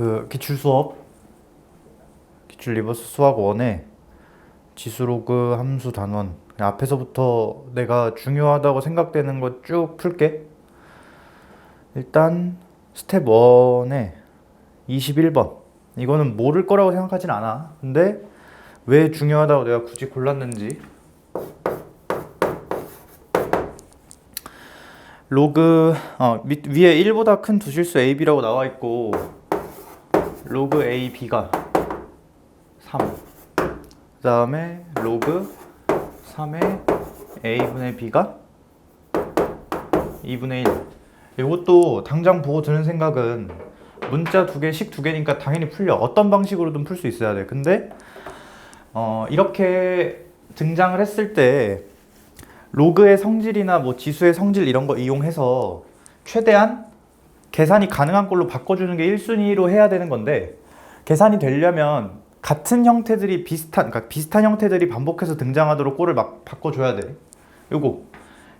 그 기출 수업, 기출 리버스 수학 1에 지수로그 함수 단원 그냥 앞에서부터 내가 중요하다고 생각되는 거 쭉 풀게. 일단 스텝 1에 21번 이거는 모를 거라고 생각하진 않아. 근데 왜 중요하다고 내가 굳이 골랐는지, 로그 위에 1보다 큰 두 실수 AB라고 나와 있고 로그 AB가 3, 그 다음에 로그 3의 A분의 B가 2분의 1. 이것도 당장 보고 드는 생각은 문자 두 개, 식 두 개니까 당연히 풀려. 어떤 방식으로든 풀 수 있어야 돼. 근데 이렇게 등장을 했을 때 로그의 성질이나 뭐 지수의 성질 이런 거 이용해서 최대한 계산이 가능한 걸로 바꿔주는 게 1순위로 해야 되는 건데, 계산이 되려면 같은 형태들이 그러니까 비슷한 형태들이 반복해서 등장하도록 꼴을 막 바꿔줘야 돼. 요거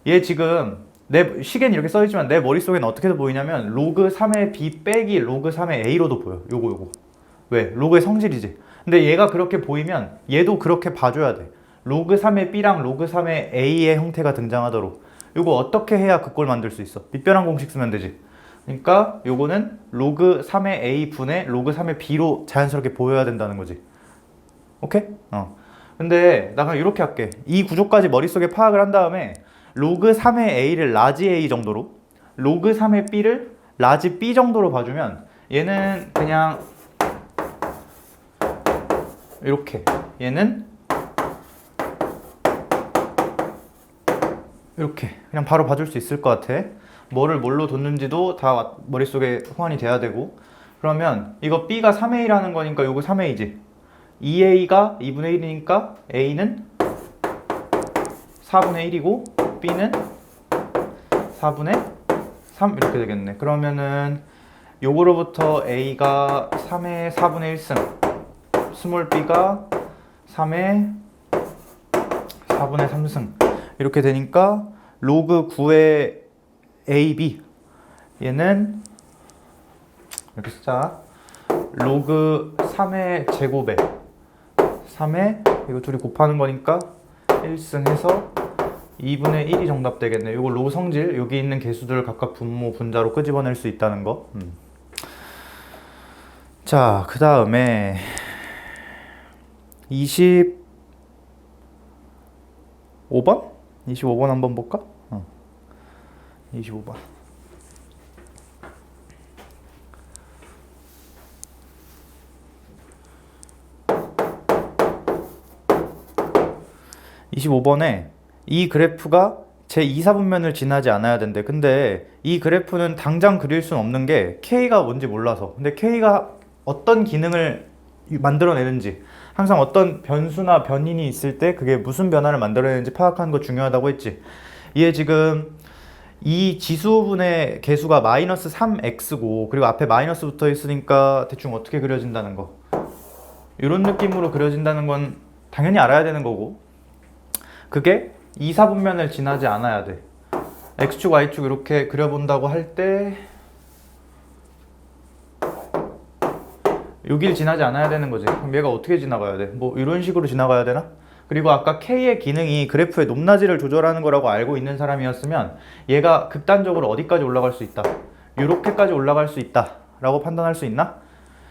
얘 지금 내 시계는 이렇게 써있지만 내 머릿속에는 어떻게 보이냐면 로그 3의 B 빼기 로그 3의 A로도 보여. 요거 왜? 로그의 성질이지. 근데 얘가 그렇게 보이면 얘도 그렇게 봐줘야 돼. 로그 3의 B랑 로그 3의 A의 형태가 등장하도록. 요거 어떻게 해야 그 꼴 만들 수 있어? 밑변환 공식 쓰면 되지. 그러니까 요거는 로그 3의 A 분의 로그 3의 B로 자연스럽게 보여야 된다는 거지. 오케이? 근데 나 그냥 이렇게 할게. 이 구조까지 머릿속에 파악을 한 다음에 로그 3의 A를 라지 A 정도로, 로그 3의 B를 라지 B 정도로 봐주면 얘는 그냥 이렇게, 얘는 이렇게 그냥 바로 봐줄 수 있을 것 같아. 뭐를 뭘로 뒀는지도 다 머릿속에 호환이 돼야 되고. 그러면 이거 B가 3A라는 거니까 요거 3A지. 2A가 2분의 1이니까 A는 4분의 1이고 B는 4분의 3 이렇게 되겠네. 그러면은 요거로부터 A가 3의 4분의 1승, 스몰 b가 3의 4분의 3승 이렇게 되니까 로그 9의 AB 얘는 이렇게 쓰자. 로그 3의 제곱에 3의 이거 둘이 곱하는 거니까 1승 해서 2분의 1이 정답 되겠네. 이거 로그 성질, 여기 있는 개수들을 각각 분모, 분자로 끄집어낼 수 있다는 거. 자, 그 다음에 25번? 25번 한번 볼까? 25번. 이 그래프가 제 2사분면을 지나지 않아야 된대. 근데 이 그래프는 당장 그릴 수는 없는 게 K가 뭔지 몰라서. 근데 K가 어떤 기능을 만들어내는지, 항상 어떤 변수나 변인이 있을 때 그게 무슨 변화를 만들어내는지 파악하는 거 중요하다고 했지. 얘 지금 이 지수분의 개수가 마이너스 3x고 그리고 앞에 마이너스 붙어 있으니까 대충 어떻게 그려진다는 거, 이런 느낌으로 그려진다는 건 당연히 알아야 되는 거고, 그게 2사분면을 지나지 않아야 돼. x축 y축 이렇게 그려본다고 할 때 여길 지나지 않아야 되는 거지. 그럼 얘가 어떻게 지나가야 돼? 뭐 이런 식으로 지나가야 되나? 그리고 아까 K의 기능이 그래프의 높낮이를 조절하는 거라고 알고 있는 사람이었으면 얘가 극단적으로 어디까지 올라갈 수 있다, 이렇게까지 올라갈 수 있다 라고 판단할 수 있나?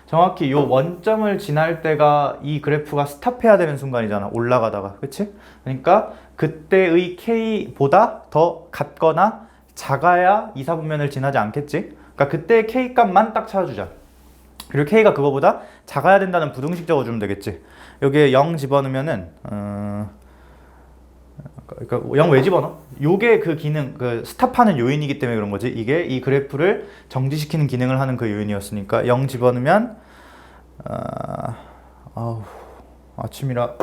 정확히 이 원점을 지날 때가 이 그래프가 스탑해야 되는 순간이잖아, 올라가다가. 그치? 그러니까 그때의 K보다 더 같거나 작아야 2사분면을 지나지 않겠지? 그러니까 그때의 K 값만 딱 찾아주자. 그리고 K가 그거보다 작아야 된다는 부등식 적어주면 되겠지. 여기에 0 집어넣으면은 그러니까 0 왜 집어넣어? 요게 그 기능, 그 스탑하는 요인이기 때문에 그런 거지. 이게 이 그래프를 정지시키는 기능을 하는 그 요인이었으니까 0 집어넣으면 아침이라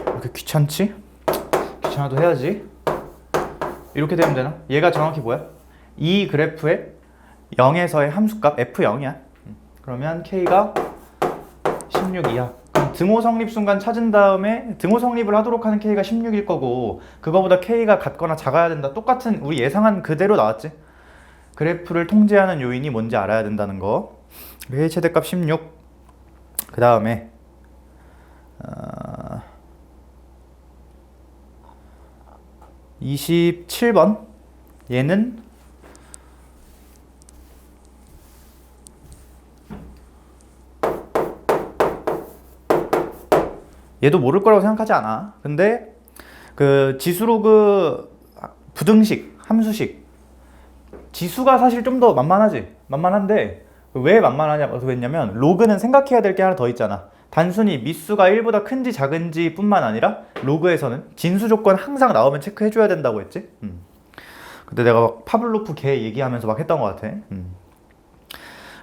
이렇게 귀찮지? 귀찮아도 해야지. 이렇게 되면 되나? 얘가 정확히 뭐야? 이 그래프의 0에서의 함수값 F0이야. 그러면 K가 16 이하. 그럼 등호 성립 순간 찾은 다음에 등호 성립을 하도록 하는 K가 16일 거고, 그거보다 K가 같거나 작아야 된다. 똑같은 우리 예상한 그대로 나왔지. 그래프를 통제하는 요인이 뭔지 알아야 된다는 거. 회의 최대값 16. 그 다음에 27번. 얘는 얘도 모를 거라고 생각하지 않아. 근데 그 지수로그 부등식, 함수식 지수가 사실 좀 더 만만하지. 만만한데 왜 만만하냐고 했냐면 로그는 생각해야 될 게 하나 더 있잖아. 단순히 미수가 1보다 큰지 작은지 뿐만 아니라 로그에서는 진수 조건 항상 나오면 체크해줘야 된다고 했지. 근데 내가 막 파블로프 개 얘기하면서 막 했던 것 같아.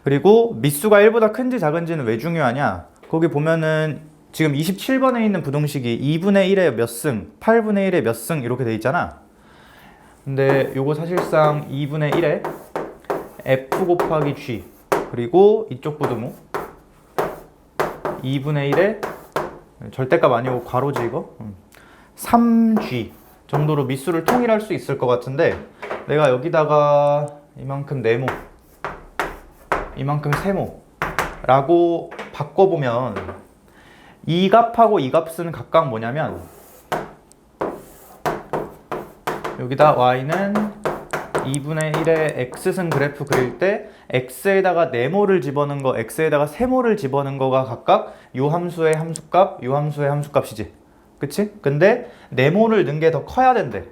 그리고 미수가 1보다 큰지 작은지는 왜 중요하냐. 거기 보면은 지금 27번에 있는 부등식이 2분의 1에 몇 승, 8분의 1에 몇 승 이렇게 돼 있잖아. 근데 요거 사실상 2분의 1에 f 곱하기 g 그리고 이쪽 부등호 2분의 1에 절대값 아니고 괄호지 이거 3g 정도로 미수를 통일할 수 있을 것 같은데 내가 여기다가 이만큼 네모 이만큼 세모 라고 바꿔보면 이 값하고 이 값은 각각 뭐냐면 여기다 y는 2분의 1의 x승 그래프 그릴 때 x에다가 네모를 집어넣은 거, x에다가 세모를 집어넣은 거가 각각 요 함수의 함수값, 요 함수의 함수값이지. 그치? 근데 네모를 넣은 게 더 커야 된대.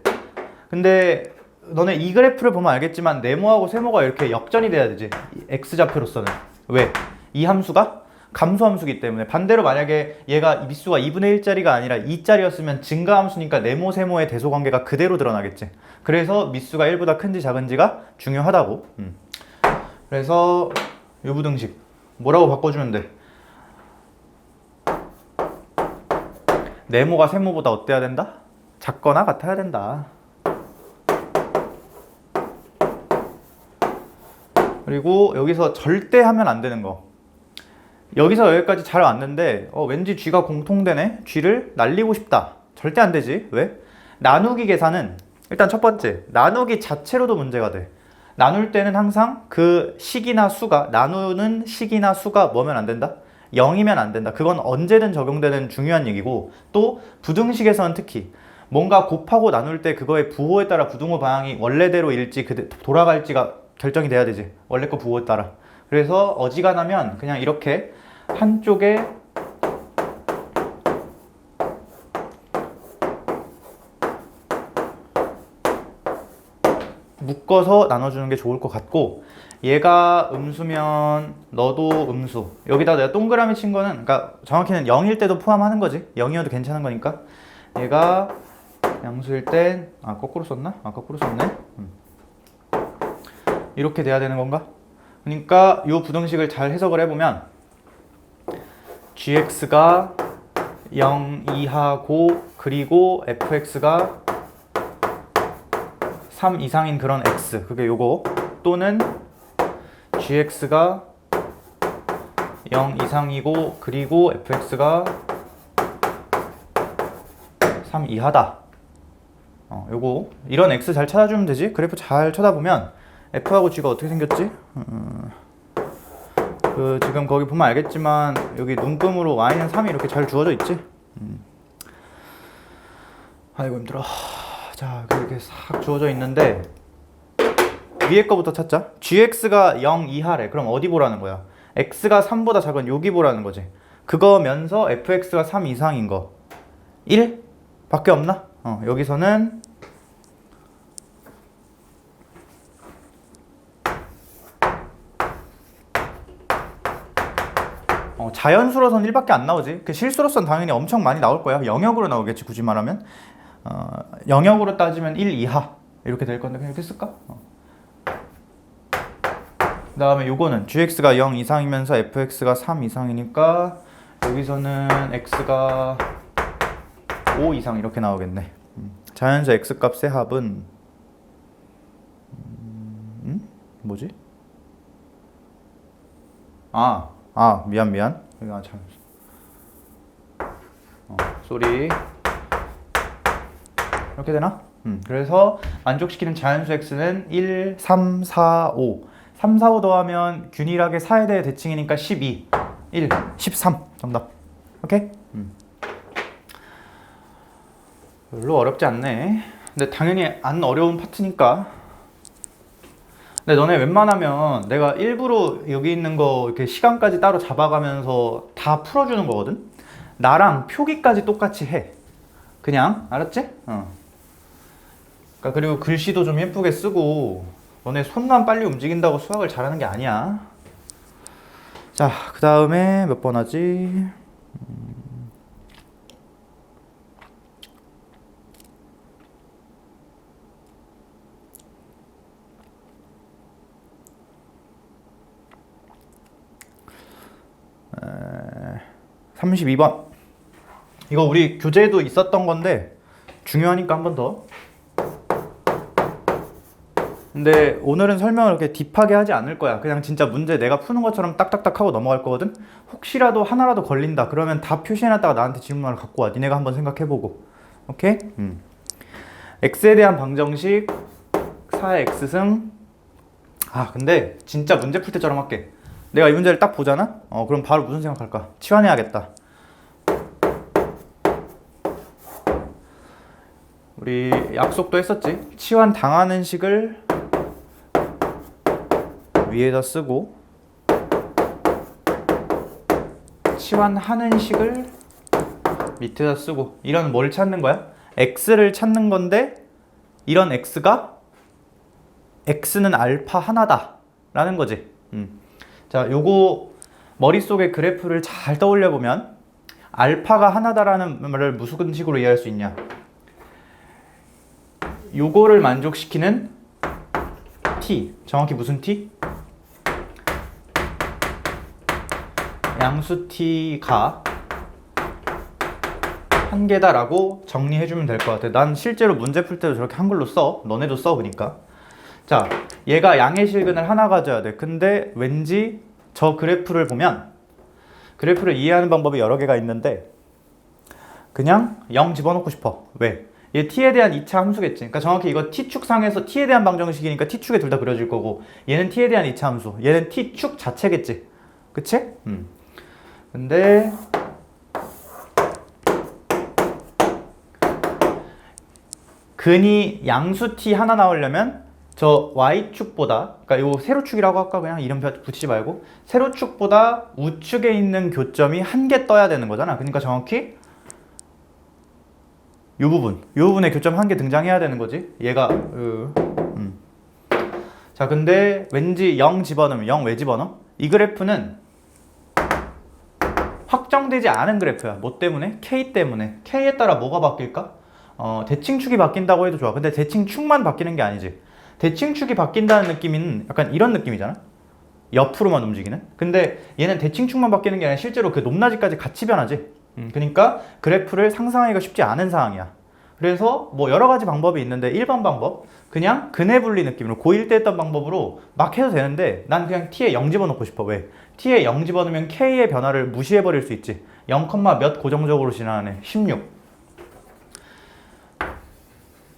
근데 너네 이 그래프를 보면 알겠지만 네모하고 세모가 이렇게 역전이 돼야 되지. x좌표로서는. 왜? 이 함수가 감소함수기 때문에. 반대로 만약에 얘가 미수가 2분의 1짜리가 아니라 2짜리였으면 증가함수니까 네모 세모의 대소관계가 그대로 드러나겠지. 그래서 미수가 1보다 큰지 작은지가 중요하다고. 그래서 요 부등식 뭐라고 바꿔주면 돼? 네모가 세모보다 어때야 된다? 작거나 같아야 된다. 그리고 여기서 절대 하면 안 되는 거. 여기서 여기까지 잘 왔는데 왠지 G가 공통되네? G를 날리고 싶다. 절대 안 되지. 왜? 나누기 계산은 일단 첫 번째, 나누기 자체로도 문제가 돼. 나눌 때는 항상 그 식이나 수가, 나누는 식이나 수가 뭐면 안 된다? 0이면 안 된다. 그건 언제든 적용되는 중요한 얘기고, 또 부등식에서는 특히 뭔가 곱하고 나눌 때 그거의 부호에 따라 부등호 방향이 원래대로일지 돌아갈지가 결정이 돼야 되지. 원래 거 부호에 따라. 그래서 어지간하면 그냥 이렇게 한쪽에 묶어서 나눠주는 게 좋을 것 같고, 얘가 음수면 너도 음수. 여기다 내가 동그라미 친 거는, 그러니까 정확히는 0일 때도 포함하는 거지. 0이어도 괜찮은 거니까. 얘가 양수일 땐 거꾸로 썼나? 거꾸로 썼네. 이렇게 돼야 되는 건가? 그러니까 이 부등식을 잘 해석을 해보면 gx가 0 이하고 그리고 fx가 3 이상인 그런 x, 그게 요거, 또는 gx가 0 이상이고 그리고 fx가 3 이하다. 요거 이런 x 잘 찾아주면 되지. 그래프 잘 쳐다보면 f하고 g가 어떻게 생겼지? 지금 거기 보면 알겠지만 여기 눈금으로 y는 3이 이렇게 잘 주어져 있지? 아이고 힘들어. 자, 이렇게 싹 주어져 있는데 위에 거부터 찾자. gx가 0 이하래. 그럼 어디 보라는 거야? x가 3보다 작은 여기 보라는 거지. 그거면서 fx가 3 이상인 거 1? 밖에 없나? 여기서는 자연수로선 1밖에 안 나오지. 그 실수로선 당연히 엄청 많이 나올 거야. 영역으로 나오겠지, 굳이 말하면. 영역으로 따지면 1 이하 이렇게 될 건데 그냥 이렇게 쓸까? 그 다음에 요거는 gx가 0 이상이면서 fx가 3 이상이니까 여기서는 x가 5 이상 이렇게 나오겠네. 자연수 x값의 합은 뭐지? 미안. 이거 참. 쏘리. 이렇게 되나? 그래서 만족시키는 자연수 x는 1, 3, 4, 5. 3, 4, 5 더하면 균일하게 4에 대해 대칭이니까 12, 1, 13 정답. 오케이? 별로 어렵지 않네. 근데 당연히 안 어려운 파트니까. 근데 너네 웬만하면 내가 일부러 여기 있는 거 이렇게 시간까지 따로 잡아가면서 다 풀어주는 거거든? 나랑 표기까지 똑같이 해. 그냥, 알았지? 그러니까 그리고 글씨도 좀 예쁘게 쓰고, 너네 손만 빨리 움직인다고 수학을 잘하는 게 아니야. 자, 그 다음에 몇 번 하지? 32번. 이거 우리 교재에도 있었던 건데 중요하니까 한 번 더. 근데 오늘은 설명을 그렇게 딥하게 하지 않을 거야. 그냥 진짜 문제 내가 푸는 것처럼 딱딱딱 하고 넘어갈 거거든. 혹시라도 하나라도 걸린다 그러면 다 표시해놨다가 나한테 질문을 갖고 와. 니네가 한번 생각해보고. 오케이? x에 대한 방정식 4의 x승. 아 근데 진짜 문제 풀 때처럼 할게. 내가 이 문제를 딱 보잖아? 그럼 바로 무슨 생각할까? 치환해야겠다. 우리 약속도 했었지. 치환 당하는 식을 위에다 쓰고 치환하는 식을 밑에다 쓰고. 이런 뭘 찾는 거야? x를 찾는 건데 이런 x가 x는 알파 하나다 라는 거지. 자, 요거 머릿속에 그래프를 잘 떠올려 보면 알파가 하나다라는 말을 무슨 식으로 이해할 수 있냐? 요거를 만족시키는 t, 정확히 무슨 t? 양수 t가 한 개다라고 정리해주면 될 것 같아. 난 실제로 문제 풀 때도 저렇게 한글로 써. 너네도 써, 그러니까. 자, 얘가 양의 실근을 하나 가져야 돼. 근데 왠지 저 그래프를 보면 그래프를 이해하는 방법이 여러 개가 있는데 그냥 0 집어넣고 싶어. 왜? 얘 t에 대한 2차 함수겠지. 그러니까 정확히 이거 t축상에서 t에 대한 방정식이니까 t축에 둘 다 그려질 거고 얘는 t에 대한 2차 함수. 얘는 t축 자체겠지. 그치? 근데 근이 양수 t 하나 나오려면 저 y축보다, 그러니까 요 세로축이라고 할까? 그냥 이름 붙이지 말고 세로축보다 우축에 있는 교점이 한 개 떠야 되는 거잖아. 그러니까 정확히 요 부분에 교점 한 개 등장해야 되는 거지. 얘가 자, 근데 왠지 0 집어넣으면 0 왜 집어넣어? 이 그래프는 확정되지 않은 그래프야. 뭐 때문에? k 때문에. k에 따라 뭐가 바뀔까? 대칭축이 바뀐다고 해도 좋아. 근데 대칭축만 바뀌는 게 아니지. 대칭축이 바뀐다는 느낌은 약간 이런 느낌이잖아. 옆으로만 움직이는. 근데 얘는 대칭축만 바뀌는 게 아니라 실제로 그 높낮이까지 같이 변하지. 그러니까 그래프를 상상하기가 쉽지 않은 상황이야. 그래서 뭐 여러 가지 방법이 있는데 1번 방법 그냥 근해 분리 느낌으로 고1 때 했던 방법으로 막 해도 되는데 난 그냥 t에 0 집어넣고 싶어. 왜? t에 0 집어넣으면 k의 변화를 무시해버릴 수 있지. 0, 몇 고정적으로 지나가네. 16.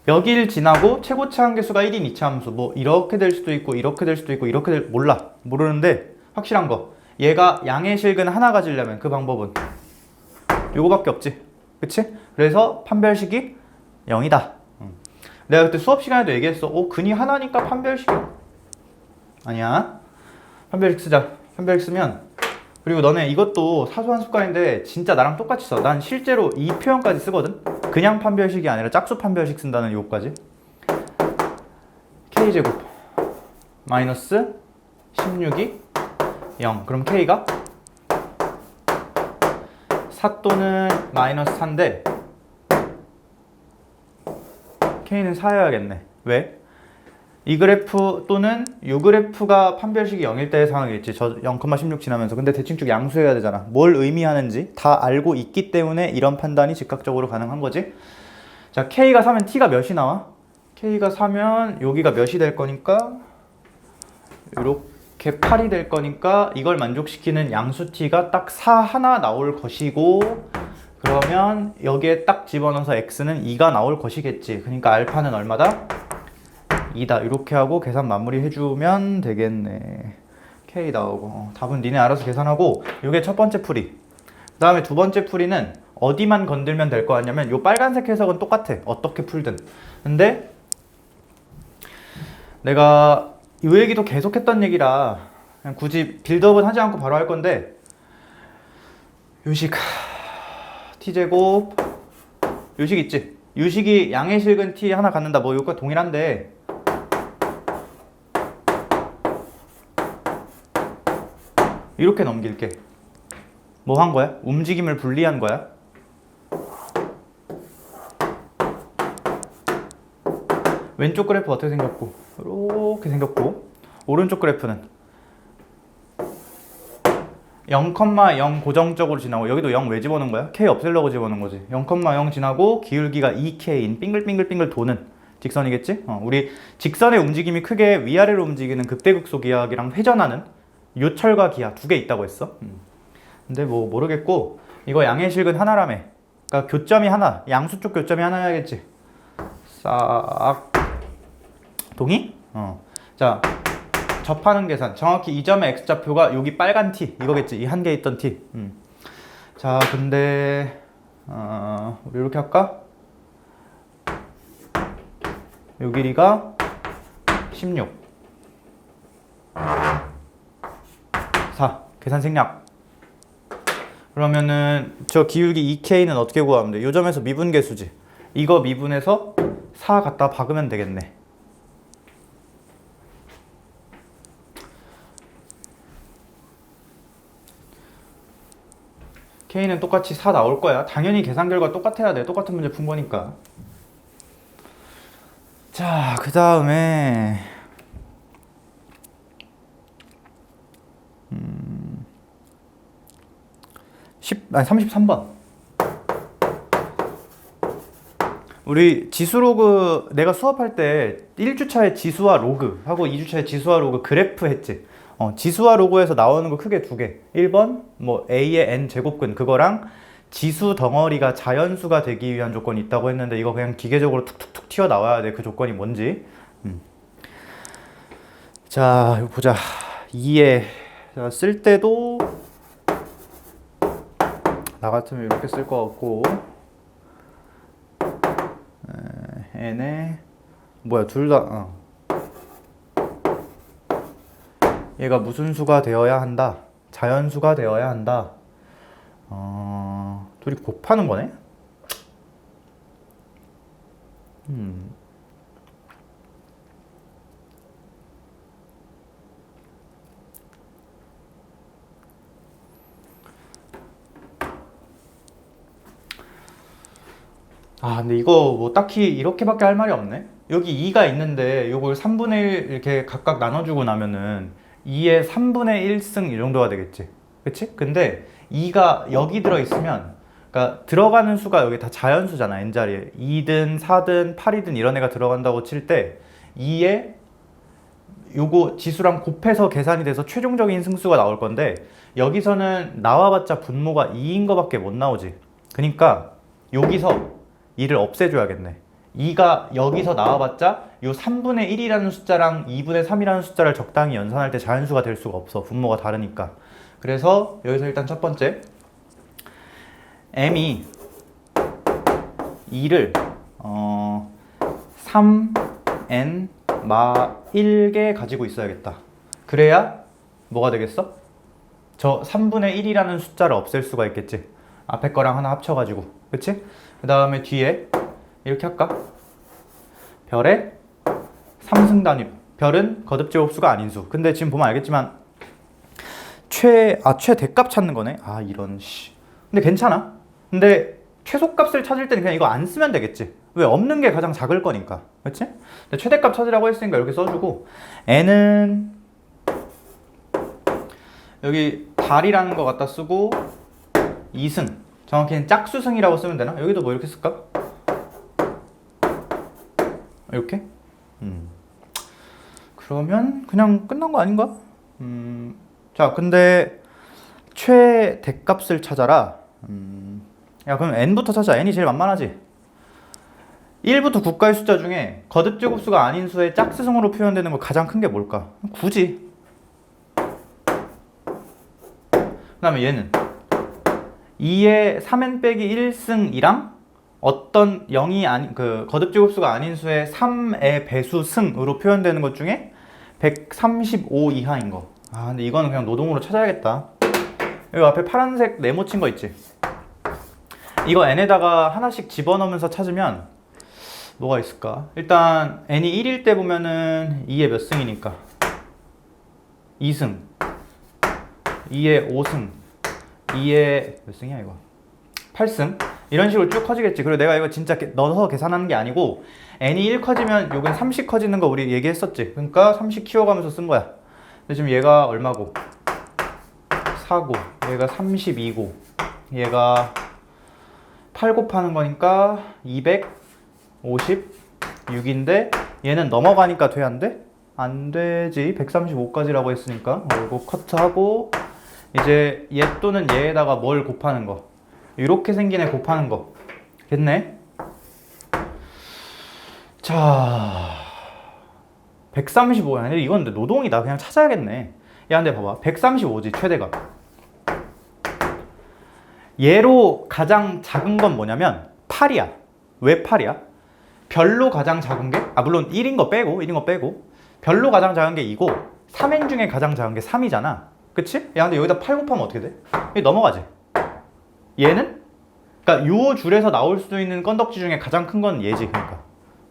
여길 지나고 최고차 한계수가 1인 2차 함수. 뭐 이렇게 될 수도 있고 이렇게 될 수도 있고 이렇게 몰라. 모르는데 확실한 거. 얘가 양의 실근 하나 가지려면 그 방법은 요거밖에 없지. 그치? 그래서 판별식이 0이다. 내가 그때 수업 시간에도 얘기했어. 근이 하나니까 판별식이야. 아니야. 판별식 쓰자. 판별식 쓰면 그리고 너네 이것도 사소한 습관인데 진짜 나랑 똑같이 써. 난 실제로 이 표현까지 쓰거든. 그냥 판별식이 아니라 짝수 판별식 쓴다는 요거까지. k제곱 마이너스 16이 0. 그럼 k가 4 또는 마이너스 4인데 k는 4여야겠네. 왜? 이 그래프 또는 이 그래프가 판별식이 0일 때의 상황이겠지. 저 0,16 지나면서. 근데 대칭축 양수해야 되잖아. 뭘 의미하는지 다 알고 있기 때문에 이런 판단이 즉각적으로 가능한 거지. 자, k가 4면 t가 몇이 나와? k가 4면 여기가 몇이 될 거니까 이렇게 8이 될 거니까 이걸 만족시키는 양수 t가 딱 4 하나 나올 것이고 그러면 여기에 딱 집어넣어서 x는 2가 나올 것이겠지. 그러니까 알파는 얼마다? 2다. 이렇게 하고 계산 마무리 해주면 되겠네. K 나오고. 답은 니네 알아서 계산하고. 이게 첫 번째 풀이. 그 다음에 두 번째 풀이는 어디만 건들면 될 거 아니냐면 요 빨간색 해석은 똑같아. 어떻게 풀든. 근데 내가 이 얘기도 계속했던 얘기라 그냥 굳이 빌드업은 하지 않고 바로 할 건데, 요식 t제곱 요식 있지? 요식이 양의 실근 t 하나 갖는다. 뭐 이것과 동일한데, 이렇게 넘길게. 뭐 한 거야? 움직임을 분리한 거야. 왼쪽 그래프 어떻게 생겼고, 이렇게 생겼고, 오른쪽 그래프는 0,0 고정적으로 지나고, 여기도 0 왜 집어넣은 거야? k 없애려고 집어넣은 거지. 0,0 지나고 기울기가 2k인 빙글빙글빙글 도는 직선이겠지? 우리 직선의 움직임이 크게 위아래로 움직이는 극대극소 기하학이랑 회전하는 요철과 기하 두 개 있다고 했어. 근데 뭐 모르겠고, 이거 양의 실근 하나라며. 그러니까 교점이 하나, 양수 쪽 교점이 하나야겠지. 싹 동의? 자, 접하는 계산. 정확히 이 점의 x좌표가 여기 빨간 t 이거겠지. 이 한 개 있던 t. 자, 근데 우리 이렇게 할까? 요 길이가 16. 4. 계산 생략. 그러면은 저 기울기 2k는 어떻게 구하면 돼? 요 점에서 미분계수지. 이거 미분해서 4 갖다 박으면 되겠네. K는 똑같이 4 나올 거야. 당연히 계산 결과 똑같아야 돼. 똑같은 문제 푼 거니까. 자, 그 다음에 33번. 우리 지수 로그, 내가 수업할 때 1주차에 지수와 로그 하고 2주차에 지수와 로그 그래프 했지. 지수와 로그에서 나오는 거 크게 두 개. 1번 뭐 a의 n 제곱근, 그거랑 지수 덩어리가 자연수가 되기 위한 조건이 있다고 했는데, 이거 그냥 기계적으로 툭툭툭 튀어나와야 돼. 그 조건이 뭔지. 자, 이거 보자. 2에 쓸 때도 나 같으면 이렇게 쓸 것 같고, n에 뭐야, 둘 다 얘가 무슨 수가 되어야 한다? 자연수가 되어야 한다. 둘이 곱하는 거네? 근데 이거 뭐 딱히 이렇게밖에 할 말이 없네. 여기 2가 있는데 요걸 3분의 1 이렇게 각각 나눠주고 나면은 2의 3분의 1승 이 정도가 되겠지. 그치? 근데 2가 여기 들어있으면, 그러니까 들어가는 수가 여기 다 자연수잖아. n자리에 2든 4든 8이든 이런 애가 들어간다고 칠 때 2에 요거 지수랑 곱해서 계산이 돼서 최종적인 승수가 나올 건데, 여기서는 나와봤자 분모가 2인 거밖에 못 나오지. 그러니까 여기서 2를 없애줘야겠네. 2가 여기서 나와봤자 요 3분의 1이라는 숫자랑 2분의 3이라는 숫자를 적당히 연산할 때 자연수가 될 수가 없어. 분모가 다르니까. 그래서 여기서 일단 첫 번째, m이 2를 3n 마 1개 가지고 있어야겠다. 그래야 뭐가 되겠어? 저 3분의 1이라는 숫자를 없앨 수가 있겠지. 앞에 거랑 하나 합쳐가지고. 그치? 그 다음에 뒤에 이렇게 할까? 별에 3승 단위. 별은 거듭제곱수가 아닌 수. 근데 지금 보면 알겠지만 최대값 찾는 거네. 이런 씨. 근데 괜찮아. 근데 최소값을 찾을 때는 그냥 이거 안 쓰면 되겠지. 왜? 없는 게 가장 작을 거니까. 그치? 근데 최대값 찾으라고 했으니까 이렇게 써주고, n은 여기 달이라는 거 갖다 쓰고 2승. 정확히는 짝수승이라고 쓰면 되나? 여기도 뭐 이렇게 쓸까? 이렇게? 그러면 그냥 끝난 거 아닌가? 자, 근데 최대값을 찾아라. 야, 그럼 n부터 찾자. n이 제일 만만하지. 1부터 9까지 숫자 중에 거듭 제곱수가 아닌 수의 짝수승으로 표현되는 거 가장 큰 게 뭘까? 굳이. 그 다음에 얘는 2의 3n 빼기 1승이랑 어떤 0이 아닌 그 거듭 제곱수가 아닌 수의 3의 배수 승으로 표현되는 것 중에 135 이하인 거. 아, 근데 이거는 그냥 노동으로 찾아야겠다. 여기 앞에 파란색 네모 친 거 있지? 이거 n에다가 하나씩 집어넣으면서 찾으면 뭐가 있을까? 일단 n이 1일 때 보면은 2의 몇 승이니까 2승, 2의 5승, 2의 몇 승이야 이거? 8승? 이런 식으로 쭉 커지겠지. 그리고 내가 이거 진짜 넣어서 계산하는 게 아니고 n이 1 커지면 요건 30 커지는 거 우리 얘기했었지. 그러니까 30 키워가면서 쓴 거야. 근데 지금 얘가 얼마고? 4고 얘가 32고 얘가 8 곱하는 거니까 256인데 얘는 넘어가니까 돼? 안 돼? 안 되지. 135까지라고 했으니까 이거 커트하고 이제 얘 또는 얘에다가 뭘 곱하는 거 이렇게 생긴 애 곱하는 거 됐네? 자 135야. 근데 이건 근데 노동이다. 그냥 찾아야겠네. 야 근데 봐봐 135지 최대가. 얘로 가장 작은 건 뭐냐면 8이야. 왜 8이야? 별로 가장 작은 게 물론 1인 거 빼고 별로 가장 작은 게 2고 3n 중에 가장 작은 게 3이잖아. 그치? 야 근데 여기다 8 곱하면 어떻게 돼? 여기 넘어가지. 얘는? 그러니까 요 줄에서 나올 수 있는 건덕지 중에 가장 큰 건 얘지. 그러니까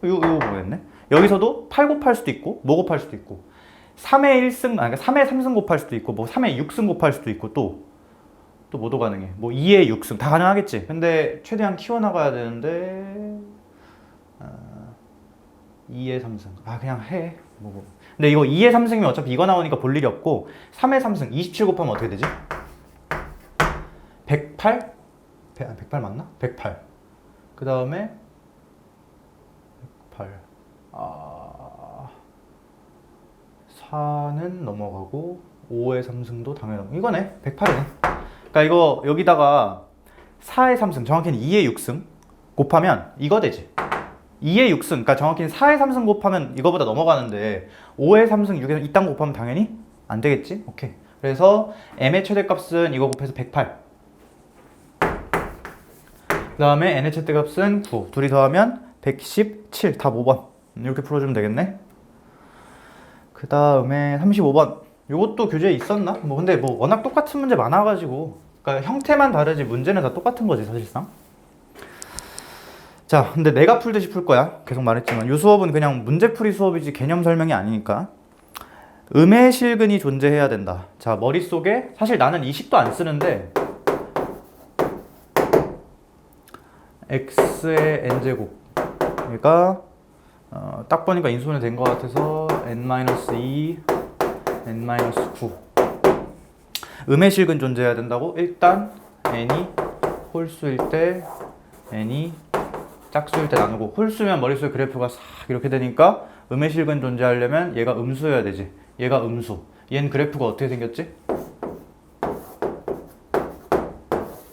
이거 모르겠네. 여기서도 8 곱할 수도 있고 뭐 곱할 수도 있고 3의 1승 그러니까 3의 3승 곱할 수도 있고 뭐 3의 6승 곱할 수도 있고 또 뭐도 가능해. 뭐 2의 6승 다 가능하겠지. 근데 최대한 키워나가야 되는데 2의 3승 그냥 해. 뭐. 근데 이거 2의 3승이면 어차피 이거 나오니까 볼 일이 없고 3의 3승 27 곱하면 어떻게 되지? 108? 108 맞나? 108. 그 다음에 108 4는 넘어가고 5의 3승도 당연히 넘어가고 이거네. 108이네. 그러니까 이거 여기다가 4의 3승 정확히는 2의 6승 곱하면 이거 되지. 2의 6승 그러니까 정확히는 4의 3승 곱하면 이거보다 넘어가는데 5의 3승 6에서 이딴 곱하면 당연히 안 되겠지. 오케이. 그래서 m의 최대값은 이거 곱해서 108. 그 다음에 n의 최대값은 9. 둘이 더하면 117. 답 5번. 이렇게 풀어주면 되겠네. 그 다음에 35번. 이것도 교재에 있었나? 뭐 근데 뭐 워낙 똑같은 문제 많아가지고 그러니까 형태만 다르지 문제는 다 똑같은 거지 사실상. 자, 근데 내가 풀듯이 풀 거야. 계속 말했지만 이 수업은 그냥 문제풀이 수업이지 개념 설명이 아니니까. 음의 실근이 존재해야 된다. 자, 머릿속에 사실 나는 이 식도 안 쓰는데 x의 n제곱 얘가 딱 보니까 인수분해 된 것 같아서 n-2 n-9 음의 실근 존재해야 된다고? 일단 n이 홀수일 때 n이 짝수일 때 나누고 홀수면 머릿속에 그래프가 싹 이렇게 되니까 음의 실근 존재하려면 얘가 음수여야 되지. 얘가 음수. 얘는 그래프가 어떻게 생겼지?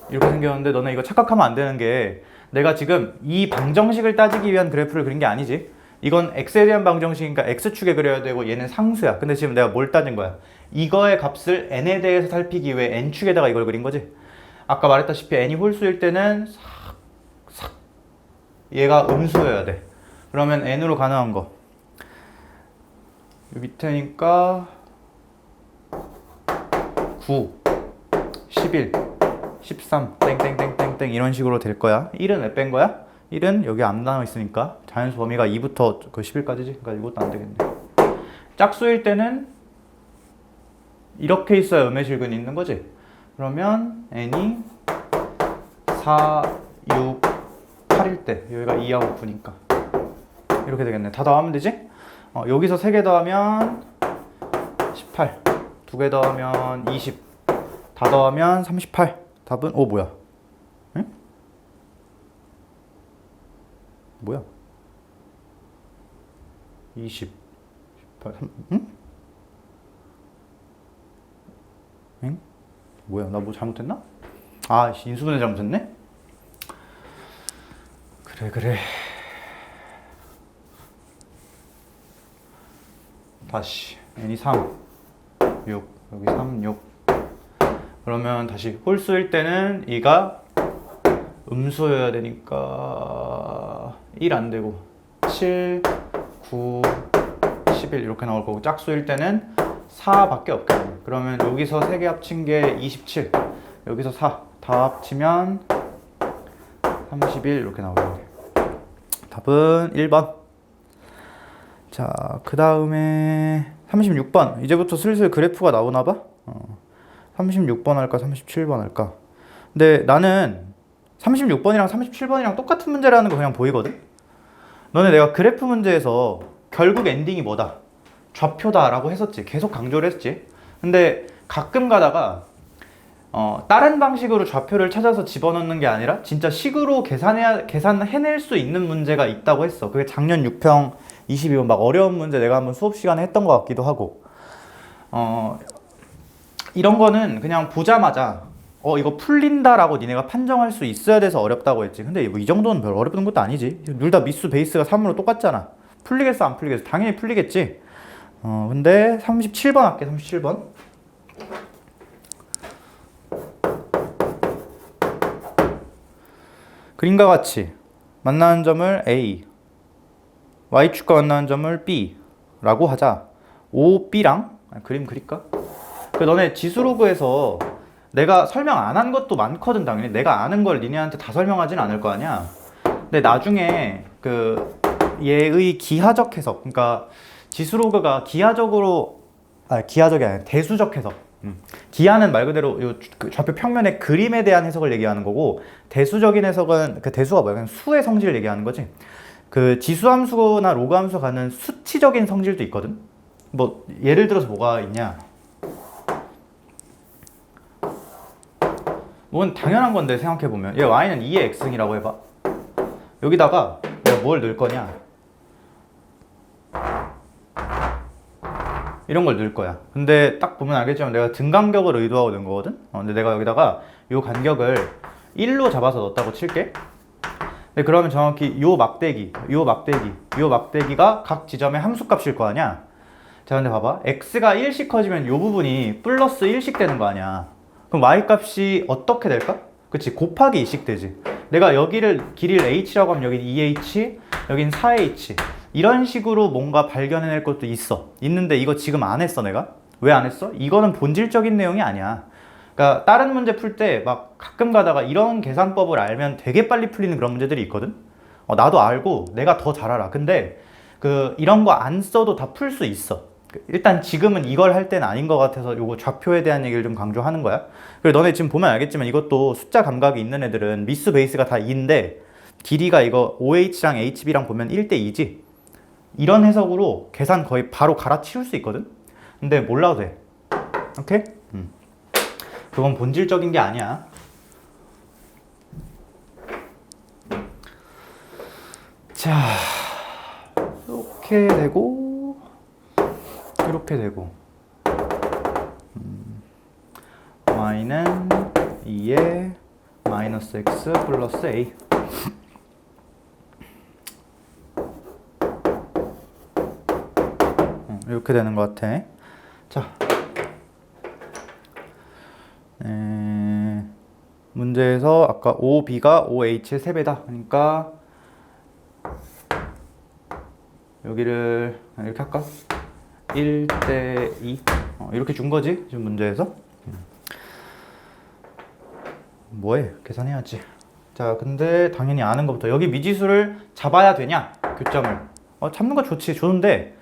이렇게 생겼는데 너네 이거 착각하면 안 되는 게 내가 지금 이 방정식을 따지기 위한 그래프를 그린 게 아니지. 이건 x에 대한 방정식이니까 x축에 그려야 되고 얘는 상수야. 근데 지금 내가 뭘 따진 거야? 이거의 값을 n에 대해서 살피기 위해 n축에다가 이걸 그린 거지. 아까 말했다시피 n이 홀수일 때는 싹 얘가 음수여야 돼. 그러면 n으로 가능한 거 이 밑에니까 9 11 13 땡땡땡땡땡 이런 식으로 될 거야. 1은 왜 뺀 거야? 1은 여기 안 나와 있으니까 자연수 범위가 2부터 그 11까지지. 그러니까 이것도 안 되겠네. 짝수일 때는 이렇게 있어야 음의 실근이 있는 거지. 그러면 n이 4, 6, 8일 때 여기가 2하고 9니까 이렇게 되겠네. 다 더하면 되지? 여기서 3개 더하면 18 2개 더하면 20 다 더하면 38 답은 뭐야? 응? 뭐야? 20 18 3, 응? 응? 뭐야? 나 뭐 잘못했나? 인수분해 잘못했네? 그래. 다시 n이 3, 6, 여기 3, 6. 그러면 다시 홀수일 때는 이가 음수여야 되니까 1 안 되고 7, 9, 11 이렇게 나올 거고, 짝수일 때는 4밖에 없겠네. 그러면 여기서 3개 합친 게 27, 여기서 4 다 합치면 31 이렇게 나오겠네. 답은 1번. 자, 그 다음에 36번. 이제부터 슬슬 그래프가 나오나 봐. 36번 할까 37번 할까. 근데 나는 36번이랑 37번이랑 똑같은 문제라는 거 그냥 보이거든. 너네 내가 그래프 문제에서 결국 엔딩이 뭐다? 좌표다 라고 했었지. 계속 강조를 했지. 근데 가끔 가다가 다른 방식으로 좌표를 찾아서 집어넣는 게 아니라 진짜 식으로 계산해낼 수 있는 문제가 있다고 했어. 그게 작년 6평 22번 막 어려운 문제 내가 한번 수업 시간에 했던 것 같기도 하고. 이런 거는 그냥 보자마자 이거 풀린다라고 니네가 판정할 수 있어야 돼서 어렵다고 했지. 근데 뭐 이 정도는 별 어렵던 것도 아니지. 둘 다 미수 베이스가 3으로 똑같잖아. 풀리겠어 안 풀리겠어? 당연히 풀리겠지. 근데 37번 할게. 37번. 그림과 같이 만나는 점을 A, Y축과 만나는 점을 B라고 하자. OB랑 그림 그릴까? 너네 지수로그에서 내가 설명 안 한 것도 많거든. 당연히 내가 아는 걸 니네한테 다 설명하진 않을 거 아니야. 근데 나중에 얘의 기하적 해석, 그러니까 지수로그가 기하적으로, 기하적이 아니라 대수적 해석. 기하는 말 그대로 요 좌표 평면의 그림에 대한 해석을 얘기하는 거고, 대수적인 해석은 그 대수가 뭐야? 그냥 수의 성질을 얘기하는 거지. 그 지수함수나 로그함수 가는 수치적인 성질도 있거든. 뭐 예를 들어서 뭐가 있냐? 뭔 당연한 건데 생각해보면 얘 y는 2의 x승이라고 해봐. 여기다가 내가 뭘 넣을 거냐? 이런 걸 넣을 거야. 근데 딱 보면 알겠지만 내가 등간격을 의도하고 넣은 거거든? 근데 내가 여기다가 요 간격을 1로 잡아서 넣었다고 칠게. 근데 그러면 정확히 요 막대기가 각 지점의 함수값일 거 아니야? 자, 근데 봐봐. x가 1씩 커지면 요 부분이 플러스 1씩 되는 거 아니야? 그럼 y값이 어떻게 될까? 그치, 곱하기 2씩 되지. 내가 여기를 길이를 h라고 하면 여긴 2h, 여긴 4h. 이런 식으로 뭔가 발견해낼 것도 있는데 이거 지금 안 했어. 내가 왜 안 했어? 이거는 본질적인 내용이 아니야. 그러니까 다른 문제 풀 때 막 가끔 가다가 이런 계산법을 알면 되게 빨리 풀리는 그런 문제들이 있거든. 나도 알고 내가 더 잘 알아. 근데 이런 거 안 써도 다 풀 수 있어. 일단 지금은 이걸 할 때는 아닌 것 같아서 요거 좌표에 대한 얘기를 좀 강조하는 거야. 그리고 너네 지금 보면 알겠지만 이것도 숫자 감각이 있는 애들은 미수 베이스가 다 2인데 길이가 이거 OH랑 HB랑 보면 1대 2지. 이런 해석으로 계산 거의 바로 갈아치울 수 있거든? 근데 몰라도 돼. 오케이? 그건 본질적인 게 아니야. 자, 이렇게 되고 이렇게 되고 y는 2에 마이너스 x 플러스 a. 이렇게 되는 것 같아. 자, 문제에서 아까 OB가 OH의 3배다. 그러니까 여기를 이렇게 할까? 1대 2 이렇게 준 거지? 지금 문제에서. 뭐해? 계산해야지. 자, 근데 당연히 아는 것부터 여기 미지수를 잡아야 되냐? 교점을. 잡는 거 좋은데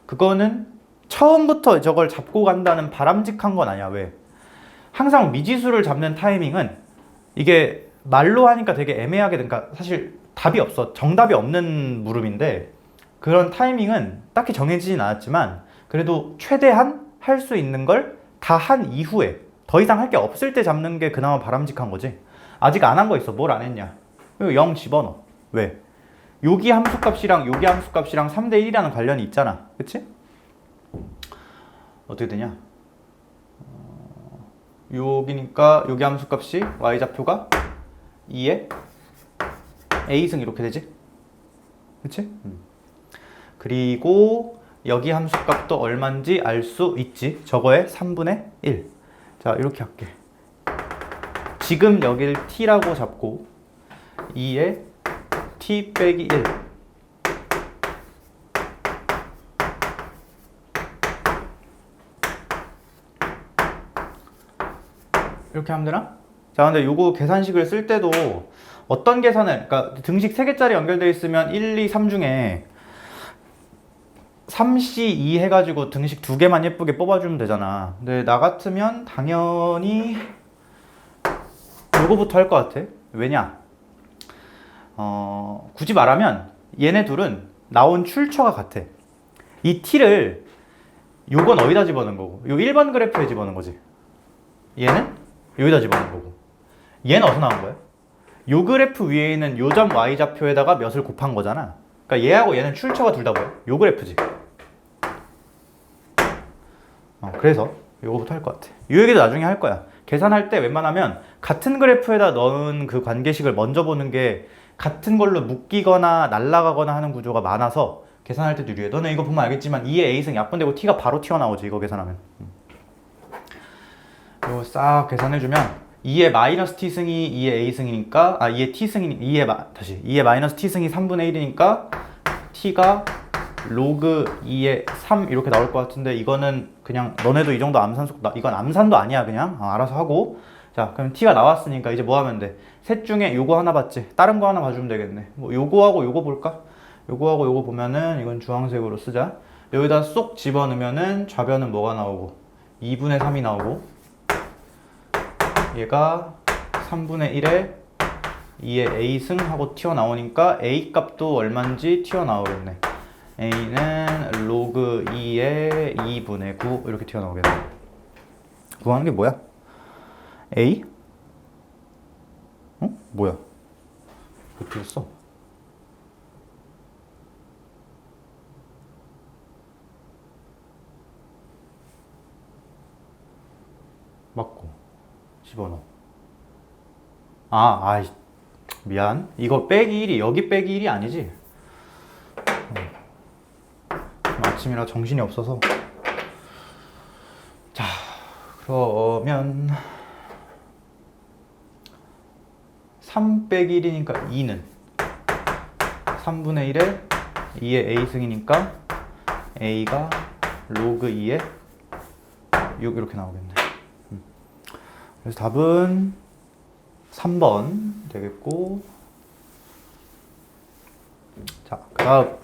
그거는 처음부터 저걸 잡고 간다는 바람직한 건 아니야. 왜? 항상 미지수를 잡는 타이밍은 이게 말로 하니까 되게 애매하게 되니까 사실 답이 없어. 정답이 없는 물음인데 그런 타이밍은 딱히 정해지진 않았지만 그래도 최대한 할 수 있는 걸 다 한 이후에 더 이상 할 게 없을 때 잡는 게 그나마 바람직한 거지. 아직 안 한 거 있어. 뭘 안 했냐? 0 집어넣어. 왜? 여기 함수값이랑 여기 함수값이랑 3대 1이라는 관련이 있잖아. 그치? 어떻게 되냐? 여기니까 여기 함수값이 y좌표가 2에 A승 이렇게 되지? 그치? 그리고 여기 함수값도 얼마인지 알 수 있지. 저거의 3분의 1. 자, 이렇게 할게. 지금 여길 t라고 잡고 2에 t 빼기 1. 이렇게 하면 되나? 자, 근데 요거 계산식을 쓸 때도 어떤 계산을, 그러니까 등식 3개짜리 연결되어 있으면 1, 2, 3 중에 3C 2 해가지고 등식 2개만 예쁘게 뽑아주면 되잖아. 근데 나 같으면 당연히 요거부터 할 것 같아. 왜냐? 굳이 말하면 얘네 둘은 나온 출처가 같아. 이 t를 요건 어디다 집어넣은 거고, 요 1번 그래프에 집어넣은 거지. 얘는 여기다 집어넣은 거고. 얘는 어디서 나온 거야? 요 그래프 위에 있는 요 점 y좌표에다가 몇을 곱한 거잖아. 그러니까 얘하고 얘는 출처가 둘 다 뭐야? 요 그래프지. 그래서 요거부터 할 것 같아. 요 얘기도 나중에 할 거야. 계산할 때 웬만하면 같은 그래프에다 넣은 그 관계식을 먼저 보는 게 같은 걸로 묶이거나 날아가거나 하는 구조가 많아서 계산할 때도 유리해. 너는 이거 보면 알겠지만 2의 a승 약분되고 t가 바로 튀어나오지, 이거 계산하면. 이거 싹 계산해주면 2의 마이너스 t승이 2의 a승이니까 2의 t승이 2의 마이너스 t승이 3분의 1이니까 t가 로그 2의 3 이렇게 나올 것 같은데, 이거는 그냥 너네도 이 정도 암산속, 이건 암산도 아니야. 그냥 알아서 하고. 자, 그럼 t가 나왔으니까 이제 뭐 하면 돼? 셋 중에 요거 하나 봤지? 다른 거 하나 봐주면 되겠네. 뭐 요거하고 요거 볼까? 요거하고 요거 보면은 이건 주황색으로 쓰자. 여기다 쏙 집어넣으면은 좌변은 뭐가 나오고 2분의 3이 나오고, 얘가 3분의 1에 2의 a승 하고 튀어나오니까 a 값도 얼마인지 튀어나오겠네. a는 로그 2의 2분의 9 이렇게 튀어나오겠네. 구하는 게 뭐야? a? 뭐야? 어떻게 써? 맞고 집어넣어. 미안. 이거 빼기 1이 여기 빼기 1이 아니지? 아침이라 정신이 없어서. 자, 그러면 3 빼기 1이니까 2는 3분의 1에 2의 a승이니까 a가 로그 2의 6 이렇게 나오겠네. 그래서 답은 3번 되겠고, 자, 그 다음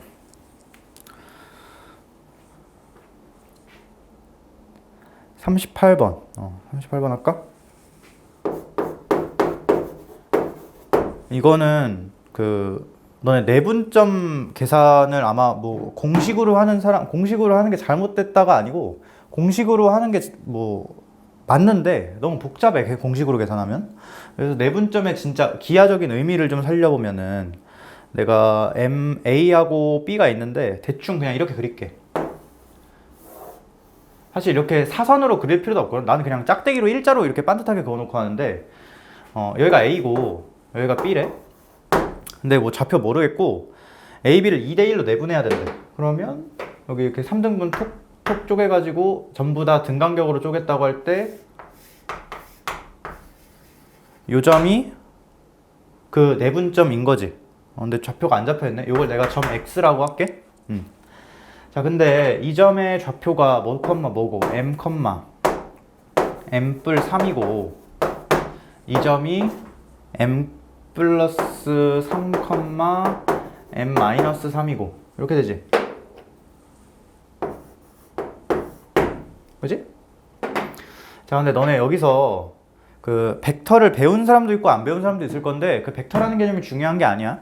38번 38번 할까? 이거는 너네 내분점 계산을 아마 뭐 공식으로 하는 게 잘못됐다가 아니고 공식으로 하는 게 뭐 맞는데 너무 복잡해, 공식으로 계산하면. 그래서 내분점의 진짜 기하적인 의미를 좀 살려보면은, 내가 A하고 B가 있는데 대충 그냥 이렇게 그릴게. 사실 이렇게 사선으로 그릴 필요도 없거든. 나는 그냥 짝대기로 일자로 이렇게 반듯하게 그어놓고 하는데, 여기가 A고 여기가 B래. 근데 뭐 좌표 모르겠고 A, B를 2대1로 내분해야 된대. 그러면 여기 이렇게 3등분 톡 쪼개가지고 전부 다 등간격으로 쪼갰다고 할 때 요 점이 그 내분점인 거지. 근데 좌표가 안 잡혀있네. 이걸 내가 점 X라고 할게. 자, 근데 이 점의 좌표가 뭐, 뭐고 M, M 뿔 3이고 이 점이 M 플러스 3, M 마이너스 3이고 이렇게 되지. 그지? 자, 근데 너네 여기서 그 벡터를 배운 사람도 있고 안 배운 사람도 있을 건데, 그 벡터라는 개념이 중요한 게 아니야.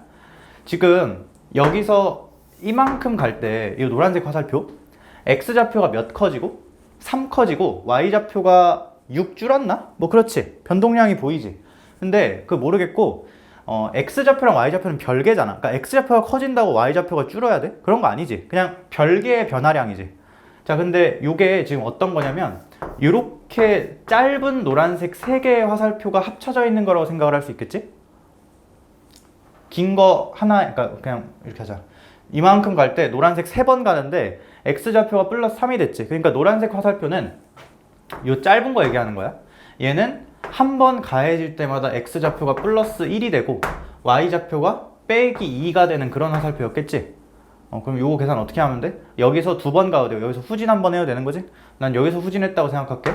지금 여기서 이만큼 갈 때 이 노란색 화살표 X좌표가 몇 커지고 3 커지고 Y좌표가 6 줄었나? 뭐 그렇지. 변동량이 보이지. 근데 그거 모르겠고 X좌표랑 Y좌표는 별개잖아. 그러니까 X좌표가 커진다고 Y좌표가 줄어야 돼? 그런 거 아니지. 그냥 별개의 변화량이지. 자, 근데 요게 지금 어떤 거냐면 이렇게 짧은 노란색 3개의 화살표가 합쳐져 있는 거라고 생각을 할 수 있겠지? 긴 거 하나, 그러니까 그냥 이렇게 하자. 이만큼 갈 때 노란색 3번 가는데 x좌표가 플러스 3이 됐지. 그러니까 노란색 화살표는 요 짧은 거 얘기하는 거야. 얘는 한 번 가해질 때마다 x좌표가 플러스 1이 되고 y좌표가 빼기 2가 되는 그런 화살표였겠지. 그럼 요거 계산 어떻게 하면 돼? 여기서 2번 가도 돼요. 여기서 후진 한 번 해야 되는 거지? 난 여기서 후진했다고 생각할게.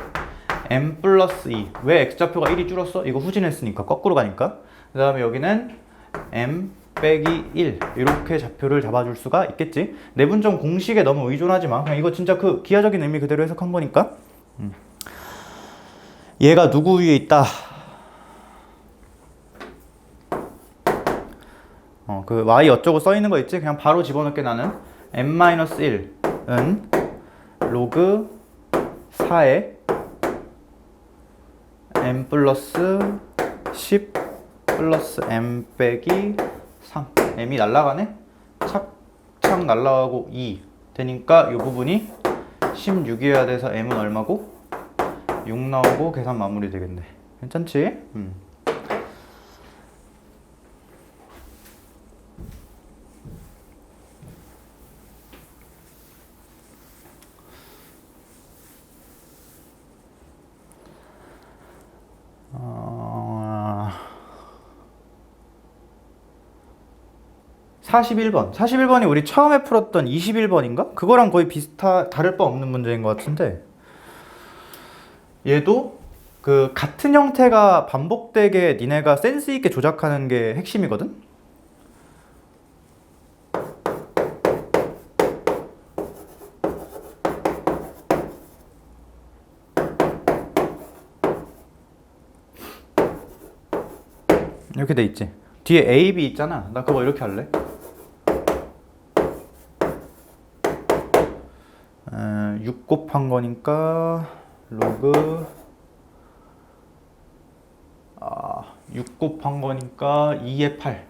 m 플러스 2. 왜 x좌표가 1이 줄었어? 이거 후진했으니까 거꾸로 가니까. 그 다음에 여기는 m 빼기 1 이렇게 좌표를 잡아줄 수가 있겠지. 내분점 공식에 너무 의존하지 마. 그냥 이거 진짜 그 기하적인 의미 그대로 해석한 거니까. 얘가 누구 위에 있다? 그 y 어쩌고 써 있는 거 있지? 그냥 바로 집어넣게. 나는 m-1은 로그 4에 m 플러스 10 플러스 m 빼기 3. m이 날라가네? 착착 날라가고 2 되니까 이 부분이 16이어야 돼서 m은 얼마고? 6 나오고 계산 마무리 되겠네. 괜찮지? 어... 41번. 41번이 우리 처음에 풀었던 21번인가? 그거랑 거의 다를 바 없는 문제인 것 같은데, 얘도 그 같은 형태가 반복되게 니네가 센스 있게 조작하는 게 핵심이거든? 이렇게 돼 있지. 뒤에 A, B 있잖아. 나 그거 이렇게 할래. 6 곱한 거니까 로그 6 곱한 거니까 2의 8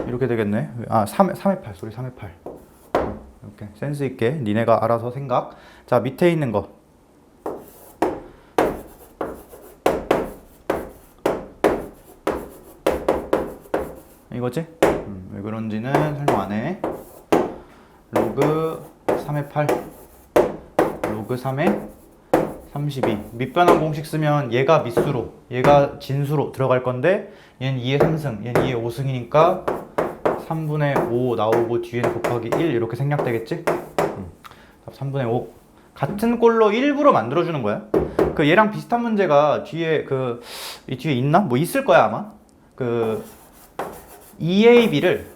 이렇게 되겠네. 3의 8 소리 3의 8 이렇게 센스 있게 니네가 알아서 생각. 자, 밑에 있는 거 이거지? 왜 그런지는 설명 안 해. 로그 3의 8 로그 3의 32. 밑변환 공식 쓰면 얘가 밑수로 얘가 진수로 들어갈 건데 얘는 2의 3승 얘는 2의 5승이니까 3분의 5 나오고 뒤에는 곱하기 1 이렇게 생략되겠지? 3분의 5 같은 꼴로 일부러 만들어주는 거야. 그 얘랑 비슷한 문제가 뒤에 이 뒤에 있나? 뭐 있을 거야 아마. 그 EAB를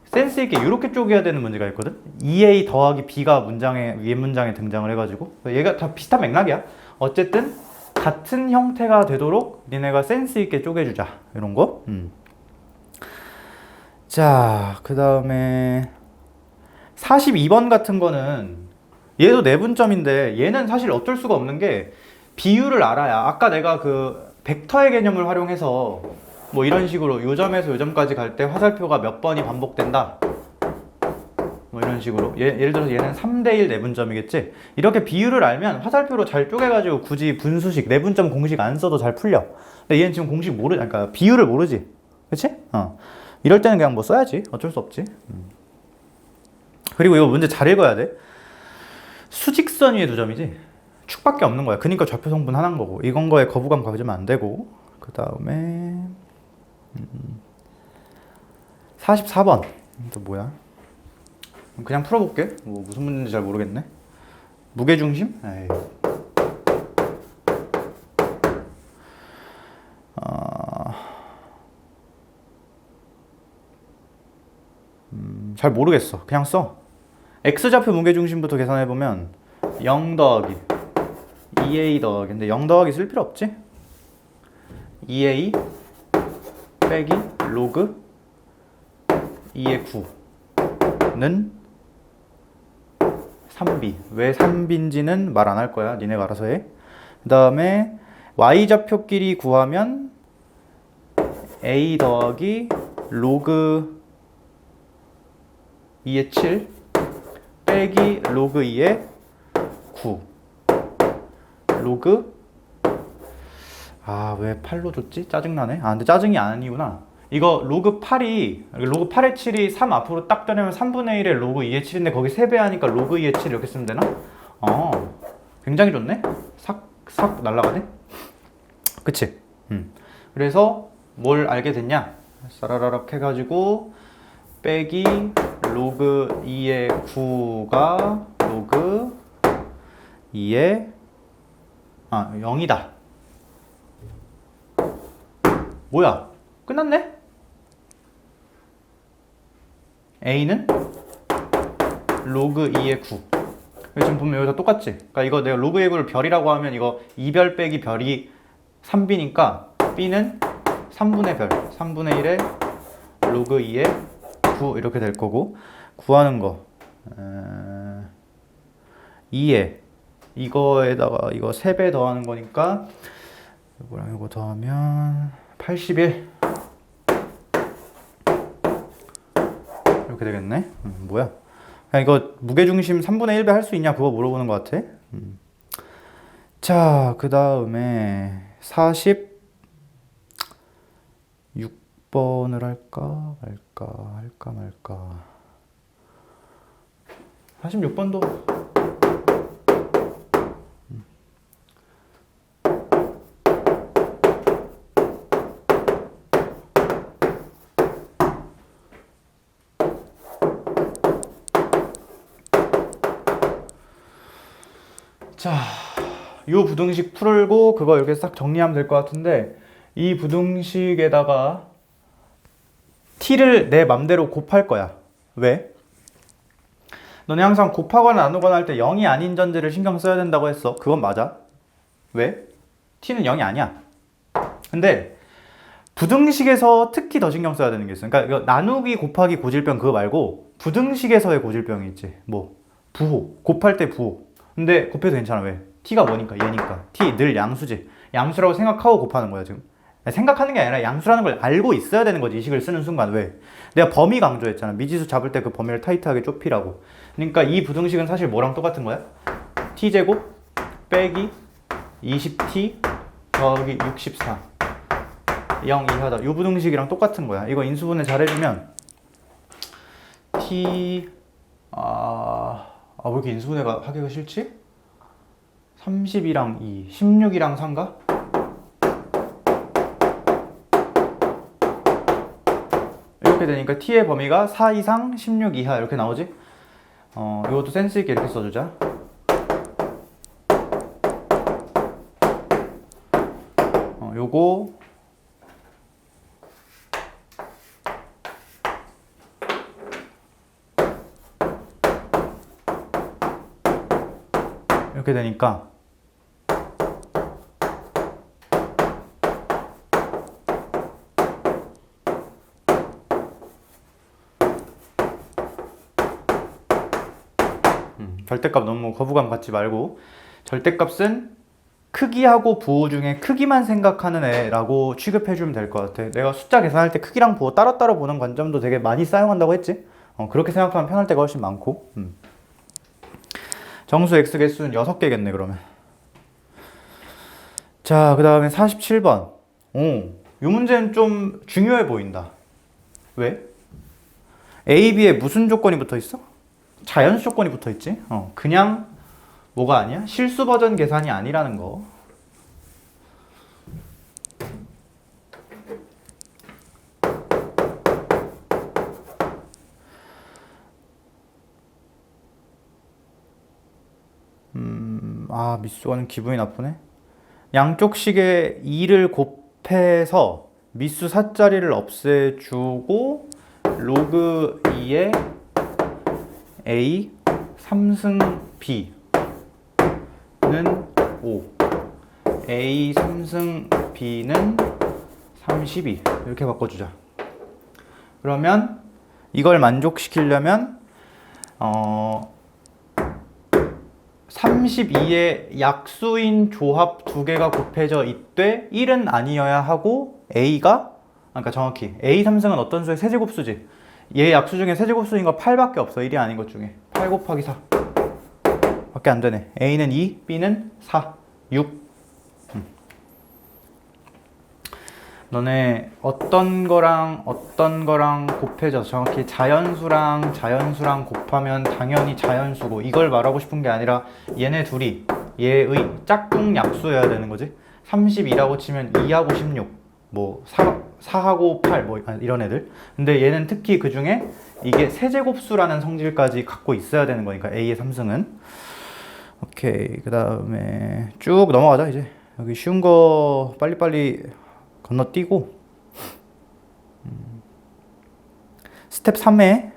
센스 있게 이렇게 쪼개야 되는 문제가 있거든. EA 더하기 B가 위에 문장에 등장을 해가지고 얘가 다 비슷한 맥락이야. 어쨌든 같은 형태가 되도록 니네가 센스 있게 쪼개주자 이런 거. 자, 그 다음에 42번 같은 거는 얘도 내분점인데 얘는 사실 어쩔 수가 없는 게 비율을 알아야. 아까 내가 그 벡터의 개념을 활용해서 뭐 이런 식으로 요 점에서 요 점까지 갈 때 화살표가 몇 번이 반복된다 뭐 이런 식으로 예를 들어서 얘는 3대1 내분점이겠지. 이렇게 비율을 알면 화살표로 잘 쪼개가지고 굳이 분수식 내분점 공식 안 써도 잘 풀려. 근데 얘는 지금 공식 그러니까 비율을 모르지. 그치? 이럴 때는 그냥 뭐 써야지. 어쩔 수 없지. 그리고 이거 문제 잘 읽어야 돼. 수직선 위에 2점이지 축밖에 없는 거야. 그러니까 좌표 성분 하나인 거고 이건 거에 거부감 가지면 안 되고. 그 다음에 44번 또 뭐야? 그냥 풀어볼게. 뭐 무슨 문제인지 잘 모르겠네. 무게중심? 에이. 잘 모르겠어. 그냥 써. X좌표 무게중심부터 계산해보면 0 더하기 2A 더하기. 근데 0 더하기 쓸 필요 없지? 2A 빼기 로그 2의 9는 3B. 왜 3B인지는 말 안 할 거야. 니네가 알아서 해. 그 다음에 Y좌표끼리 구하면 A 더하기 로그 2의 7 빼기 로그 2의 9 로그 왜 8로 줬지? 짜증나네. 근데 짜증이 아니구나. 이거 로그 8이 로그 8의 7이 3 앞으로 딱 떠내면 3분의 1의 로그 2의 7인데 거기 3배 하니까 로그 2의 7 이렇게 쓰면 되나? 굉장히 좋네? 싹 날라가네? 그치? 그래서 뭘 알게 됐냐? 싸라라락 해가지고 빼기 로그 2의 9가 로그 2의 0이다. 뭐야? 끝났네? A는 로그 2의 9. 지금 보면 여기서 똑같지? 그러니까 이거 내가 로그 2의 9를 별이라고 하면 이거 2별 빼기 별이 3B니까 B는 3분의 별, 3분의 1의 로그 2의 9 이렇게 될 거고, 구하는 거 2에 이거에다가 이거 3배 더하는 거니까 이거랑 이거 더하면 81 이렇게 되겠네. 뭐야? 그냥 이거 무게중심 3분의 1배 할 수 있냐 그거 물어보는 것 같아. 자, 그 다음에 46번을 할까 말까. 46번도 자, 이 부등식 풀고 그거 이렇게 싹 정리하면 될 것 같은데, 이 부등식에다가 t를 내 맘대로 곱할 거야. 왜? 너네 항상 곱하거나 나누거나 할 때 0이 아닌 전제를 신경 써야 된다고 했어. 그건 맞아. 왜? t는 0이 아니야. 근데 부등식에서 특히 더 신경 써야 되는 게 있어. 그러니까 이거 나누기 곱하기 고질병 그거 말고 부등식에서의 고질병이 있지. 뭐 부호, 곱할 때 부호. 근데 곱해도 괜찮아. 왜? t가 뭐니까? 얘니까. t 늘 양수지. 양수라고 생각하고 곱하는 거야 지금. 생각하는 게 아니라 양수라는 걸 알고 있어야 되는 거지. 이 식을 쓰는 순간. 왜? 내가 범위 강조했잖아. 미지수 잡을 때 그 범위를 타이트하게 좁히라고. 그러니까 이 부등식은 사실 뭐랑 똑같은 거야? t제곱 빼기 20t 더하기 64 0 이하다. 이 부등식이랑 똑같은 거야. 이거 인수분해 잘 해주면 t 왜 이렇게 인수분해가 하기가 싫지? 32랑 2, 16이랑 3가? 이렇게 되니까 t의 범위가 4 이상 16 이하 이렇게 나오지? 이것도 센스 있게 이렇게 써주자. 요거 이렇게 되니까 절대값 너무 거부감 갖지 말고, 절대값은 크기하고 부호 중에 크기만 생각하는 애라고 취급해주면 될 것 같아. 내가 숫자 계산할 때 크기랑 부호 따로따로 보는 관점도 되게 많이 사용한다고 했지? 그렇게 생각하면 편할 때가 훨씬 많고. 정수 x 개수는 6개겠네 그러면. 자, 그 다음에 47번. 이 문제는 좀 중요해 보인다. 왜? A, B에 무슨 조건이 붙어 있어? 자연수 조건이 붙어 있지. 그냥 뭐가 아니야? 실수 버전 계산이 아니라는 거. 미수가는 기분이 나쁘네. 양쪽 식에 2를 곱해서 미수 4자리를 없애주고 로그 2의 a 3승 b는 5 a 3승 b는 32 이렇게 바꿔주자. 그러면 이걸 만족시키려면 32의 약수인 조합 두 개가 곱해져 있되 1은 아니어야 하고 a가, 그러니까 정확히 a 3승은 어떤 수의 세제곱수지. 얘 약수 중에 세제곱수인 거 8밖에 없어. 1이 아닌 것 중에 8 곱하기 4 밖에 안 되네. a는 2, b는 4, 6. 너네 어떤 거랑 어떤 거랑 곱해져 정확히 자연수랑 곱하면 당연히 자연수고 이걸 말하고 싶은 게 아니라 얘네 둘이 얘의 짝꿍 약수여야 되는 거지. 32라고 치면 2하고 16 뭐 4하고 8 뭐 이런 애들. 근데 얘는 특히 그 중에 이게 세제곱수라는 성질까지 갖고 있어야 되는 거니까 A의 3승은. 오케이, 그 다음에 쭉 넘어가자. 이제 여기 쉬운 거 빨리빨리 건너뛰고 스텝 3에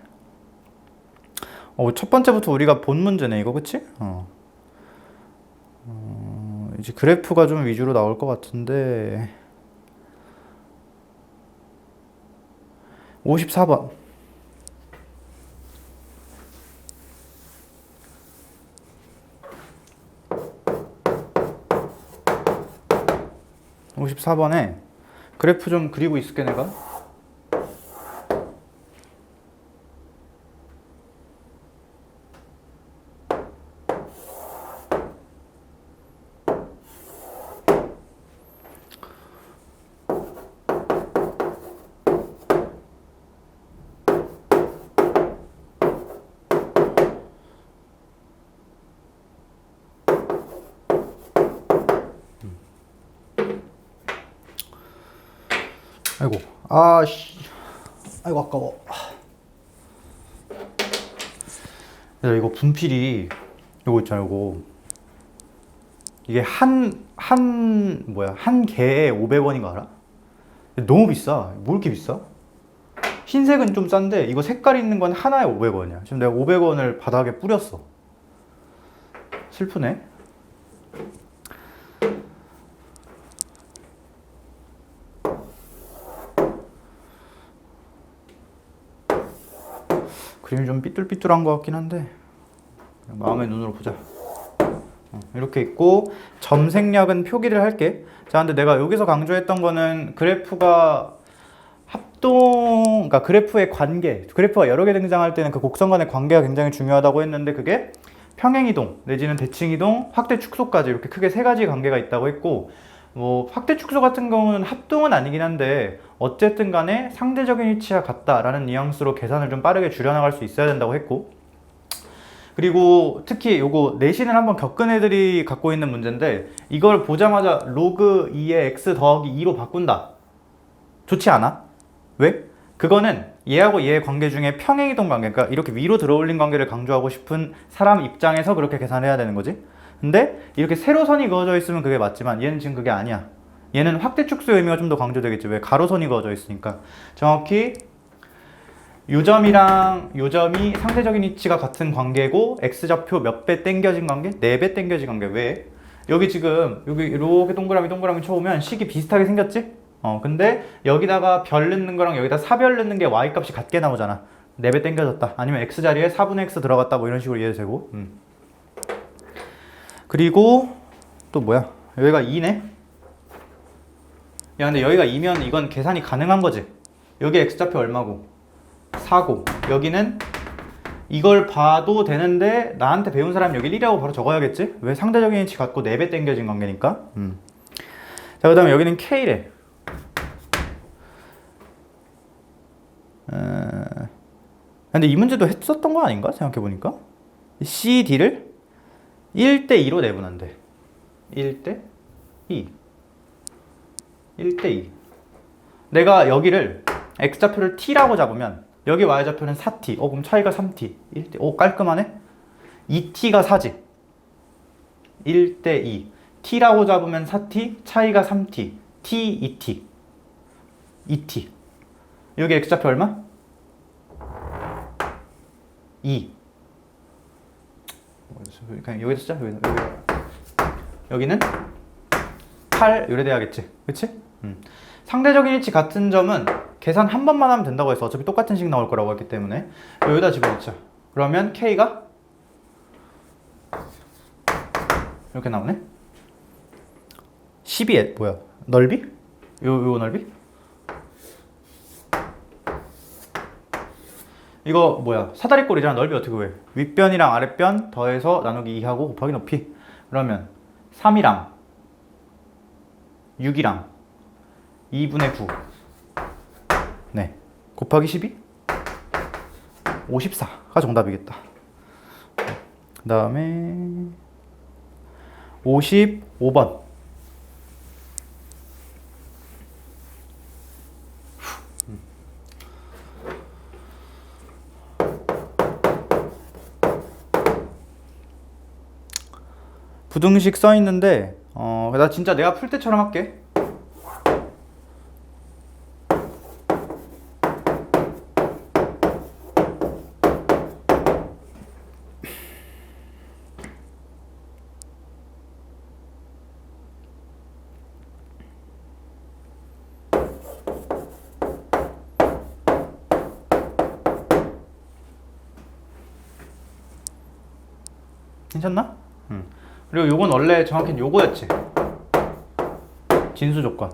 첫 번째부터 우리가 본 문제네 이거, 그치? 이제 그래프가 좀 위주로 나올 것 같은데 54번 54번에 그래프 좀 그리고 있을게 내가. 아이고, 아씨, 아이고 아까워. 야, 이거 분필이 이거 있잖아, 이거 이게 한 개에 500원인 거 알아? 너무 비싸. 뭐 이렇게 비싸? 흰색은 좀 싼데 이거 색깔 있는 건 하나에 500원이야. 지금 내가 500원을 바닥에 뿌렸어. 슬프네. 그림이 좀 삐뚤삐뚤한 것 같긴 한데 마음의 눈으로 보자. 이렇게 있고 점색약은 표기를 할게. 자, 근데 내가 여기서 강조했던 거는 그래프가 그러니까 그래프의 관계, 그래프가 여러 개 등장할 때는 그 곡선 간의 관계가 굉장히 중요하다고 했는데 그게 평행이동 내지는 대칭이동, 확대 축소까지 이렇게 크게 세 가지 관계가 있다고 했고, 뭐 확대 축소 같은 경우는 합동은 아니긴 한데 어쨌든 간에 상대적인 위치와 같다라는 뉘앙스로 계산을 좀 빠르게 줄여나갈 수 있어야 된다고 했고, 그리고 특히 요거 내신을 한번 겪은 애들이 갖고 있는 문제인데 이걸 보자마자 로그 2의 x 더하기 2로 바꾼다. 좋지 않아? 왜? 그거는 얘하고 얘의 관계 중에 평행이동 관계, 그러니까 이렇게 위로 들어올린 관계를 강조하고 싶은 사람 입장에서 그렇게 계산을 해야 되는 거지. 근데 이렇게 세로선이 그어져 있으면 그게 맞지만 얘는 지금 그게 아니야. 얘는 확대 축소의 의미가 좀 더 강조되겠지. 왜? 가로선이 그어져 있으니까. 정확히 요점이랑 요점이 상대적인 위치가 같은 관계고 x좌표 몇 배 땡겨진 관계? 4배 땡겨진 관계. 왜? 여기 지금 여기 이렇게 동그라미 쳐오면 식이 비슷하게 생겼지? 근데 여기다가 별 넣는 거랑 여기다 사별 넣는 게 y값이 같게 나오잖아. 4배 땡겨졌다. 아니면 x자리에 4분의 x 들어갔다. 뭐 이런 식으로 이해도 되고. 그리고 또 뭐야? 여기가 2네? 야, 근데 여기가 2면 이건 계산이 가능한 거지. 여기 x좌표 얼마고? 4고 여기는 이걸 봐도 되는데 나한테 배운 사람이 여기 1이라고 바로 적어야겠지? 왜? 상대적인 위치 갖고 4배 땡겨진 관계니까. 자, 그 다음에 여기는 K래. 근데 이 문제도 했었던 거 아닌가? 생각해보니까 CD를 1대2로 내분한대. 1대2 1대2 내가 여기를 x좌표를 t라고 잡으면 여기 y좌표는 4t. 그럼 차이가 3t. 1대. 깔끔하네? 2t가 4지. 1대2. t라고 잡으면 4t, 차이가 3t. t, 2t. 2t. 여기 x좌표 얼마? 2. 그냥 여기다 쓰자. 여기는 8 이래 돼야겠지. 그치? 상대적인 위치 같은 점은 계산 한 번만 하면 된다고 해서 어차피 똑같은 식 나올 거라고 했기 때문에 여기다 집어넣자. 그러면 K가 이렇게 나오네. 12에 뭐야? 넓이? 요 넓이? 이거 뭐야? 사다리꼴이잖아. 넓이 어떻게 구해? 윗변이랑 아랫변 더해서 나누기 2하고 곱하기 높이. 그러면 3이랑 6이랑 2분의 9. 네. 곱하기 12? 54가 정답이겠다. 그 다음에 55번. 부등식 써 있는데 나 진짜 내가 풀 때처럼 할게. 괜찮나? 그리고 요건 원래 정확히 요거였지. 진수 조건.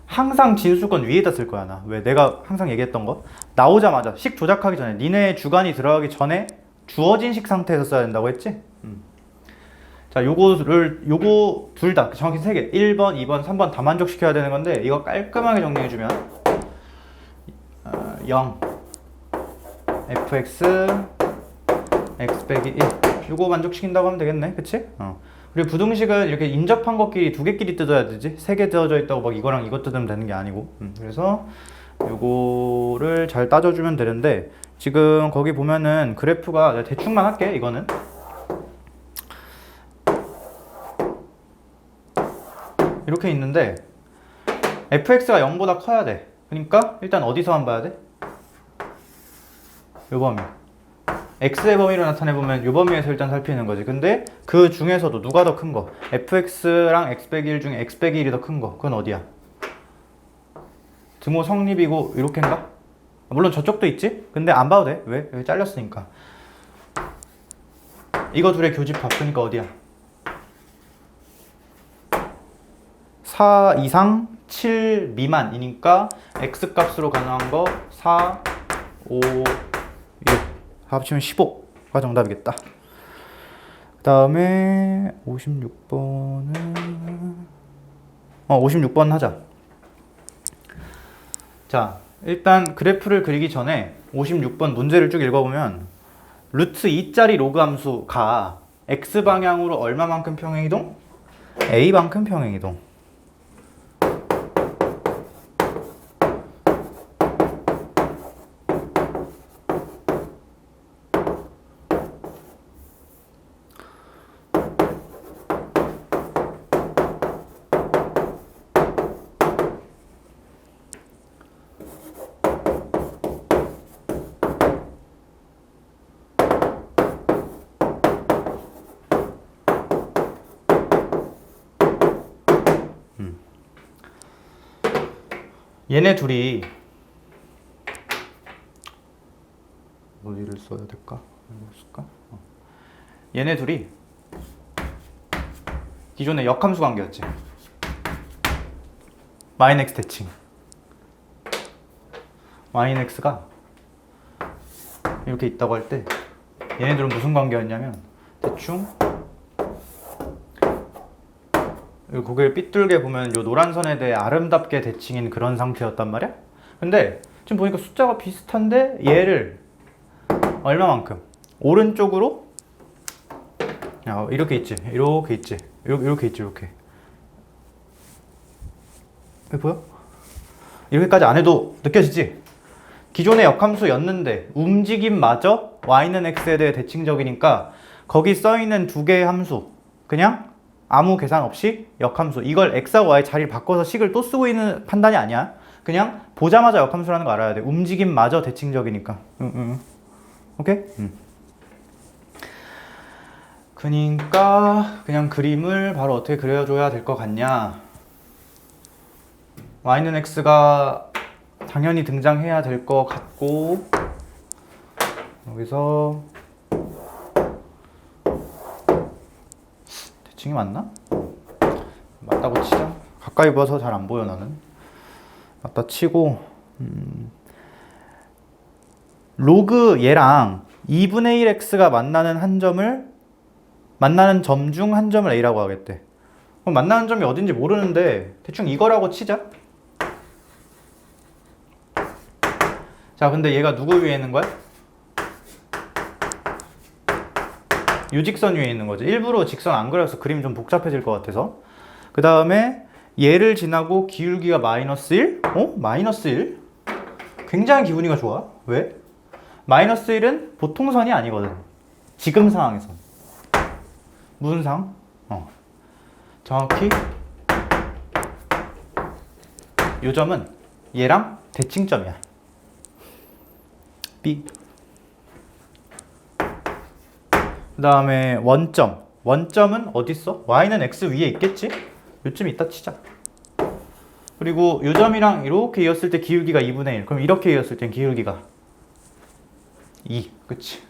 항상 진수건 위에다 쓸 거야 나. 왜? 내가 항상 얘기했던 거. 나오자마자 식 조작하기 전에 니네 주관이 들어가기 전에 주어진 식 상태에서 써야 된다고 했지? 자, 요거 둘 다 정확히 3개 1번, 2번, 3번 다 만족시켜야 되는 건데 이거 깔끔하게 정리해주면 0 fx x 빼기 1 요거 만족시킨다고 하면 되겠네. 그치? 그리고 부등식은 이렇게 인접한 것끼리 두 개끼리 뜯어야 되지. 3개 뜯어져 있다고 막 이거랑 이거 뜯으면 되는 게 아니고. 그래서 요거를 잘 따져주면 되는데 지금 거기 보면은 그래프가 내가 대충만 할게. 이거는 이렇게 있는데 fx가 0보다 커야 돼. 그러니까 일단 어디서만 봐야 돼? 요 범위. x의 범위로 나타내보면 요 범위에서 일단 살피는 거지. 근데 그 중에서도 누가 더 큰 거? fx랑 x 빼기 1 중에 x 빼기 1이 더 큰 거. 그건 어디야? 등호 성립이고 이렇게인가? 물론 저쪽도 있지? 근데 안 봐도 돼. 왜? 여기 잘렸으니까. 이거 둘의 교집합. 그러니까 어디야? 4 이상 7 미만이니까 x 값으로 가능한 거 4, 5, 6 합치면 15가 정답이겠다. 그 다음에 56번은 56번 하자. 자, 일단 그래프를 그리기 전에 56번 문제를 쭉 읽어보면 루트 2짜리 로그 함수가 x방향으로 얼마만큼 평행이동? a만큼 평행이동. 얘네 둘이 어디를 써야 될까? 얘네 둘이 기존에 역함수 관계였지. 마이넥스 대칭. 마이넥스가 이렇게 있다고 할 때 얘네들은 무슨 관계였냐면 대충 고개를 삐뚤게 보면 요 노란 선에 대해 아름답게 대칭인 그런 상태였단 말이야. 근데 지금 보니까 숫자가 비슷한데 얘를 얼마만큼? 오른쪽으로 이렇게 있지. 이렇게 있지. 이렇게 있지. 이렇게. 보여? 이렇게까지 안 해도 느껴지지? 기존의 역함수였는데 움직임마저 y는 x에 대해 대칭적이니까 거기 써있는 두 개의 함수 그냥 아무 계산 없이 역함수 이걸 x하고 y 자리를 바꿔서 식을 또 쓰고 있는 판단이 아니야. 그냥 보자마자 역함수라는 거 알아야 돼. 움직임마저 대칭적이니까. 오케이? 그니까 그냥 그림을 바로 어떻게 그려줘야 될 것 같냐. y는 x가 당연히 등장해야 될 것 같고 여기서 대칭이 맞나? 맞다고 치자. 가까이 봐서 잘 안 보여 나는. 맞다 치고 로그 얘랑 2분의 1x가 만나는 점 중 한 점을 a라고 하겠대. 그럼 만나는 점이 어딘지 모르는데 대충 이거라고 치자. 자, 근데 얘가 누구 위에 있는 거야? 유직선 위에 있는 거죠. 일부러 직선 안 그려서 그림 좀 복잡해질 것 같아서. 그 다음에 얘를 지나고 기울기가 마이너스 1? 마이너스 1? 굉장히 기분이가 좋아. 왜? 마이너스 1은 보통선이 아니거든. 지금 상황에서. 무슨 상황? 정확히 요 점은 얘랑 대칭점이야. B. 그 다음에 원점. 원점은 어디 있어? y는 x 위에 있겠지? 요쯤 있다 치자. 그리고 요 점이랑 이렇게 이었을 때 기울기가 2분의 1. 그럼 이렇게 이었을 땐 기울기가 2. 그치?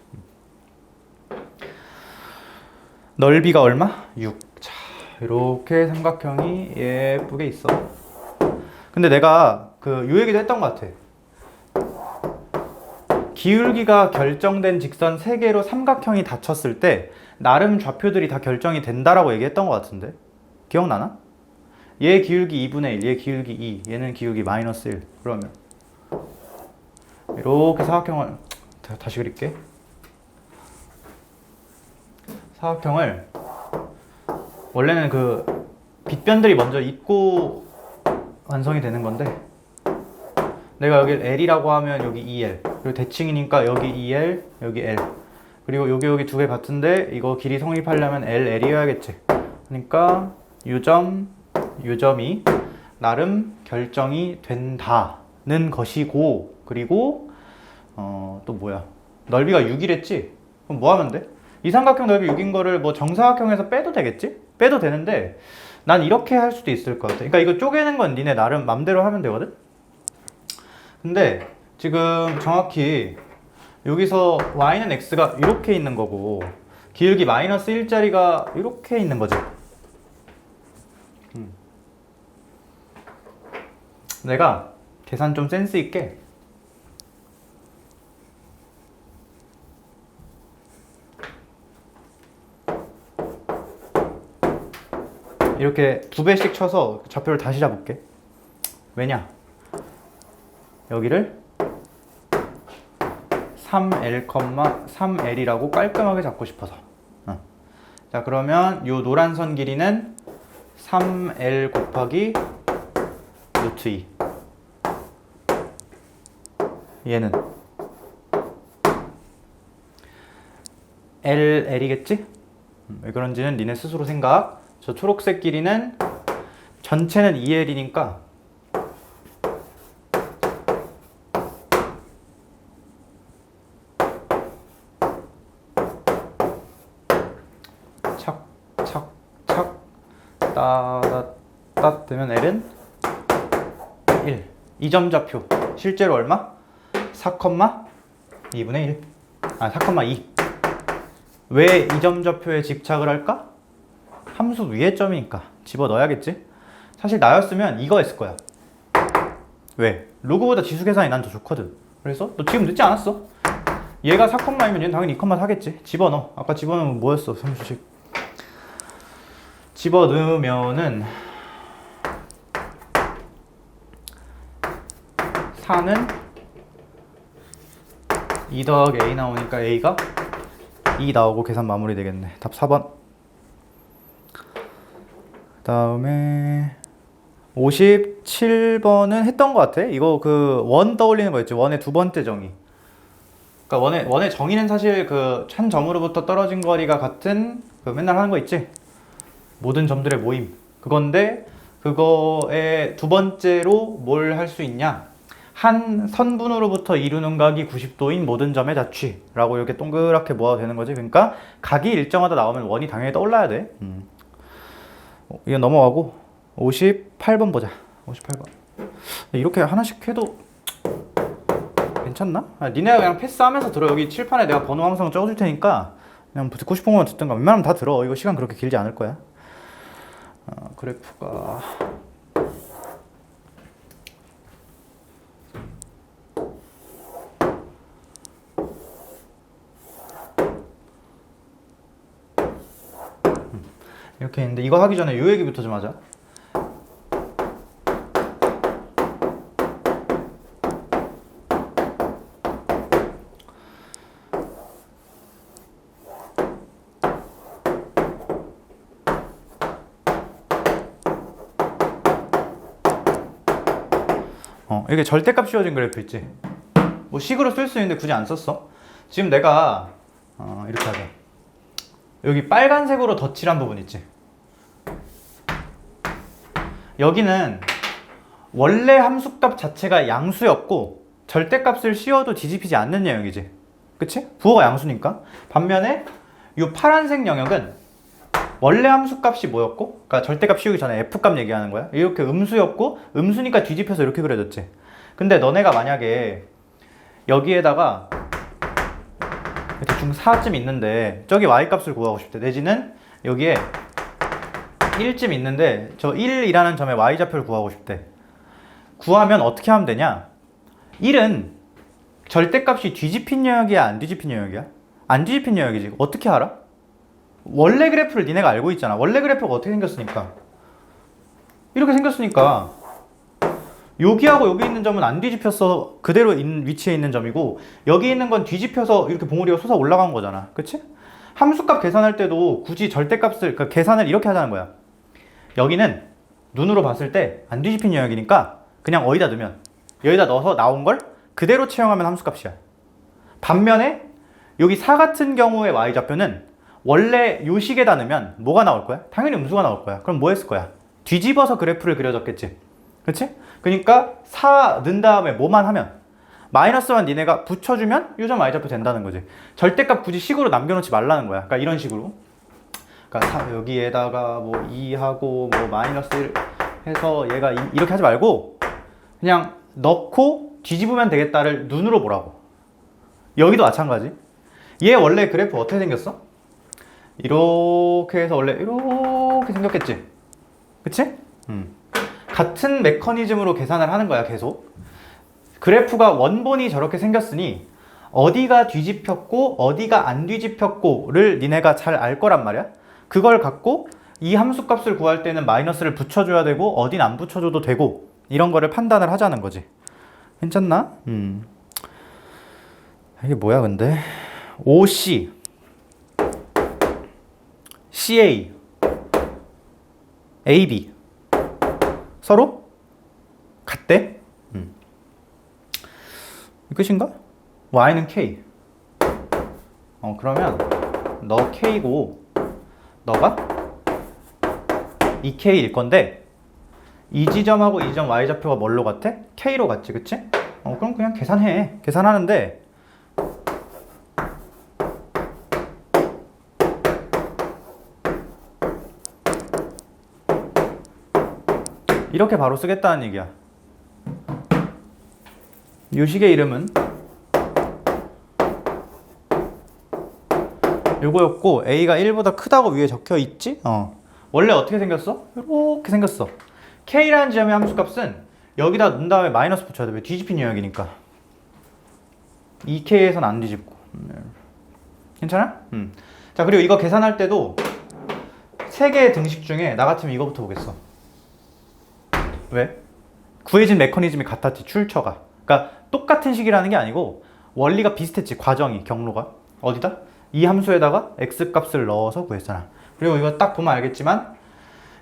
넓이가 얼마? 6. 자, 이렇게 삼각형이 예쁘게 있어. 근데 내가 요 얘기도 했던 것 같아. 기울기가 결정된 직선 3개로 삼각형이 닫혔을 때 나름 좌표들이 다 결정이 된다라고 얘기했던 것 같은데 기억나나? 얘 기울기 2분의 1, 얘 기울기 2, 얘는 기울기 마이너스 1. 그러면 이렇게 사각형을 다시 그릴게. 사각형을 원래는 빗변들이 먼저 있고 완성이 되는 건데 내가 여기 L이라고 하면 여기 2L 그리고 대칭이니까 여기 2L 여기 L 그리고 여기 두 개 같은데 이거 길이 성립하려면 LL이어야겠지. 그러니까 요점이 나름 결정이 된다는 것이고 그리고 또 뭐야 넓이가 6이랬지? 그럼 뭐 하면 돼? 이 삼각형 넓이 6인 거를 뭐 정사각형에서 빼도 되겠지? 빼도 되는데 난 이렇게 할 수도 있을 것 같아. 그러니까 이거 쪼개는 건 니네 나름 맘대로 하면 되거든? 근데 지금 정확히 여기서 y는 x가 이렇게 있는 거고 기울기 마이너스 1짜리가 이렇게 있는 거지. 내가 계산 좀 센스 있게 이렇게 2배씩 쳐서 좌표를 다시 잡을게. 왜냐? 여기를 3L, 3L이라고 깔끔하게 잡고 싶어서. 자, 그러면 요 노란 선 길이는 3L 곱하기 루트 2. 얘는 LL이겠지? 왜 그런지는 니네 스스로 생각. 저 초록색 길이는 전체는 2L이니까 착착착 따따따 되면 L은 1. 이 점 좌표 실제로 얼마? 4,2분의 1. 4,2. 왜 이 점 좌표에 집착을 할까? 함수 위에 점이니까 집어넣어야겠지? 사실 나였으면 이거 했을 거야. 왜? 로그보다 지수 계산이 난 더 좋거든. 그래서 너 지금 늦지 않았어. 얘가 4,2면 얘는 당연히 2,4겠지. 집어넣어. 아까 집어넣으면 뭐였어? 함수식. 집어넣으면은 4는 2 더하기 A 나오니까 A가 2 나오고 계산 마무리 되겠네. 답 4번. 그 다음에 57번은 했던 것 같아. 이거 원 떠올리는 거였지. 원의 두 번째 정의. 그러니까 원의 정의는 사실 한 점으로부터 떨어진 거리가 같은 맨날 하는 거 있지. 모든 점들의 모임. 그건데 그거의 두 번째로 뭘 할 수 있냐? 한 선분으로부터 이루는 각이 90도인 모든 점의 자취라고 이렇게 동그랗게 모아도 되는 거지. 그러니까 각이 일정하다 나오면 원이 당연히 떠올라야 돼. 이건 넘어가고 58번 보자. 58번. 이렇게 하나씩 해도 괜찮나? 니네가 그냥 패스하면서 들어. 여기 칠판에 내가 번호 항상 적어줄 테니까 그냥 듣고 싶은 거만 듣든가. 웬만하면 다 들어. 이거 시간 그렇게 길지 않을 거야. 그래프가 이렇게 있는데 이거 하기 전에 요 얘기부터 좀 하자. 이게 절대값 씌워진 그래프 있지. 뭐 식으로 쓸 수 있는데 굳이 안 썼어. 지금 내가 이렇게 하자. 여기 빨간색으로 덧칠한 부분 있지. 여기는 원래 함수값 자체가 양수였고 절대값을 씌워도 뒤집히지 않는 영역이지. 그치? 부호가 양수니까. 반면에 이 파란색 영역은 원래 함수값이 뭐였고, 그러니까 절대값 씌우기 전에 f값 얘기하는 거야. 이렇게 음수였고 음수니까 뒤집혀서 이렇게 그려졌지. 근데 너네가 만약에 여기에다가 대충 4쯤 있는데 저기 y값을 구하고 싶대. 내지는 여기에 1쯤 있는데 저 1이라는 점의 y좌표를 구하고 싶대. 구하면 어떻게 하면 되냐? 1은 절대값이 뒤집힌 영역이야, 안 뒤집힌 영역이야? 안 뒤집힌 영역이지. 어떻게 알아? 원래 그래프를 니네가 알고 있잖아. 원래 그래프가 어떻게 생겼으니까. 이렇게 생겼으니까 여기하고 여기 있는 점은 안 뒤집혔어. 그대로 위치에 있는 점이고 여기 있는 건 뒤집혀서 이렇게 봉우리가 솟아 올라간 거잖아. 그치? 함수값 계산할 때도 굳이 절대값을, 그러니까 계산을 이렇게 하자는 거야. 여기는 눈으로 봤을 때 안 뒤집힌 영역이니까 그냥 어디다 넣으면, 여기다 넣어서 나온 걸 그대로 채용하면 함수값이야. 반면에 여기 4 같은 경우의 y좌표는 원래 요 식에다 넣으면 뭐가 나올 거야? 당연히 음수가 나올 거야. 그럼 뭐 했을 거야? 뒤집어서 그래프를 그려줬겠지. 그치? 그러니까 4 넣은 다음에 뭐만 하면, 마이너스만 니네가 붙여주면 요점 y좌표 된다는 거지. 절대값 굳이 식으로 남겨놓지 말라는 거야. 그러니까 이런 식으로. 그러니까 여기에다가 뭐 2하고 뭐 마이너스 1 해서 얘가 이렇게 하지 말고 그냥 넣고 뒤집으면 되겠다를 눈으로 보라고. 여기도 마찬가지. 얘 원래 그래프 어떻게 생겼어? 이렇게 해서 원래 이렇게 생겼겠지. 그치? 같은 메커니즘으로 계산을 하는 거야, 계속. 그래프가 원본이 저렇게 생겼으니 어디가 뒤집혔고 어디가 안 뒤집혔고를 니네가 잘 알 거란 말이야. 그걸 갖고 이 함수값을 구할 때는 마이너스를 붙여줘야 되고 어딘 안 붙여줘도 되고 이런 거를 판단을 하자는 거지. 괜찮나? 이게 뭐야 근데? OC CA AB 서로 같대? 끝인가? Y는 K. 그러면 너 K고 너가 2K일 건데 이 지점하고 이 지점 Y좌표가 뭘로 같아? K로 같지, 그치? 그럼 그냥 계산해. 계산하는데 이렇게 바로 쓰겠다는 얘기야. 이 식의 이름은 요거였고 A가 1보다 크다고 위에 적혀 있지? 원래 어떻게 생겼어? 이렇게 생겼어. K라는 지점의 함수값은 여기다 넣은 다음에 마이너스 붙여야 돼. 왜? 뒤집힌 영역이니까. 2K에선 안 뒤집고. 괜찮아? 자, 그리고 이거 계산할 때도 세 개의 등식 중에 나 같으면 이거부터 보겠어. 왜? 구해진 메커니즘이 같았지, 출처가. 그러니까 똑같은 식이라는 게 아니고 원리가 비슷했지, 과정이, 경로가. 어디다? 이 함수에다가 x값을 넣어서 구했잖아. 그리고 이거 딱 보면 알겠지만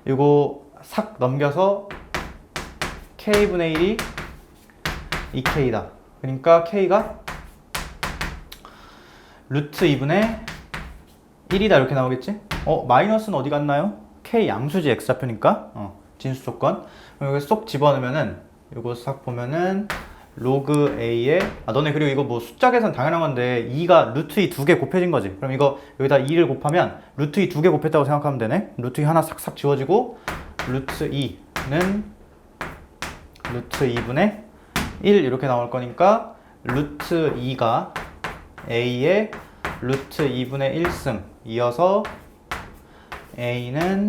이거 싹 넘겨서 k분의 1이 2k다. 그러니까 k가 루트 2분의 1이다 이렇게 나오겠지? 마이너스는 어디 갔나요? k 양수지, x좌표니까. 진수 조건. 여기 쏙 집어넣으면은 이거 싹 보면은 로그 a에 너네 그리고 이거 뭐 숫자 계산 당연한 건데 2가 루트 2 두 개 곱해진 거지. 그럼 이거 여기다 2를 곱하면 루트 2 두 개 곱했다고 생각하면 되네. 루트 2 하나 싹싹 지워지고 루트 2는 루트 2분의 1 이렇게 나올 거니까 루트 2가 a의 루트 2분의 1승 이어서 a는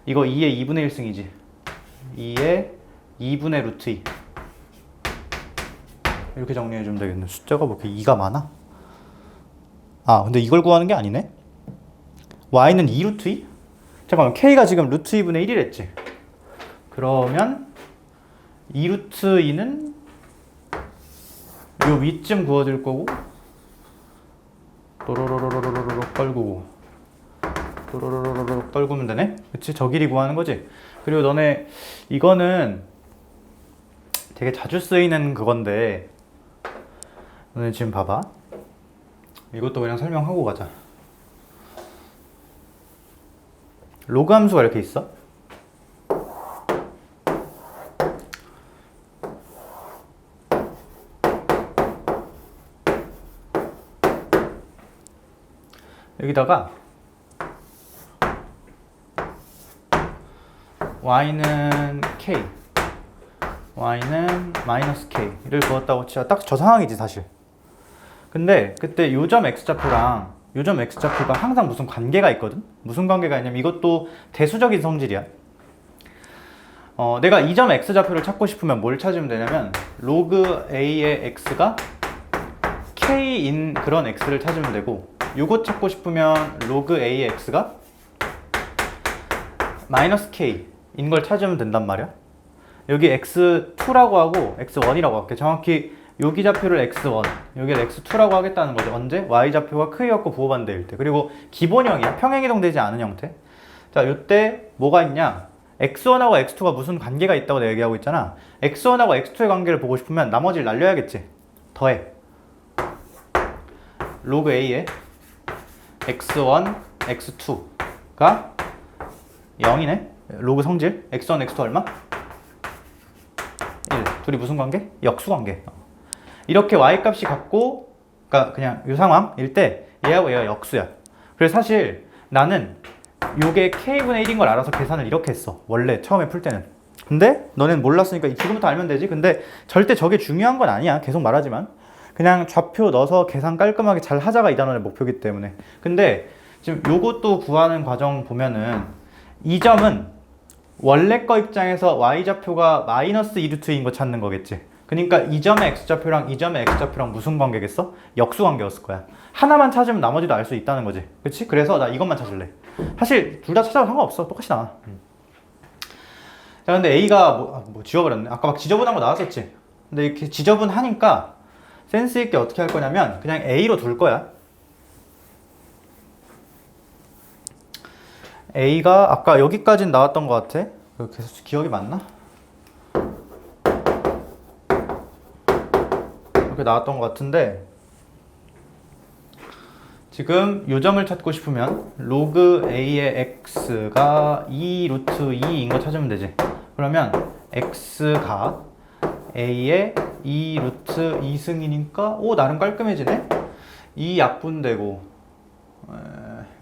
이거 2의 2분의 1승이지. 2의 2분의 루트 2 이렇게 정리해주면 되겠네. 숫자가 뭐 이렇게 2가 많아? 근데 이걸 구하는 게 아니네? y는 2 루트 2? 잠깐만, k가 지금 루트 2분의 1이랬지? 그러면 2 루트 2는 요 위쯤 구워질 거고 또로로로로로로 떨구고 또로로로로로 떨구면 되네? 그치? 저 길이 구하는 거지? 그리고 너네 이거는 되게 자주 쓰이는 그건데 너네 지금 봐봐. 이것도 그냥 설명하고 가자. 로그 함수가 이렇게 있어. 여기다가 y는 k, y는 마이너스 k를 그었다고 치자. 딱 저 상황이지 사실. 근데 그때 요점 x좌표랑 요점 x좌표가 항상 무슨 관계가 있거든? 무슨 관계가 있냐면 이것도 대수적인 성질이야. 내가 이 점 x좌표를 찾고 싶으면 뭘 찾으면 되냐면 로그 a의 x가 k인 그런 x를 찾으면 되고, 요거 찾고 싶으면 로그 a의 x가 마이너스 k인 걸 찾으면 된단 말이야. 여기 x2라고 하고 x1이라고 할게. 정확히 여기 좌표를 x1, 여기를 x2라고 하겠다는 거죠. 언제? y좌표가 크기였고 부호반대일 때. 그리고 기본형이야. 평행이동되지 않은 형태. 자, 요때 뭐가 있냐? x1하고 x2가 무슨 관계가 있다고 내가 얘기하고 있잖아. x1하고 x2의 관계를 보고 싶으면 나머지를 날려야겠지. 더해. 로그 a의 x1, x2가 0이네. 로그 성질 x1, x2 얼마? 1. 둘이 무슨 관계? 역수관계. 이렇게 y값이 같고, 그러니까 그냥 이 상황일 때 얘하고 얘가 역수야. 그래서 사실 나는 요게 k분의 1인 걸 알아서 계산을 이렇게 했어. 원래 처음에 풀 때는. 근데 너넨 몰랐으니까 지금부터 알면 되지. 근데 절대 저게 중요한 건 아니야. 계속 말하지만. 그냥 좌표 넣어서 계산 깔끔하게 잘 하자가 이 단원의 목표이기 때문에. 근데 지금 요것도 구하는 과정 보면은 이 점은 원래 거 입장에서 y좌표가 마이너스 2루트인 거 찾는 거겠지. 그러니까 이 점의 x좌표랑 이 점의 x좌표랑 무슨 관계겠어? 역수관계였을 거야. 하나만 찾으면 나머지도 알 수 있다는 거지. 그치? 그래서 나 이것만 찾을래. 사실 둘 다 찾아도 상관없어. 똑같이 나와. 자, 근데 a가 뭐 지워버렸네. 아까 막 지저분한 거 나왔었지. 근데 이렇게 지저분하니까 센스 있게 어떻게 할 거냐면 그냥 a로 둘 거야. a가 아까 여기까지는 나왔던 것 같아. 계속 기억이 맞나? 이렇게 나왔던 것 같은데, 지금 요 점을 찾고 싶으면 로그 a의 x가 2 루트 2인 거 찾으면 되지. 그러면 x가 a의 2 루트 2승이니까 오 나름 깔끔해지네. 2 약분되고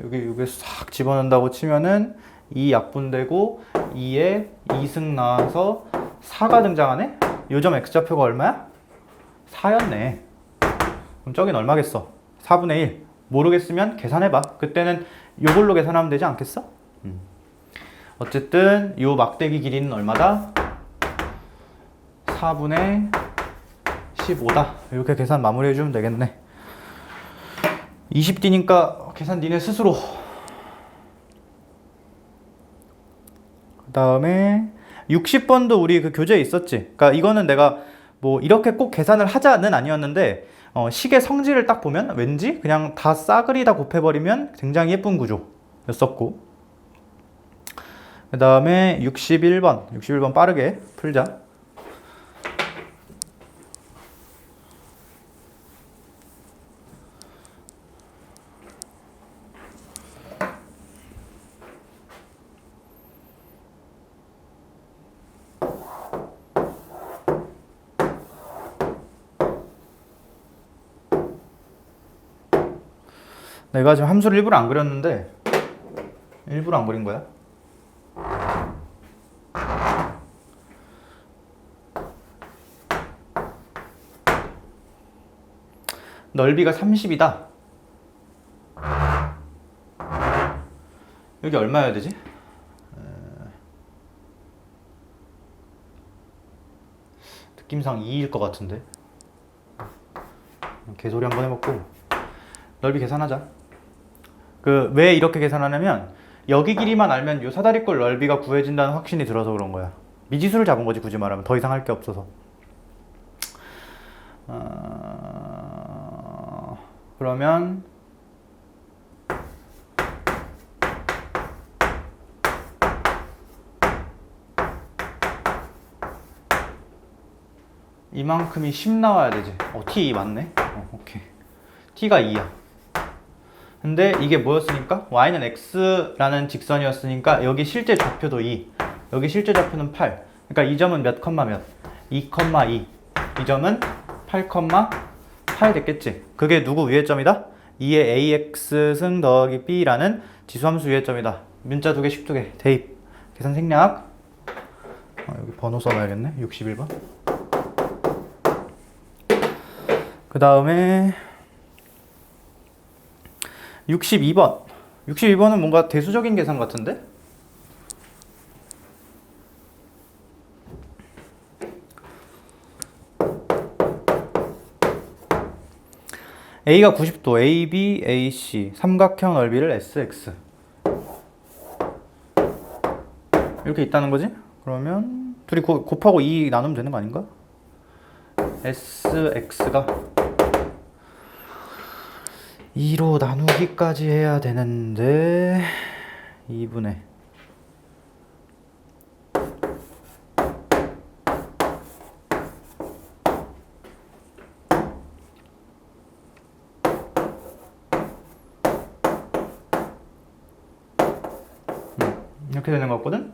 여기 싹 집어넣는다고 치면은 2 약분되고 2에 2승 나와서 4가 등장하네? 요점 x좌표가 얼마야? 4였네. 그럼 저긴 얼마겠어? 4분의 1. 모르겠으면 계산해봐. 그때는 요걸로 계산하면 되지 않겠어? 어쨌든 요 막대기 길이는 얼마다? 4분의 15다. 이렇게 계산 마무리해주면 되겠네. 20D니까 계산 니네 스스로. 그 다음에 60번도 우리 그 교재에 있었지. 그러니까 이거는 내가 뭐 이렇게 꼭 계산을 하자는 아니었는데 식의 성질을 딱 보면 왠지 그냥 다 싸그리 다 곱해버리면 굉장히 예쁜 구조였었고, 그 다음에 61번 빠르게 풀자. 내가 지금 함수를 일부러 안 그렸는데 일부러 안 그린 거야. 넓이가 30이다. 여기 얼마여야 되지? 느낌상 2일 것 같은데. 개소리 한번 해먹고 넓이 계산하자. 왜 이렇게 계산하냐면 여기 길이만 알면 요 사다리꼴 넓이가 구해진다는 확신이 들어서 그런 거야. 미지수를 잡은 거지, 굳이 말하면. 더 이상 할 게 없어서. 그러면 이만큼이 10 나와야 되지. T 맞네. 오케이. T가 2야. 근데 이게 뭐였으니까? Y는 X라는 직선이었으니까 여기 실제 좌표도 2. 여기 실제 좌표는 8. 그러니까 이 점은 몇 컴마 몇? 2, 2. 이 점은 8, 8 됐겠지. 그게 누구 위의 점이다? 2의 AX 승 더하기 B라는 지수함수 위의 점이다. 문자 2개, 식 2개. 대입. 계산 생략. 여기 번호 써놔야겠네. 61번. 그 다음에 62번. 62번은 뭔가 대수적인 계산 같은데? A가 90도, AB, AC, 삼각형 넓이를 SX 이렇게 있다는 거지? 그러면 둘이 곱하고 2 나누면 되는 거 아닌가? SX가 2로 나누기까지 해야 되는데 2분의 이렇게 되는 거 같거든?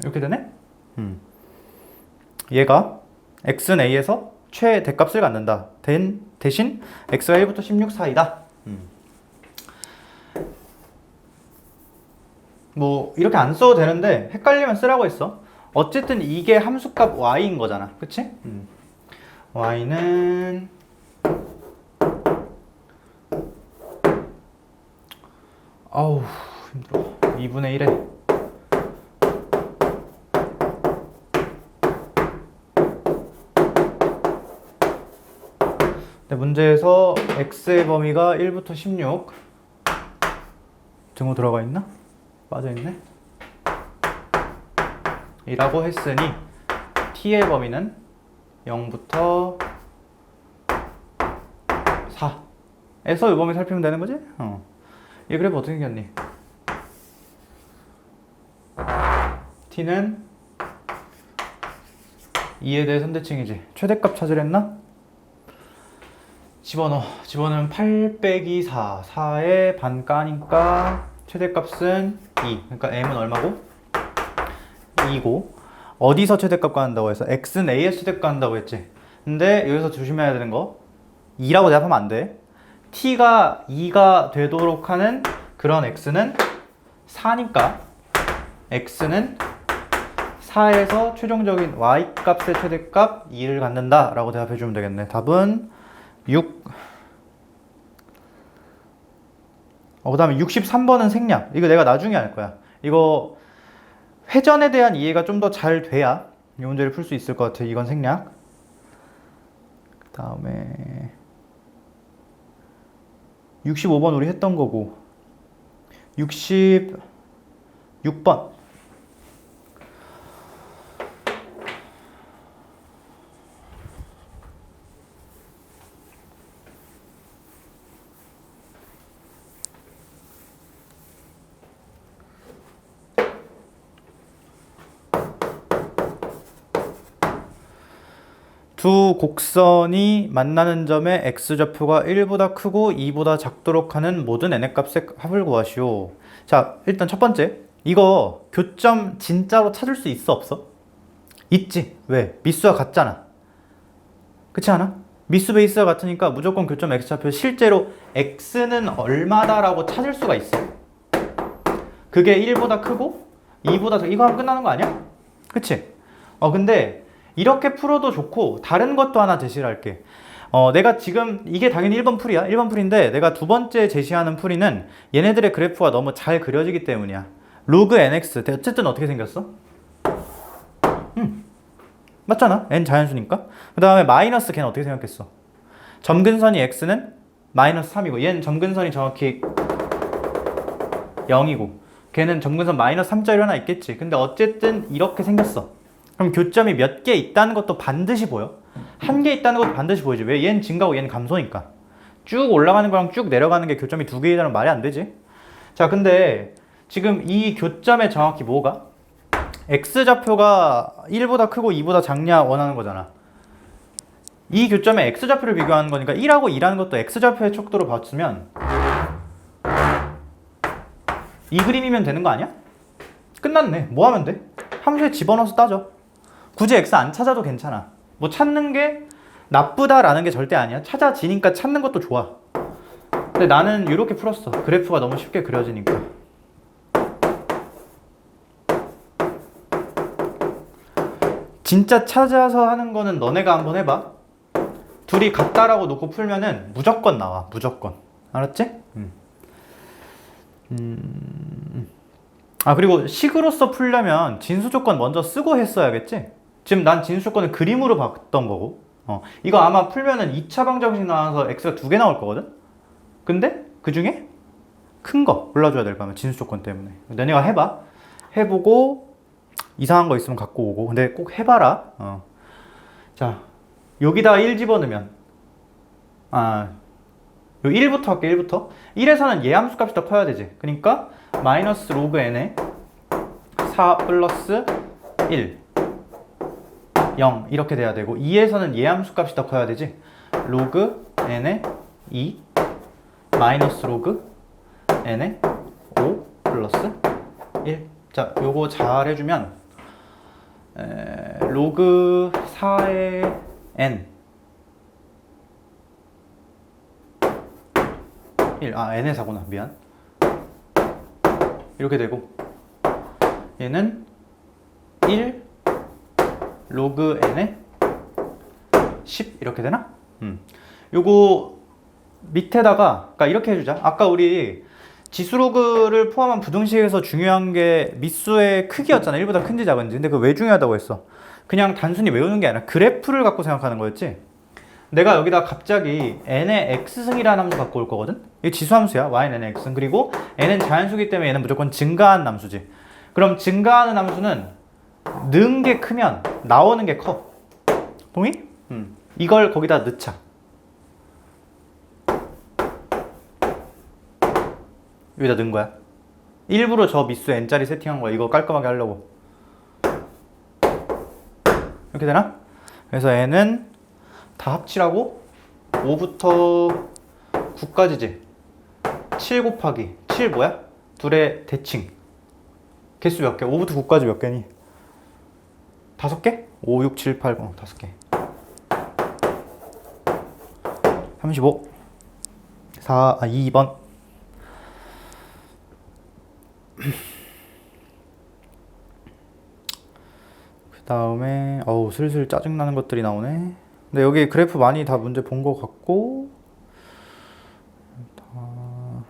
이렇게 되네? 얘가 x는 a에서 최대값을 갖는다. 대신 x가 1부터 16 사이다. 뭐 이렇게 안 써도 되는데 헷갈리면 쓰라고 했어. 어쨌든 이게 함수값 y인 거잖아. 그치? y는 아우 힘들어. 2분의 1에 문제에서 x의 범위가 1부터 16 등호 들어가 있나? 빠져있네? 이라고 했으니 t의 범위는 0부터 4에서 이 범위 살피면 되는 거지? 이 그래프 어떻게 생겼니? t는 2에 대해 선대칭이지. 최대값 찾으랬나? 집어넣으면 8 빼기 4 4의 반가니까 최대값은 2. 그러니까 m은 얼마고? 2고 어디서 최대값 구한다고 해서 x는 a에서 최대값 구한다고 했지. 근데 여기서 조심해야 되는 거 2라고 대답하면 안 돼. t가 2가 되도록 하는 그런 x는 4니까 x는 4에서 최종적인 y값의 최대값 2를 갖는다 라고 대답해 주면 되겠네. 답은 6. 그 다음에 63번은 생략. 이거 내가 나중에 할 거야. 이거 회전에 대한 이해가 좀 더 잘 돼야 이 문제를 풀 수 있을 것 같아. 이건 생략. 그 다음에 65번 우리 했던 거고 66번 두 곡선이 만나는 점의 x좌표가 1보다 크고 2보다 작도록 하는 모든 n의 값의 합을 구하시오. 자, 일단 첫 번째. 이거 교점 진짜로 찾을 수 있어, 없어? 있지. 왜? 미수가 같잖아. 그렇지 않아? 미수 베이스가 같으니까 무조건 교점 x좌표 실제로 x는 얼마다라고 찾을 수가 있어. 그게 1보다 크고 2보다 작 이거 하면 끝나는 거 아니야? 그치? 근데 이렇게 풀어도 좋고 다른 것도 하나 제시를 할게. 내가 지금 이게 당연히 1번 풀이야. 1번 풀인데 내가 두 번째 제시하는 풀이는 얘네들의 그래프가 너무 잘 그려지기 때문이야. 로그 nx 어쨌든 어떻게 생겼어? 맞잖아. n 자연수니까. 그 다음에 마이너스 걔는 어떻게 생겼겠어? 점근선이 x는 마이너스 3이고 얘는 점근선이 정확히 0이고 걔는 점근선 마이너스 3짜리 하나 있겠지. 근데 어쨌든 이렇게 생겼어. 그럼 교점이 몇 개 있다는 것도 반드시 보여. 한 개 있다는 것도 반드시 보이지. 왜? 얘는 증가고 얘는 감소니까. 쭉 올라가는 거랑 쭉 내려가는 게 교점이 두 개이라는 말이 안 되지. 자, 근데 지금 이 교점에 정확히 뭐가? x좌표가 1보다 크고 2보다 작냐 원하는 거잖아. 이 교점에 x좌표를 비교하는 거니까 1하고 2라는 것도 x좌표의 척도로 봤으면 이 그림이면 되는 거 아니야? 끝났네. 뭐 하면 돼? 함수에 집어넣어서 따져. 굳이 x 안 찾아도 괜찮아. 뭐 찾는 게 나쁘다라는 게 절대 아니야. 찾아지니까 찾는 것도 좋아. 근데 나는 이렇게 풀었어. 그래프가 너무 쉽게 그려지니까. 진짜 찾아서 하는 거는 너네가 한번 해봐. 둘이 같다라고 놓고 풀면은 무조건 나와. 무조건. 알았지? 아, 그리고 식으로서 풀려면 진수 조건 먼저 쓰고 했어야겠지? 지금 난 진수 조건을 그림으로 봤던 거고. 이거 아마 풀면은 2차 방정식 나와서 x가 2개 나올 거거든? 근데 그 중에 큰 거 골라줘야 될 거야. 진수 조건 때문에. 너네가 해봐. 해보고 이상한 거 있으면 갖고 오고. 근데 꼭 해봐라. 자, 여기다 1 집어넣으면 요 1부터 할게. 1부터 1에서는 얘 함수 값이 더 커야 되지. 그러니까 마이너스 로그 n에 4 플러스 1 0 이렇게 돼야 되고 2에서는 얘 함수 값이 더 커야 되지. 로그 n에 2 마이너스 로그 n에 5 플러스 1. 자, 요거 잘 해주면 로그 4의 n 1, n의 4구나. 미안. 이렇게 되고 얘는 1 로그 n에 10 이렇게 되나? 요거 밑에다가 그러니까 이렇게 해주자. 아까 우리 지수로그를 포함한 부등식에서 중요한 게 미수의 크기였잖아. 1보다 큰지 작은지. 근데 그거 왜 중요하다고 했어? 그냥 단순히 외우는 게 아니라 그래프를 갖고 생각하는 거였지. 내가 여기다 갑자기 n의 x승이라는 함수 갖고 올 거거든? 이게 지수함수야. y는 n의 x승. 그리고 n은 자연수기 때문에 얘는 무조건 증가한 함수지. 그럼 증가하는 함수는 는 게 크면 나오는 게 커. 동의? 이걸 거기다 넣자. 여기다 넣은 거야. 일부러 저 미수 n짜리 세팅한 거야. 이거 깔끔하게 하려고. 이렇게 되나? 그래서 n은 다 합치라고 5부터 9까지지. 7 곱하기 7 뭐야? 둘의 대칭. 개수 몇 개? 5부터 9까지 몇 개니? 5개? 5, 6, 7, 8, 9 5개. 35 2번. 그 다음에 슬슬 짜증나는 것들이 나오네. 근데 여기 그래프 많이 다 문제 본 것 같고 다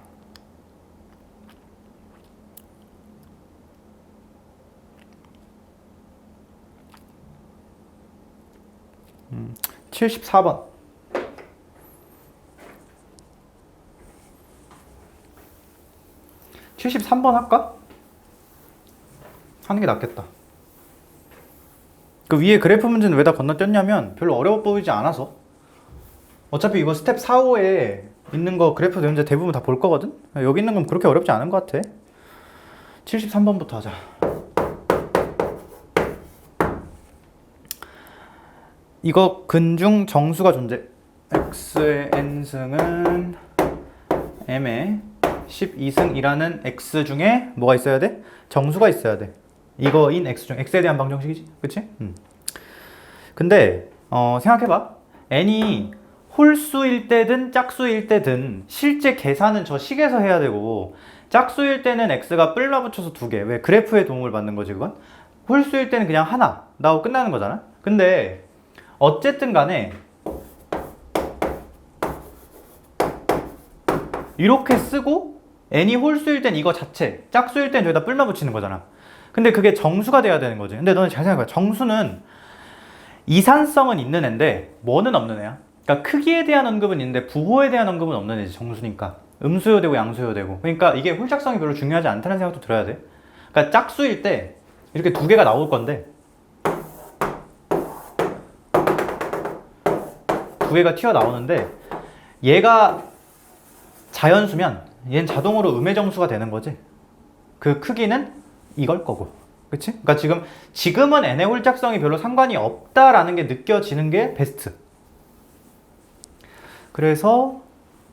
74번. (73번) 할까? 하는 게 낫겠다. 그 위에 그래프 문제는 왜 다 건너뛰었냐면 별로 어려워 보이지 않아서. 어차피 이거 스텝 4, 5에 있는 거 그래프 문제 대부분 다 볼 거거든? 여기 있는 건 그렇게 어렵지 않은 것 같아. 73번부터 하자. 이거 근중 정수가 존재. x의 n승은 m의 12승이라는 x 중에 뭐가 있어야 돼? 정수가 있어야 돼. 이거인 x 중 x에 대한 방정식이지, 그치? 근데 생각해봐. n이 홀수일 때든 짝수일 때든 실제 계산은 저 식에서 해야 되고, 짝수일 때는 x가 뿔라 붙여서 2개. 왜? 그래프의 도움을 받는 거지 그건. 홀수일 때는 그냥 하나 나오고 끝나는 거잖아. 근데 어쨌든 간에 이렇게 쓰고 n이 홀수일 땐 이거 자체, 짝수일 땐 저기다 뿔마 붙이는 거잖아. 근데 그게 정수가 돼야 되는 거지. 근데 너는 잘 생각해봐. 정수는 이산성은 있는 애인데 뭐는 없는 애야. 그러니까 크기에 대한 언급은 있는데 부호에 대한 언급은 없는 애지. 정수니까 음수요되고 양수요되고. 그러니까 이게 홀짝성이 별로 중요하지 않다는 생각도 들어야 돼. 그러니까 짝수일 때 이렇게 2개가 나올 건데 두 개가 튀어나오는데 얘가 자연수면 얘는 자동으로 음의 정수가 되는 거지. 그 크기는 이걸 거고. 그치? 그러니까 지금은 n의 홀짝성이 별로 상관이 없다라는 게 느껴지는 게 베스트. 그래서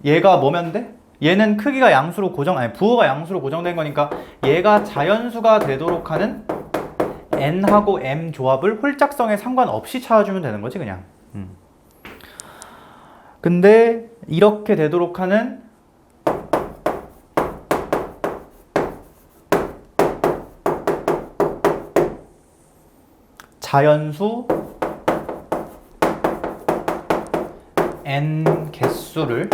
얘가 뭐면 돼? 얘는 크기가 양수로 부호가 양수로 고정된 거니까 얘가 자연수가 되도록 하는 n하고 m 조합을 홀짝성에 상관없이 찾아주면 되는 거지, 그냥. 근데 이렇게 되도록 하는 자연수 n 개수를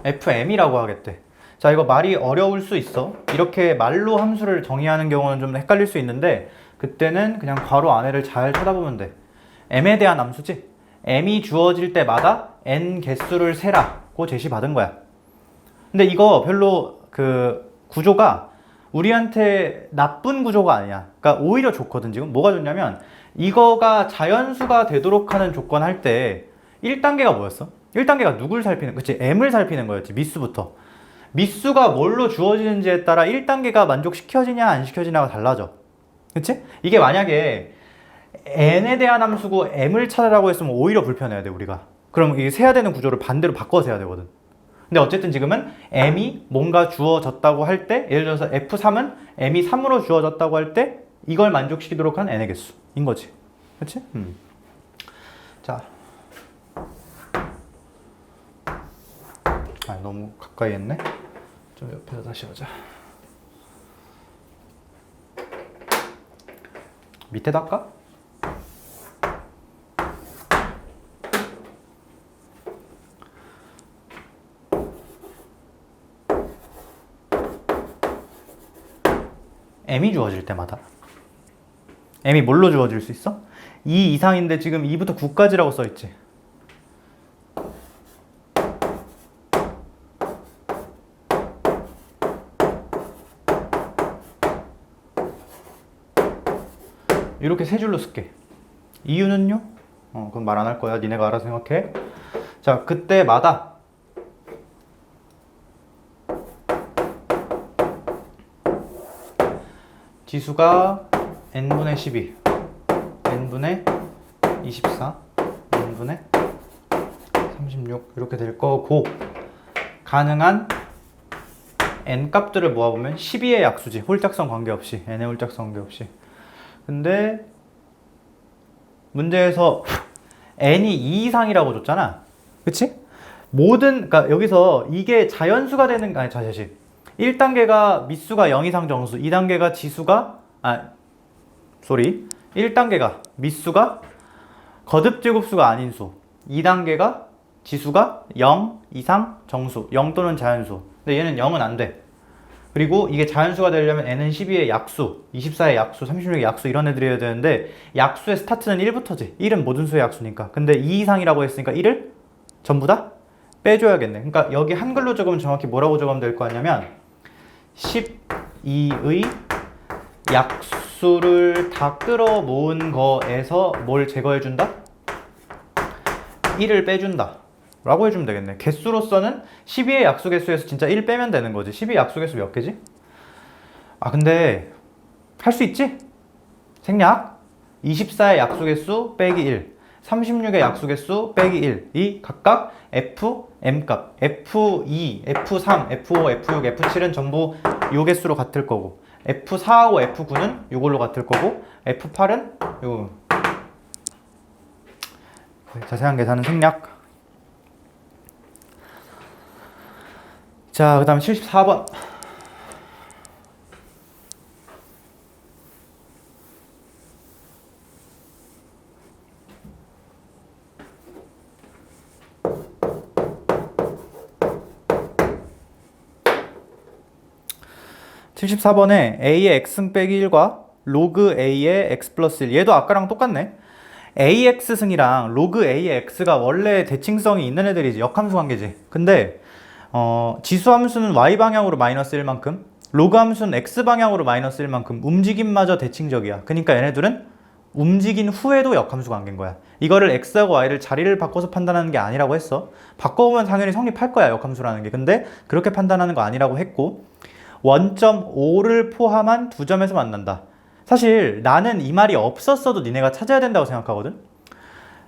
fm이라고 하겠대. 자, 이거 말이 어려울 수 있어. 이렇게 말로 함수를 정의하는 경우는 좀 헷갈릴 수 있는데 그때는 그냥 괄호 안에를 잘 쳐다보면 돼. m에 대한 함수지. m이 주어질 때마다 n 개수를 세라고 제시받은 거야. 근데 이거 별로 그 구조가 우리한테 나쁜 구조가 아니야. 그러니까 오히려 좋거든. 지금 뭐가 좋냐면 이거가 자연수가 되도록 하는 조건 할 때 1단계가 뭐였어? 1단계가 누굴 살피는, 그치? m을 살피는 거였지. 미수부터. 미수가 뭘로 주어지는지에 따라 1단계가 만족시켜지냐 안 시켜지냐가 달라져. 그치? 이게 만약에 n에 대한 함수고 m을 찾으라고 했으면 오히려 불편해야 돼, 우리가. 그럼 이게 세야 되는 구조를 반대로 바꿔서 해야 되거든. 근데 어쨌든 지금은 m이 뭔가 주어졌다고 할 때, 예를 들어서 f3은 m이 3으로 주어졌다고 할 때 이걸 만족시키도록 한 n의 개수인 거지. 그치? 자. 아, 너무 가까이 했네. 좀 옆에서 다시 하자. 밑에다 할까? m이 주어질 때마다 m이 뭘로 주어질 수 있어? 2 이상인데 지금 2부터 9까지라고 써있지. 이렇게 세 줄로 쓸게. 이유는요? 그건 말 안 할 거야. 니네가 알아서 생각해. 자, 그때마다 지수가 n분의 12, n분의 24, n분의 36 이렇게 될 거고 가능한 n 값들을 모아보면 12의 약수지. 홀짝성 관계없이. n의 홀짝성 관계없이. 근데 문제에서 n이 2 이상이라고 줬잖아. 그치? 그러니까 여기서 이게 자연수가 되는, 1단계가 미수가 0 이상 정수, 2단계가 지수가, 1단계가 미수가 거듭제곱수가 아닌 수, 2단계가 지수가 0 이상 정수, 0 또는 자연수. 근데 얘는 0은 안 돼. 그리고 이게 자연수가 되려면 n은 12의 약수, 24의 약수, 36의 약수 이런 애들이어야 되는데 약수의 스타트는 1부터지. 1은 모든 수의 약수니까. 근데 2 이상이라고 했으니까 1을 전부 다 빼줘야겠네. 그러니까 여기 한글로 적으면 정확히 뭐라고 적으면 될 거 아니냐면 12의 약수를 다 끌어 모은 거에서 뭘 제거해준다? 1을 빼준다 라고 해주면 되겠네. 개수로서는 12의 약수 개수에서 진짜 1 빼면 되는 거지. 12의 약수 개수 몇 개지? 근데 할 수 있지? 생략 24의 약수 개수 빼기 1, 36의 약수 개수 빼기 1이 각각 f, m 값, f2, f3, f5, f6, f7은 전부 요 개수로 같을 거고 f4하고 f9는 요걸로 같을 거고 f8은 요. 자세한 계산은 생략. 자, 그 다음 74번. a의 x승 빼기 1과 로그 a의 x 플러스 1. 얘도 아까랑 똑같네. ax승이랑 로그 a의 x가 원래 대칭성이 있는 애들이지. 역함수 관계지. 근데 지수 함수는 y방향으로 마이너스 1만큼, 로그 함수는 x방향으로 마이너스 1만큼 움직임마저 대칭적이야. 그러니까 얘네들은 움직인 후에도 역함수 관계인 거야. 이거를 x하고 y를 자리를 바꿔서 판단하는 게 아니라고 했어. 바꿔보면 당연히 성립할 거야, 역함수라는 게. 근데 그렇게 판단하는 거 아니라고 했고, 원점 O를 포함한 두 점에서 만난다. 사실 나는 이 말이 없었어도 니네가 찾아야 된다고 생각하거든.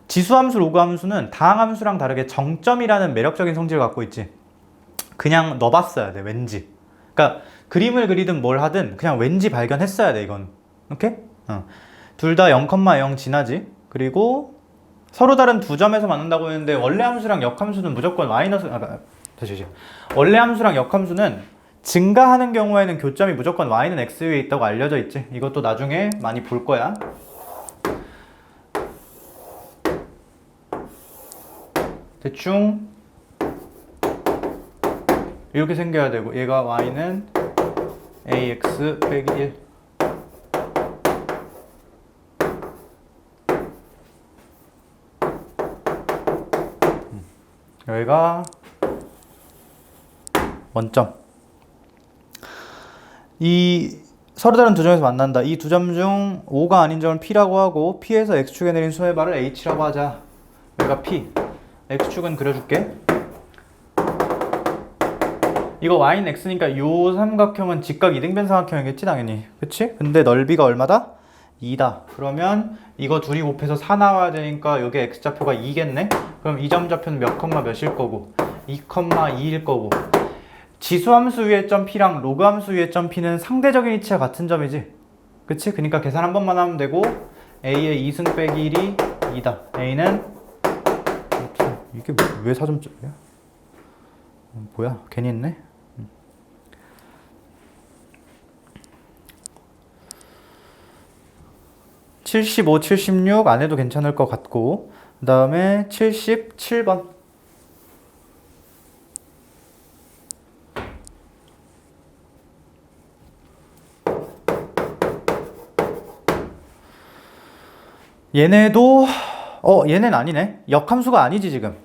지수함수, 로그함수는 다항함수랑 다르게 정점이라는 매력적인 성질을 갖고 있지. 그냥 넣어봤어야 돼, 왠지. 그러니까 그림을 그리든 뭘 하든 그냥 왠지 발견했어야 돼, 이건. 오케이? 둘 다 0,0 지나지. 그리고 서로 다른 두 점에서 만난다고 했는데 원래 함수랑 역함수는 무조건 마이너스, 다시. 원래 함수랑 역함수는 증가하는 경우에는 교점이 무조건 y는 x 위에 있다고 알려져 있지. 이것도 나중에 많이 볼 거야. 대충 이렇게 생겨야 되고, 얘가 y는 ax 빼기 1. 여기가 원점. 이 서로 다른 두 점에서 만난다. 이 두 점 중 O가 아닌 점을 P라고 하고, P에서 X축에 내린 수의 발을 H라고 하자. 여기가 P. X축은 그려줄게. 이거 Y는 X니까 요 삼각형은 직각 이등변 삼각형이겠지, 당연히. 그치? 근데 넓이가 얼마다? 2다. 그러면 이거 둘이 곱해서 4 나와야 되니까 여기 X좌표가 2겠네? 그럼 이 점 좌표는 몇 컴마 몇일 거고, 2,2일 거고. 지수함수 위의 점 P랑 로그함수 위의 점 P는 상대적인 위치와 같은 점이지. 그치? 그러니까 계산 한 번만 하면 되고, A의 2승 빼기 1이 2다. A는 이게 왜 4점짜리야? 뭐야? 괜히 했네? 75, 76 안 해도 괜찮을 것 같고, 그 다음에 77번. 얘네도 얘는 아니네. 역함수가 아니지 지금.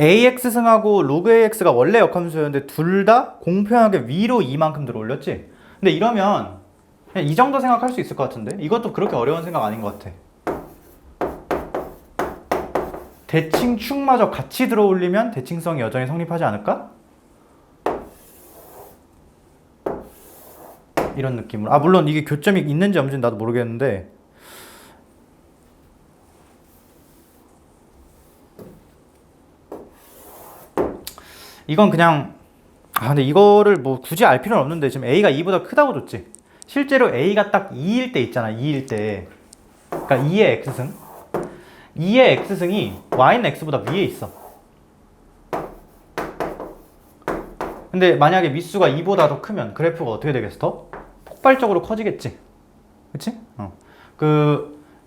AX승하고 로그 AX가 원래 역함수였는데 둘 다 공평하게 위로 이만큼 들어올렸지. 근데 이러면 그냥 이 정도 생각할 수 있을 것 같은데, 이것도 그렇게 어려운 생각 아닌 것 같아. 대칭축마저 같이 들어올리면 대칭성이 여전히 성립하지 않을까? 이런 느낌으로. 물론 이게 교점이 있는지 없는지 나도 모르겠는데, 이건 그냥 근데 이거를 뭐 굳이 알 필요는 없는데, 지금 A가 2보다 크다고 줬지. 실제로 A가 딱 2일 때 있잖아. 2일 때. 그러니까 2의 X승. 2의 X승이 Y는 X보다 위에 있어. 근데 만약에 미수가 2보다 더 크면 그래프가 어떻게 되겠어? 폭발적으로 커지겠지. 그치?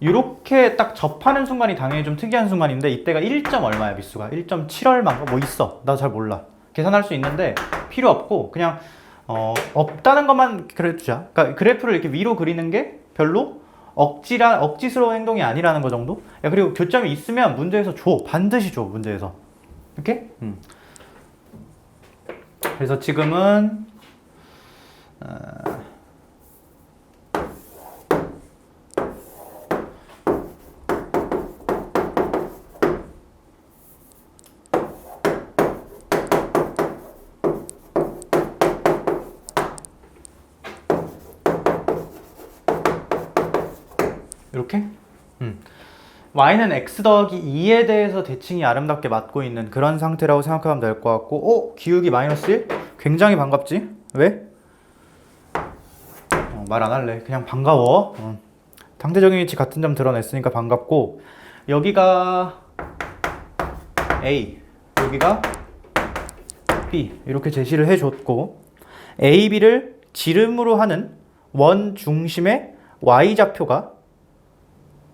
요렇게 딱 접하는 순간이 당연히 좀 특이한 순간인데, 이때가 1점 얼마야, 미수가? 1.7 얼마인가? 뭐 있어. 나 잘 몰라. 계산할 수 있는데 필요 없고, 그냥 없다는 것만 그려주자. 그러니까 그래프를 이렇게 위로 그리는 게 별로 억지스러운 행동이 아니라는 거 정도? 야, 그리고 교점이 있으면 문제에서 줘. 반드시 줘, 문제에서. 이렇게? 그래서 지금은 이렇게? y는 x 더하기 2에 대해서 대칭이 아름답게 맞고 있는 그런 상태라고 생각하면 될 것 같고, 기울기 마이너스 1? 굉장히 반갑지? 왜? 말 안 할래. 그냥 반가워. 상대적인 위치 같은 점 드러냈으니까 반갑고, 여기가 A, 여기가 B 이렇게 제시를 해줬고, A, B를 지름으로 하는 원 중심의 y좌표가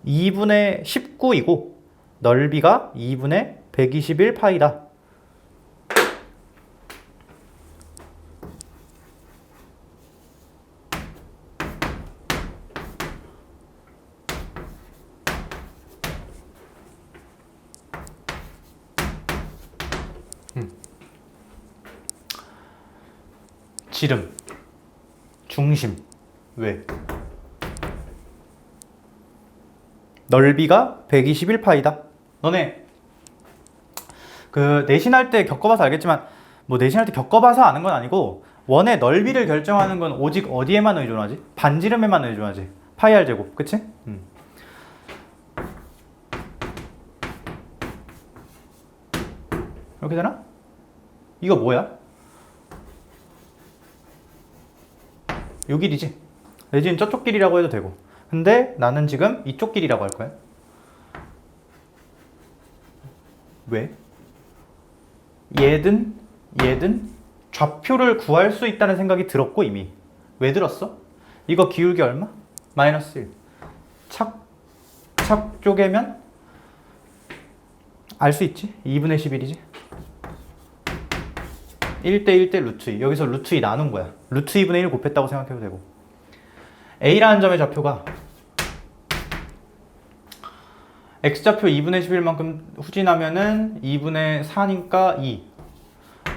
2분의 19이고 넓이가 2분의 121 파이다. 지름, 중심. 왜? 넓이가 121파이다. 너네 그 내신할 때 겪어봐서 알겠지만 뭐 내신할 때 겪어봐서 아는 건 아니고 원의 넓이를 결정하는 건 오직 어디에만 의존하지? 반지름에만 의존하지. 파이 r 제곱, 그치? 이렇게 되나? 이거 뭐야? 요 길이지. 내지는 저쪽 길이라고 해도 되고. 근데 나는 지금 이쪽 길이라고 할 거야. 왜? 얘든 좌표를 구할 수 있다는 생각이 들었고 이미. 왜 들었어? 이거 기울기 얼마? 마이너스 1. 착 쪼개면 알 수 있지? 2분의 11이지. 1대 1대 루트 2. 여기서 루트 2 나눈 거야. 루트 2분의 1 곱했다고 생각해도 되고. A라는 점의 좌표가 X좌표 2분의 11만큼 후진하면은 2분의 4니까 2.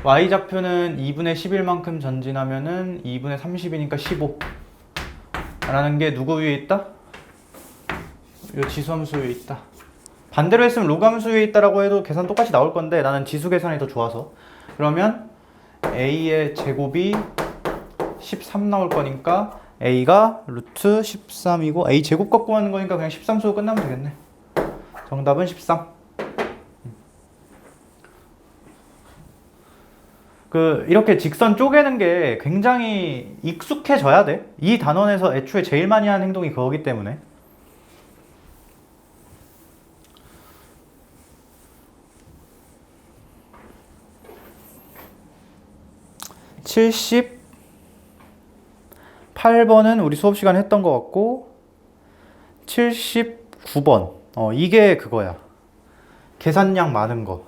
Y좌표는 2분의 11만큼 전진하면은 2분의 30이니까 15. 라는 게 누구 위에 있다? 이 지수함수 위에 있다. 반대로 했으면 로그함수 위에 있다라고 해도 계산 똑같이 나올 건데 나는 지수 계산이 더 좋아서. 그러면 A의 제곱이 13 나올 거니까 A가 루트 13이고 A 제곱 갖고 하는 거니까 그냥 13 쓰고 끝나면 되겠네. 정답은 13. 이렇게 직선 쪼개는 게 굉장히 익숙해져야 돼. 이 단원에서 애초에 제일 많이 하는 행동이 그거기 때문에. (78번은) 우리 수업 시간에 했던 것 같고 79번 이게 그거야. 계산량 많은 거.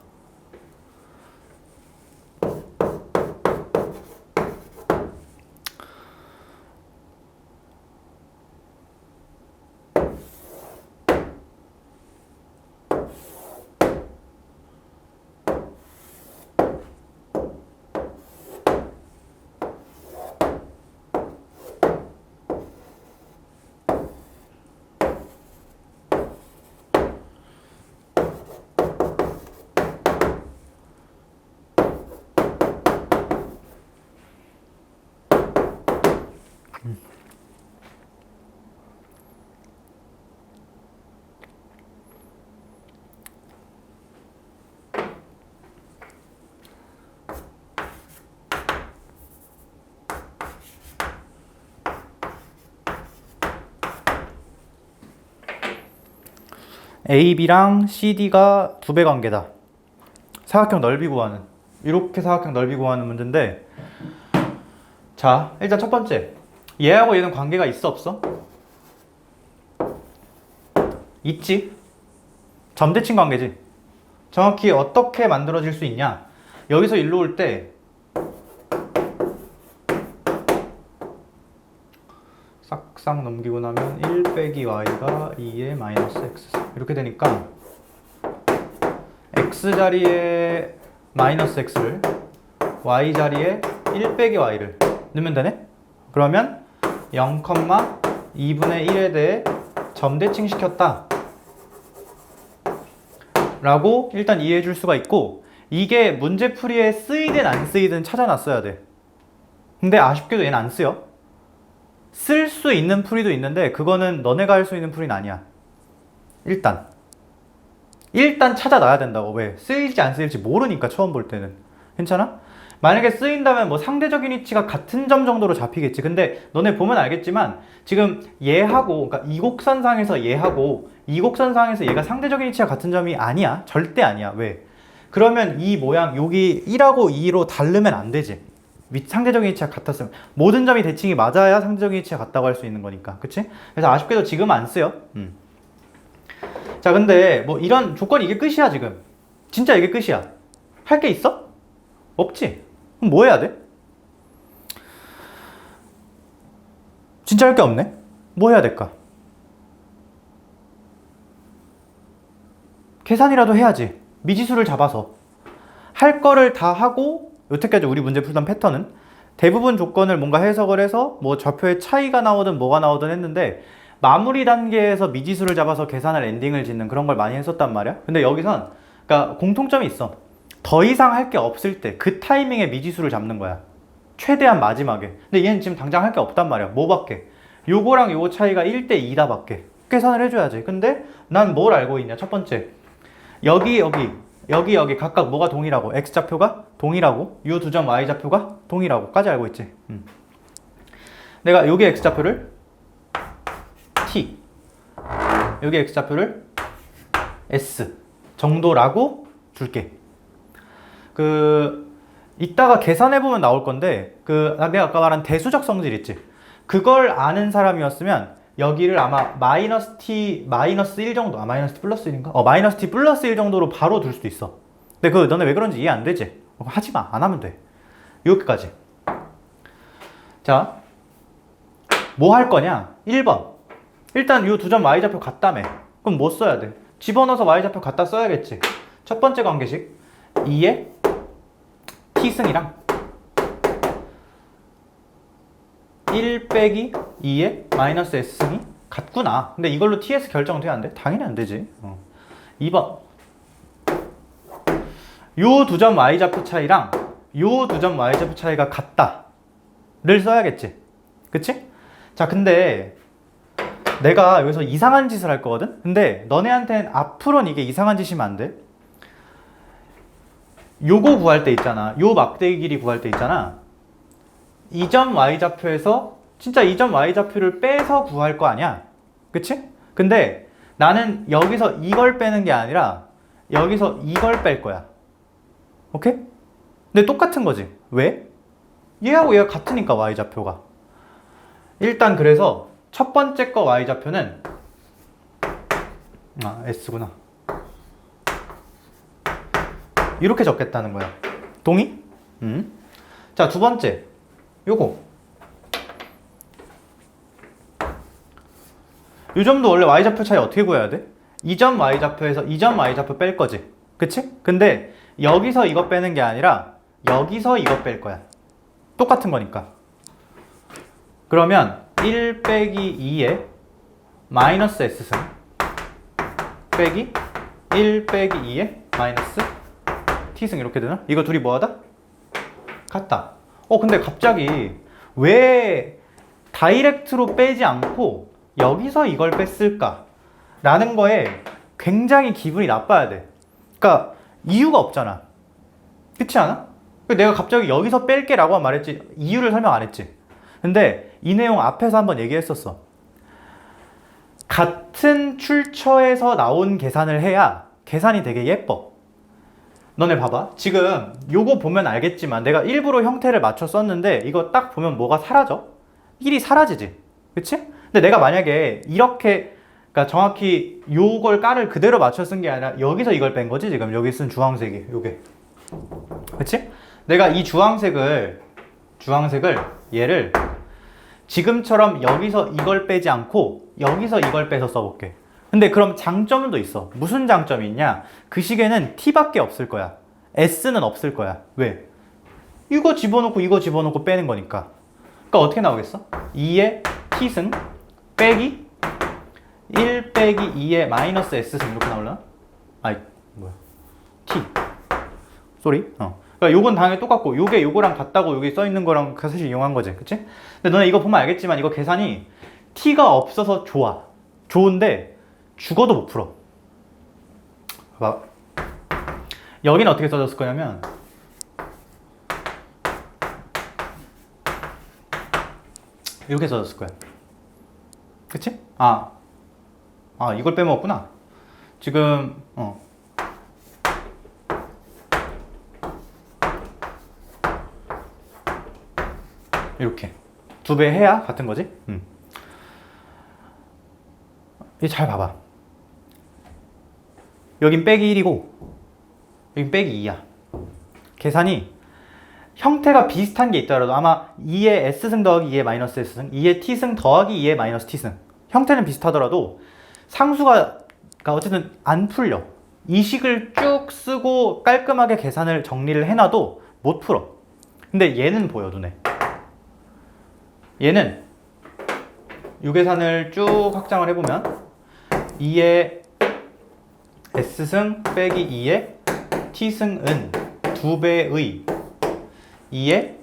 AB랑 CD가 두 배 관계다. 사각형 넓이 구하는. 이렇게 사각형 넓이 구하는 문제인데 자, 일단 첫 번째. 얘하고 얘는 관계가 있어 없어? 있지. 점대칭 관계지. 정확히 어떻게 만들어질 수 있냐? 여기서 일로 올 때 싹싹 넘기고 나면 1 빼기 y가 2의 마이너스 x 이렇게 되니까 x 자리에 마이너스 x를 y 자리에 1 빼기 y를 넣으면 되네? 그러면 0,2분의 1에 대해 점대칭 시켰다 라고 일단 이해해 줄 수가 있고 이게 문제풀이에 쓰이든 안 쓰이든 찾아놨어야 돼. 근데 아쉽게도 얘는 안 쓰여. 쓸 수 있는 풀이도 있는데 그거는 너네가 할 수 있는 풀이는 아니야. 일단 찾아놔야 된다고. 왜? 쓰일지 안 쓰일지 모르니까 처음 볼 때는. 괜찮아? 만약에 쓰인다면 뭐 상대적인 위치가 같은 점 정도로 잡히겠지. 근데 너네 보면 알겠지만 지금 얘하고 그러니까 이 곡선상에서 얘하고 이 곡선상에서 얘가 상대적인 위치가 같은 점이 아니야. 절대 아니야. 왜? 그러면 이 모양 여기 1하고 2로 다르면 안 되지. 상대적인 위치가 같았으면 모든 점이 대칭이 맞아야 상대적인 위치가 같다고 할 수 있는 거니까. 그치? 그래서 아쉽게도 지금은 안 쓰여. 자, 근데 뭐 이런 조건이 이게 끝이야 지금. 진짜 이게 끝이야. 할 게 있어? 없지? 그럼 뭐 해야 돼? 진짜 할 게 없네? 뭐 해야 될까? 계산이라도 해야지. 미지수를 잡아서. 할 거를 다 하고 여태까지 우리 문제 풀던 패턴은 대부분 조건을 뭔가 해석을 해서 뭐 좌표의 차이가 나오든 뭐가 나오든 했는데 마무리 단계에서 미지수를 잡아서 계산을 엔딩을 짓는 그런 걸 많이 했었단 말이야. 근데 여기선 그러니까 공통점이 있어. 더 이상 할 게 없을 때 그 타이밍에 미지수를 잡는 거야. 최대한 마지막에. 근데 얘는 지금 당장 할 게 없단 말이야. 뭐밖에? 요거랑 요거 차이가 1대 2다 밖에. 계산을 해줘야지. 근데 난 뭘 알고 있냐? 첫 번째, 여기 각각 뭐가 동일하고, x좌표가 동일하고, 요 두 점 y좌표가 동일하고까지 알고 있지. 내가 여기 x좌표를 t, 여기 x좌표를 s 정도라고 줄게. 이따가 계산해보면 나올 건데, 내가 아까 말한 대수적 성질 있지? 그걸 아는 사람이었으면, 여기를 아마 마이너스 t, 마이너스 1 정도, 마이너스 t 플러스 1인가? 마이너스 t 플러스 1 정도로 바로 둘 수도 있어. 근데 너네 왜 그런지 이해 안 되지? 하지 마. 안 하면 돼. 여기까지. 자, 뭐 할 거냐? 1번. 일단 이 두 점 y좌표 같다며. 그럼 뭐 써야 돼? 집어넣어서 y좌표 갖다 써야겠지. 첫 번째 관계식. 2의 t승이랑 1 빼기 2의 마이너스 s승이 같구나. 근데 이걸로 ts 결정돼 안 돼? 당연히 안 되지. 2번. 요 두 점 y좌표 차이랑 요 두 점 y좌표 차이가 같다를 써야겠지. 그치? 자, 근데 내가 여기서 이상한 짓을 할 거거든? 근데 너네한테는 앞으로는 이게 이상한 짓이면 안 돼. 요거 구할 때 있잖아. 요 막대기 길이 구할 때 있잖아. 이 점 y좌표에서 진짜 이 점 y좌표를 빼서 구할 거 아니야. 그치? 근데 나는 여기서 이걸 빼는 게 아니라 여기서 이걸 뺄 거야. 오케이? 근데 똑같은 거지. 왜? 얘하고 얘가 같으니까 y좌표가. 일단 그래서 첫 번째 거 y좌표는 s구나. 이렇게 적겠다는 거야. 동의? 자, 두 번째. 요거. 요 점도 원래 y좌표 차이 어떻게 구해야 돼? 이 점 y좌표에서 이 점 y좌표 뺄 거지. 그치? 근데 여기서 이거 빼는 게 아니라 여기서 이거 뺄 거야. 똑같은 거니까. 그러면 1 빼기 2의 마이너스 s승 빼기 1 빼기 2의 마이너스 t승 이렇게 되나? 이거 둘이 뭐하다? 같다. 근데 갑자기 왜 다이렉트로 빼지 않고 여기서 이걸 뺐을까? 라는 거에 굉장히 기분이 나빠야 돼. 그러니까 이유가 없잖아. 그렇지 않아? 내가 갑자기 여기서 뺄게 라고 말했지 이유를 설명 안 했지. 근데 이 내용 앞에서 한번 얘기했었어. 같은 출처에서 나온 계산을 해야 계산이 되게 예뻐. 너네 봐봐. 지금 요거 보면 알겠지만 내가 일부러 형태를 맞춰 썼는데 이거 딱 보면 뭐가 사라져? 1이 사라지지. 그치? 근데 내가 만약에 이렇게 그러니까 정확히 요걸 깔을 그대로 맞춰 쓴 게 아니라 여기서 이걸 뺀 거지. 지금 여기 쓴 주황색이 요게. 그치? 내가 이 주황색을 얘를 지금처럼 여기서 이걸 빼지 않고 여기서 이걸 빼서 써볼게. 근데 그럼 장점도 있어. 무슨 장점이 있냐? 그 식에는 t밖에 없을 거야. s는 없을 거야. 왜? 이거 집어넣고 이거 집어넣고 빼는 거니까. 그러니까 어떻게 나오겠어? 2의 t승 빼기 1 빼기 2의 마이너스 s승 이렇게 나오려나? 뭐야? t. 쏘리. 그러니까 요건 당연히 똑같고 요게 요거랑 같다고 여기 써있는 거랑 사실 이용한 거지. 그치? 근데 너네 이거 보면 알겠지만 이거 계산이 t가 없어서 좋아. 좋은데 죽어도 못 풀어. 봐봐. 여기는 어떻게 써졌을 거냐면 이렇게 써졌을 거야. 그치? 이걸 빼먹었구나. 지금 이렇게 2배 해야 같은 거지? 이 잘 봐봐. 여긴 빼기 1이고 여긴 빼기 2야. 계산이 형태가 비슷한 게 있더라도 아마 2의 s승 더하기 2의 마이너스 s승 2의 t승 더하기 2의 마이너스 t승 형태는 비슷하더라도 상수가 어쨌든 안 풀려. 이 식을 쭉 쓰고 깔끔하게 계산을 정리를 해놔도 못 풀어. 근데 얘는 보여 눈에. 얘는 이 계산을 쭉 확장을 해보면 2의 S승 빼기 2의 T승은 2배의 2의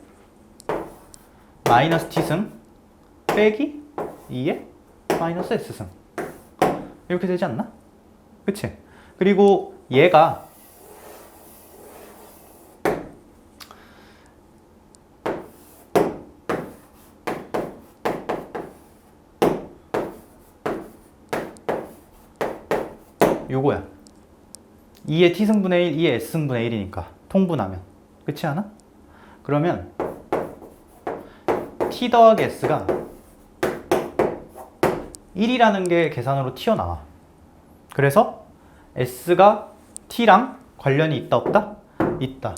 마이너스 T승 빼기 2의 마이너스 S승 이렇게 되지 않나? 그치? 그리고 얘가 요거야. 2의 t승분의 1, 2의 s승분의 1이니까 통분하면 그렇지 않아? 그러면 t 더하기 s가 1이라는 게 계산으로 튀어나와. 그래서 s가 t랑 관련이 있다 없다? 있다.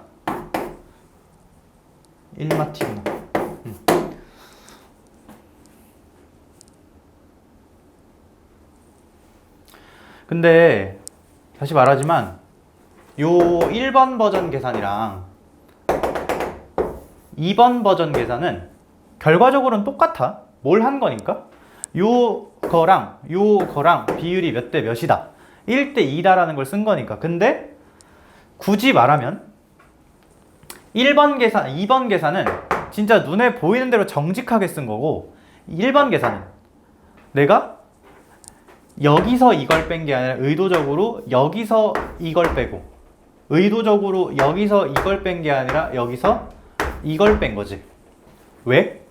1마 t구나. 근데 다시 말하지만 요 1번 버전 계산이랑 2번 버전 계산은 결과적으로는 똑같아. 뭘 한 거니까? 요거랑 비율이 몇 대 몇이다. 1대 2다라는 걸 쓴 거니까. 근데 굳이 말하면 1번 계산, 2번 계산은 진짜 눈에 보이는 대로 정직하게 쓴 거고 1번 계산은 내가 여기서 이걸 뺀 게 아니라 의도적으로 여기서 이걸 빼고 의도적으로 여기서 이걸 뺀 게 아니라 여기서 이걸 뺀 거지. 왜?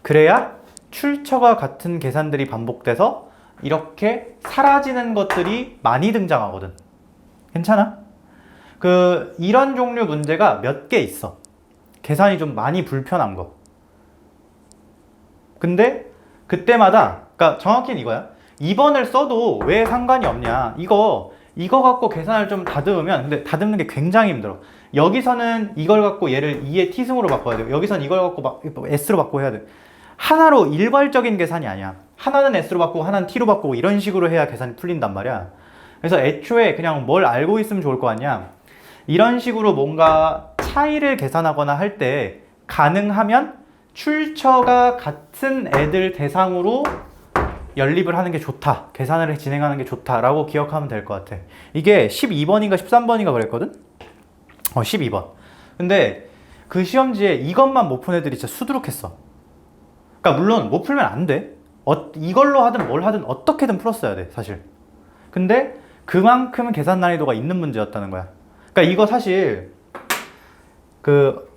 그래야 출처가 같은 계산들이 반복돼서 이렇게 사라지는 것들이 많이 등장하거든. 괜찮아? 이런 종류 문제가 몇 개 있어. 계산이 좀 많이 불편한 거. 근데 그때마다 그러니까 정확히는 이거야. 2번을 써도 왜 상관이 없냐. 이거 갖고 계산을 좀 다듬으면 근데 다듬는 게 굉장히 힘들어. 여기서는 이걸 갖고 얘를 2의 t승으로 바꿔야 돼. 여기서는 이걸 갖고 막 s로 바꾸고 해야 돼. 하나로 일괄적인 계산이 아니야. 하나는 s로 바꾸고 하나는 t로 바꾸고 이런 식으로 해야 계산이 풀린단 말이야. 그래서 애초에 그냥 뭘 알고 있으면 좋을 거 아니야. 이런 식으로 뭔가 차이를 계산하거나 할 때 가능하면 출처가 같은 애들 대상으로 연립을 하는 게 좋다. 계산을 진행하는 게 좋다라고 기억하면 될 것 같아. 이게 12번인가 13번인가 그랬거든? 12번. 근데 그 시험지에 이것만 못 푼 애들이 진짜 수두룩했어. 그러니까 물론 못 풀면 안 돼. 이걸로 하든 뭘 하든 어떻게든 풀었어야 돼, 사실. 근데 그만큼 계산 난이도가 있는 문제였다는 거야. 그러니까 이거 사실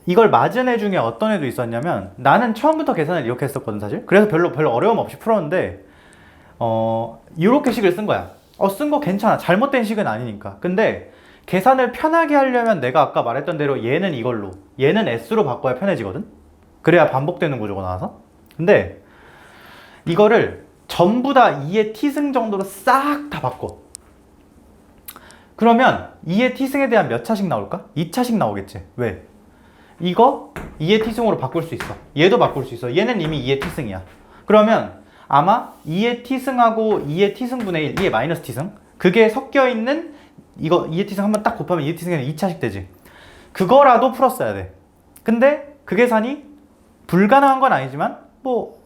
이걸 맞은 애 중에 어떤 애도 있었냐면 나는 처음부터 계산을 이렇게 했었거든, 사실. 그래서 별로 어려움 없이 풀었는데 이렇게 식을 쓴 거야. 쓴 거 괜찮아. 잘못된 식은 아니니까. 근데 계산을 편하게 하려면 내가 아까 말했던 대로 얘는 이걸로, 얘는 s로 바꿔야 편해지거든? 그래야 반복되는 구조가 나와서. 근데 이거를 전부 다 2의 t승 정도로 싹 다 바꿔. 그러면 2의 t승에 대한 몇 차씩 나올까? 2차씩 나오겠지. 왜? 이거 2의 t승으로 바꿀 수 있어. 얘도 바꿀 수 있어. 얘는 이미 2의 t승이야. 그러면 아마 2의 t승하고 2의 t승분의 1, 2의 마이너스 t승 그게 섞여있는 이거 2의 t승 한번 딱 곱하면 2의 t승에는 2차씩 되지. 그거라도 풀었어야 돼. 근데 그 계산이 불가능한 건 아니지만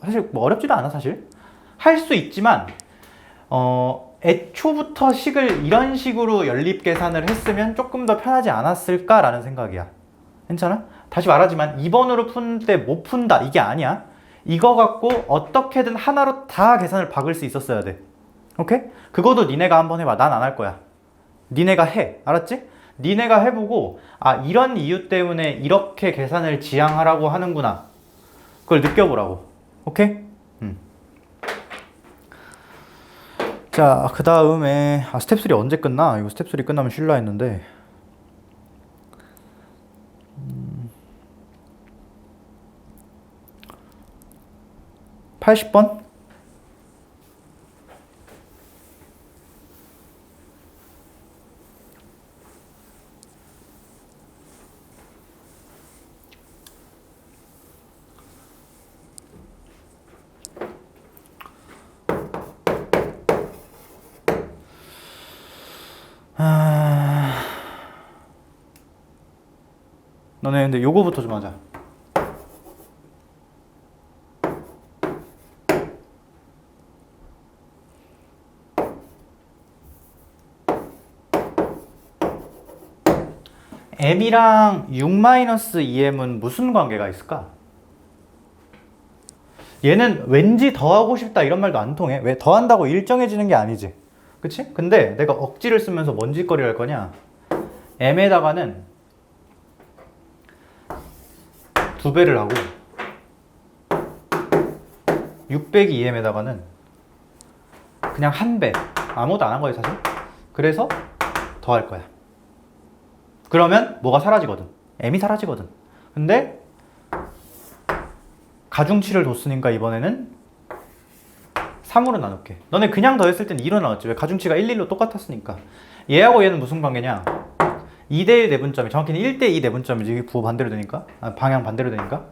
사실 어렵지도 않아, 사실. 할 수 있지만 애초부터 식을 이런 식으로 연립 계산을 했으면 조금 더 편하지 않았을까라는 생각이야. 괜찮아? 다시 말하지만 2번으로 푼 때 못 푼다 이게 아니야. 이거 갖고 어떻게든 하나로 다 계산을 박을 수 있었어야 돼. 오케이? 그거도 니네가 한번 해봐. 난 안 할 거야. 니네가 해. 알았지? 니네가 해보고 이런 이유 때문에 이렇게 계산을 지향하라고 하는구나. 그걸 느껴보라고. 오케이? 자, 그 다음에 스텝 3 언제 끝나? 이거 스텝 3 끝나면 쉴라 했는데 80번? 너네 근데 요거부터 좀 하자. m이랑 6-2m은 무슨 관계가 있을까? 얘는 왠지 더하고 싶다 이런 말도 안 통해. 왜? 더한다고 일정해지는 게 아니지. 그치? 근데 내가 억지를 쓰면서 뭔 짓거리를 할 거냐? m에다가는 2배를 하고 602m에다가는 그냥 1배. 아무것도 안 한 거예요, 사실. 그래서 더할 거야. 그러면 뭐가 사라지거든. m이 사라지거든. 근데 가중치를 뒀으니까 이번에는 3으로 나눌게. 너네 그냥 더했을 땐 2로 나눴지. 왜? 가중치가 1, 1로 똑같았으니까. 얘하고 얘는 무슨 관계냐? 2대1 내분점이 정확히는 1대2 내분점이지. 이게 부호 반대로 되니까. 방향 반대로 되니까.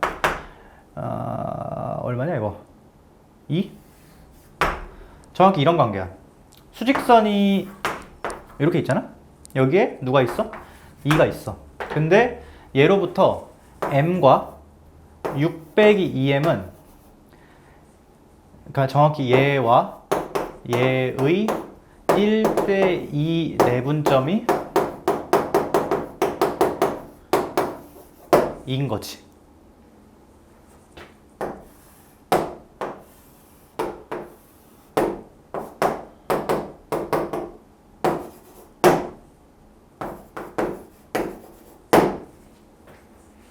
얼마냐 이거? 2? 정확히 이런 관계야. 수직선이 이렇게 있잖아? 여기에 누가 있어? 2가 있어. 근데 얘로부터 m과 6 빼기 2m은 그러니까 정확히 얘와 얘의 1대2 내분점이 2인 거지.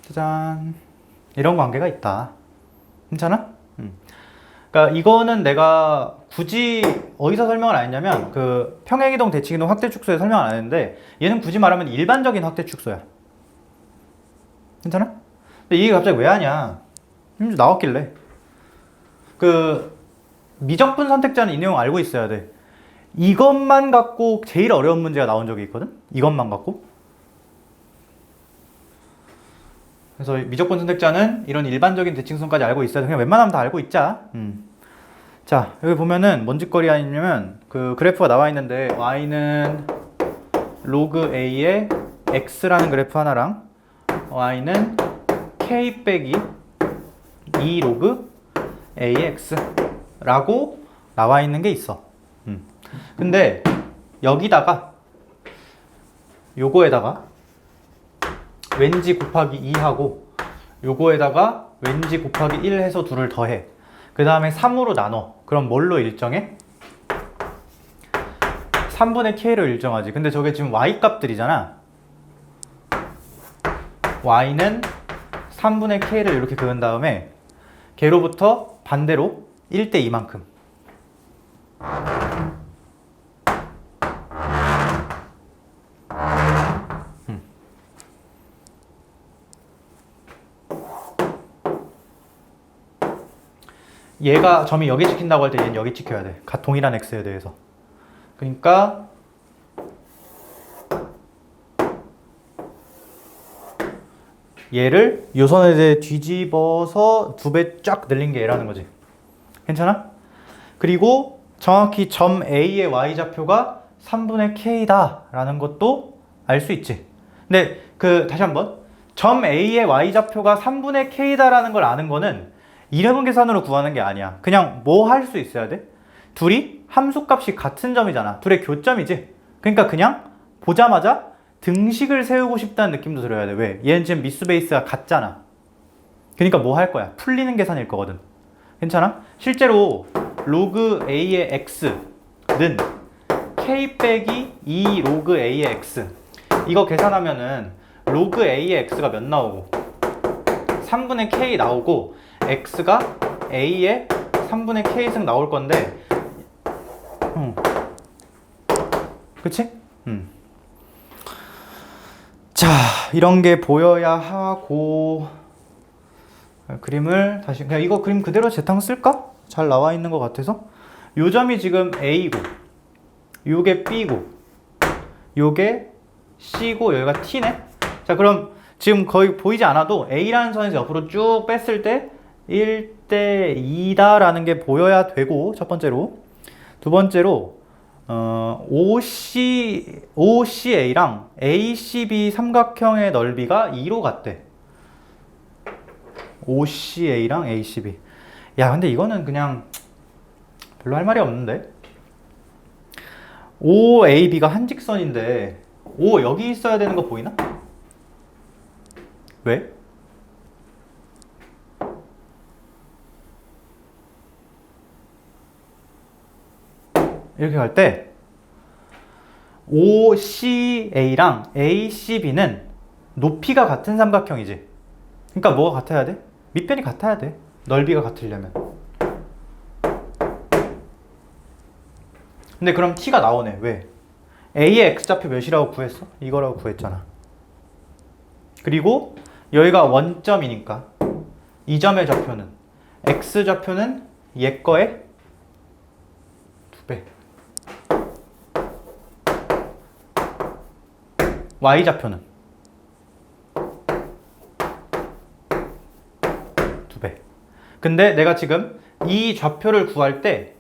짜잔. 이런 관계가 있다. 괜찮아? 그러니까 이거는 내가 굳이 어디서 설명을 안 했냐면 그 평행이동, 대칭이동, 확대축소에 설명을 안 했는데 얘는 굳이 말하면 일반적인 확대축소야. 괜찮아? 근데 이게 갑자기 왜 하냐? 나왔길래. 그 미적분 선택자는 이 내용 알고 있어야 돼. 이것만 갖고 제일 어려운 문제가 나온 적이 있거든? 이것만 갖고. 그래서 미적분 선택자는 이런 일반적인 대칭선까지 알고 있어야 돼. 그냥 웬만하면 다 알고 있자. 자, 여기 보면은 뭔 짓거리 아니냐면 그 그래프가 나와 있는데 y는 로그 a의 x라는 그래프 하나랑 y는 k 빼기 2 로그 a의 x라고 나와 있는 게 있어. 근데 여기다가 요거에다가 왠지 곱하기 2하고 요거에다가 왠지 곱하기 1 해서 둘을 더해. 그 다음에 3으로 나눠. 그럼 뭘로 일정해? 3분의 k로 일정하지. 근데 저게 지금 y 값들이잖아. y는 3분의 k를 이렇게 그은 다음에 걔로부터 반대로 1대2만큼. 얘가 점이 여기 찍힌다고 할 때 얘는 여기 찍혀야 돼. 동일한 x에 대해서. 그러니까 얘를 요 선에 대해 뒤집어서 2배 쫙 늘린 게 얘라는 거지. 괜찮아? 그리고 정확히 점 A의 y좌표가 3분의 k다 라는 것도 알 수 있지. 근데 다시 한번 점 A의 y좌표가 3분의 k다 라는 걸 아는 거는 이름은 계산으로 구하는 게 아니야. 그냥 뭐 할 수 있어야 돼? 둘이 함수값이 같은 점이잖아. 둘의 교점이지. 그러니까 그냥 보자마자 등식을 세우고 싶다는 느낌도 들어야 돼. 왜? 얘는 지금 미수 베이스가 같잖아. 그러니까 뭐 할 거야? 풀리는 계산일 거거든. 괜찮아? 실제로 로그 a의 x는 k 빼기 2 로그 a의 x 이거 계산하면은 로그 a의 x가 몇 나오고 3분의 k 나오고 x가 a의 3분의 k승 나올 건데 그치? 자, 이런 게 보여야 하고 그림을 다시 그냥 이거 그림 그대로 재탕 쓸까? 잘 나와 있는 것 같아서 요 점이 지금 A고 요게 B고 요게 C고 여기가 T네. 자, 그럼 지금 거의 보이지 않아도 A라는 선에서 옆으로 쭉 뺐을 때 1대2다 라는 게 보여야 되고 첫 번째로 두 번째로 OCA랑 ACB 삼각형의 넓이가 2로 같대. OCA랑 ACB. 야, 근데 이거는 그냥 별로 할 말이 없는데. OAB가 한 직선인데 O 여기 있어야 되는 거 보이나? 왜? 이렇게 갈 때 OCA랑 ACB는 높이가 같은 삼각형이지. 그러니까 뭐가 같아야 돼? 밑변이 같아야 돼. 넓이가 같으려면. 근데 그럼 T가 나오네. 왜? A의 X좌표 몇이라고 구했어? 이거라고 구했잖아. 그리고 여기가 원점이니까 이 점의 좌표는 X좌표는 얘 거의 2배. Y좌표는 2배. 근데 내가 지금 이 좌표를 구할 때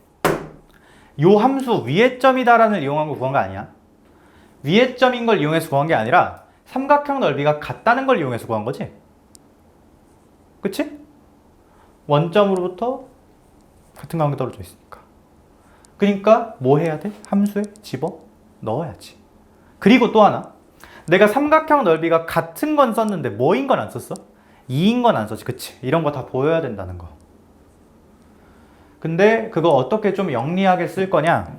요 함수 위의 점이다라는 이용한 걸 구한 거 아니야. 위의 점인 걸 이용해서 구한 게 아니라 삼각형 넓이가 같다는 걸 이용해서 구한 거지. 그치? 원점으로부터 같은 가운데 떨어져 있으니까. 그러니까 뭐 해야 돼? 함수에 집어 넣어야지. 그리고 또 하나, 내가 삼각형 넓이가 같은 건 썼는데 뭐인 건 안 썼어? 2인 건 안 썼지. 그치? 이런 거 다 보여야 된다는 거. 근데 그거 어떻게 좀 영리하게 쓸 거냐?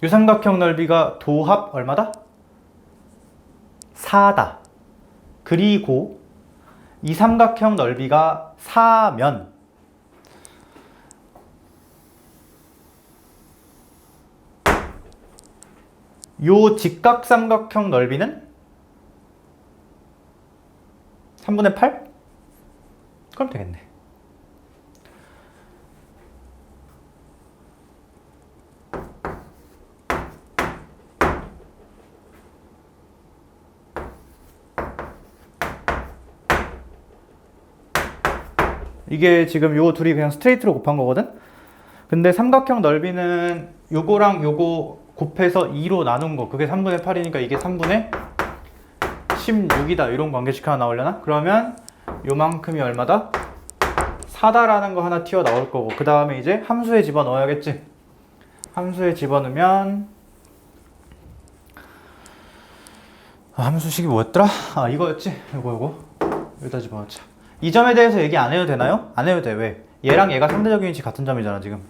유삼각형 넓이가 도합 얼마다? 4다. 그리고 이 삼각형 넓이가 4면 요 직각삼각형 넓이는 3분의 8? 그럼 되겠네. 이게 지금 요 둘이 그냥 스트레이트로 곱한 거거든? 근데 삼각형 넓이는 요거랑 요거 곱해서 2로 나눈 거, 그게 3분의 8이니까 이게 3분의 16이다. 이런 관계식 하나 나오려나? 그러면 요만큼이 얼마다? 4다라는 거 하나 튀어나올 거고, 그 다음에 이제 함수에 집어넣어야겠지? 함수에 집어넣으면 함수식이 뭐였더라? 이거였지? 요거 여기다 집어넣자. 이 점에 대해서 얘기 안 해도 되나요? 안 해도 돼. 왜? 얘랑 얘가 상대적인 위치 같은 점이잖아 지금.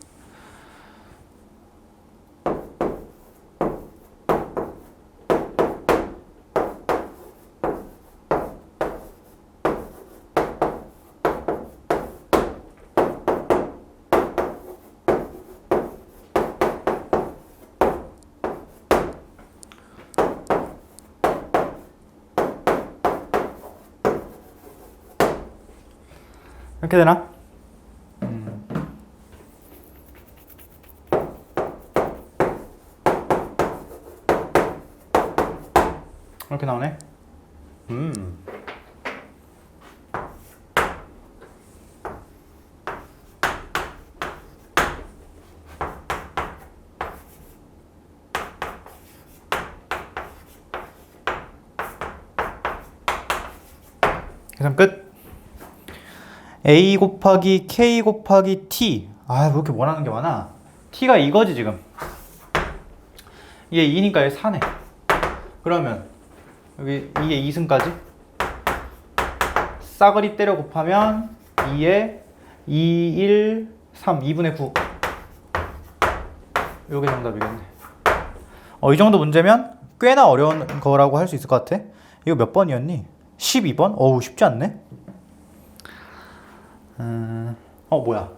이렇게 되나? 이렇게 나오네. 계산 끝. A 곱하기 K 곱하기 T. 왜 이렇게 원하는 게 많아? T가 이거지 지금. 얘 2니까 얘 4네. 그러면 여기 2에 2승까지 싸그리 때려 곱하면 2에 2, 1, 3, 2분의 9. 요게 정답이겠네. 이 정도 문제면 꽤나 어려운 거라고 할 수 있을 것 같아. 이거 몇 번이었니? 12번? 어우 쉽지 않네. 뭐야.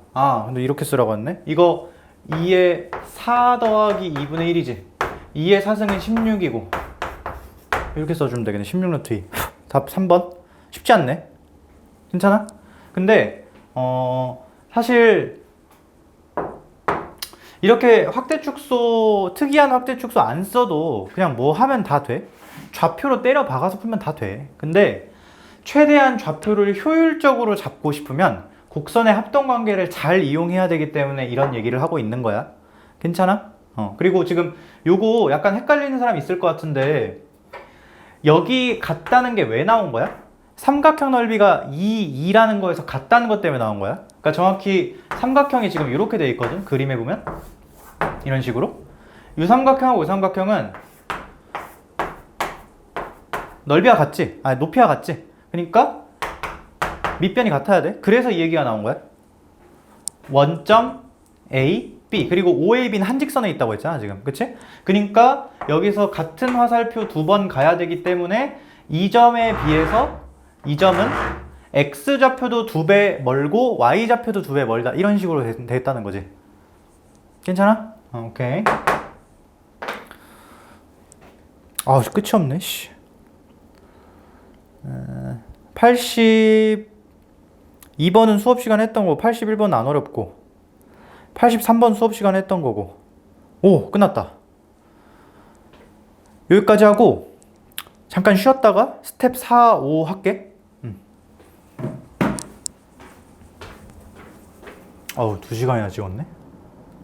근데 이렇게 쓰라고 했네. 이거 2에 4 더하기 2분의 1이지. 2의 4승은 16이고 이렇게 써주면 되겠네. 16 루트 2. 답 3번. 쉽지 않네. 괜찮아? 근데 사실 이렇게 확대축소, 특이한 확대축소 안 써도 그냥 뭐 하면 다 돼. 좌표로 때려 박아서 풀면 다 돼. 근데 최대한 좌표를 효율적으로 잡고 싶으면 곡선의 합동관계를 잘 이용해야 되기 때문에 이런 얘기를 하고 있는 거야. 괜찮아? 그리고 지금 요거 약간 헷갈리는 사람 있을 것 같은데 여기 같다는 게 왜 나온 거야? 삼각형 넓이가 2라는 거에서 같다는 것 때문에 나온 거야. 그러니까 정확히 삼각형이 지금 이렇게 돼 있거든. 그림에 보면 이런 식으로 이 삼각형하고 이 삼각형은 넓이가 같지? 아니 높이가 같지? 그러니까 밑변이 같아야 돼. 그래서 이 얘기가 나온 거야. 원점 A, B 그리고 OAB는 한 직선에 있다고 했잖아 지금. 그치? 그러니까 여기서 같은 화살표 2번 가야 되기 때문에 이 점에 비해서 이 점은 X좌표도 2배 멀고 Y좌표도 2배 멀다. 이런 식으로 됐다는 거지. 괜찮아? 오케이. 아우 끝이 없네. 82번은 수업 시간 했던 거고 81번은 안 어렵고 83번 수업 시간 했던 거고. 오 끝났다. 여기까지 하고 잠깐 쉬었다가 스텝 4, 5 할게. 어우 2시간이나 찍었네.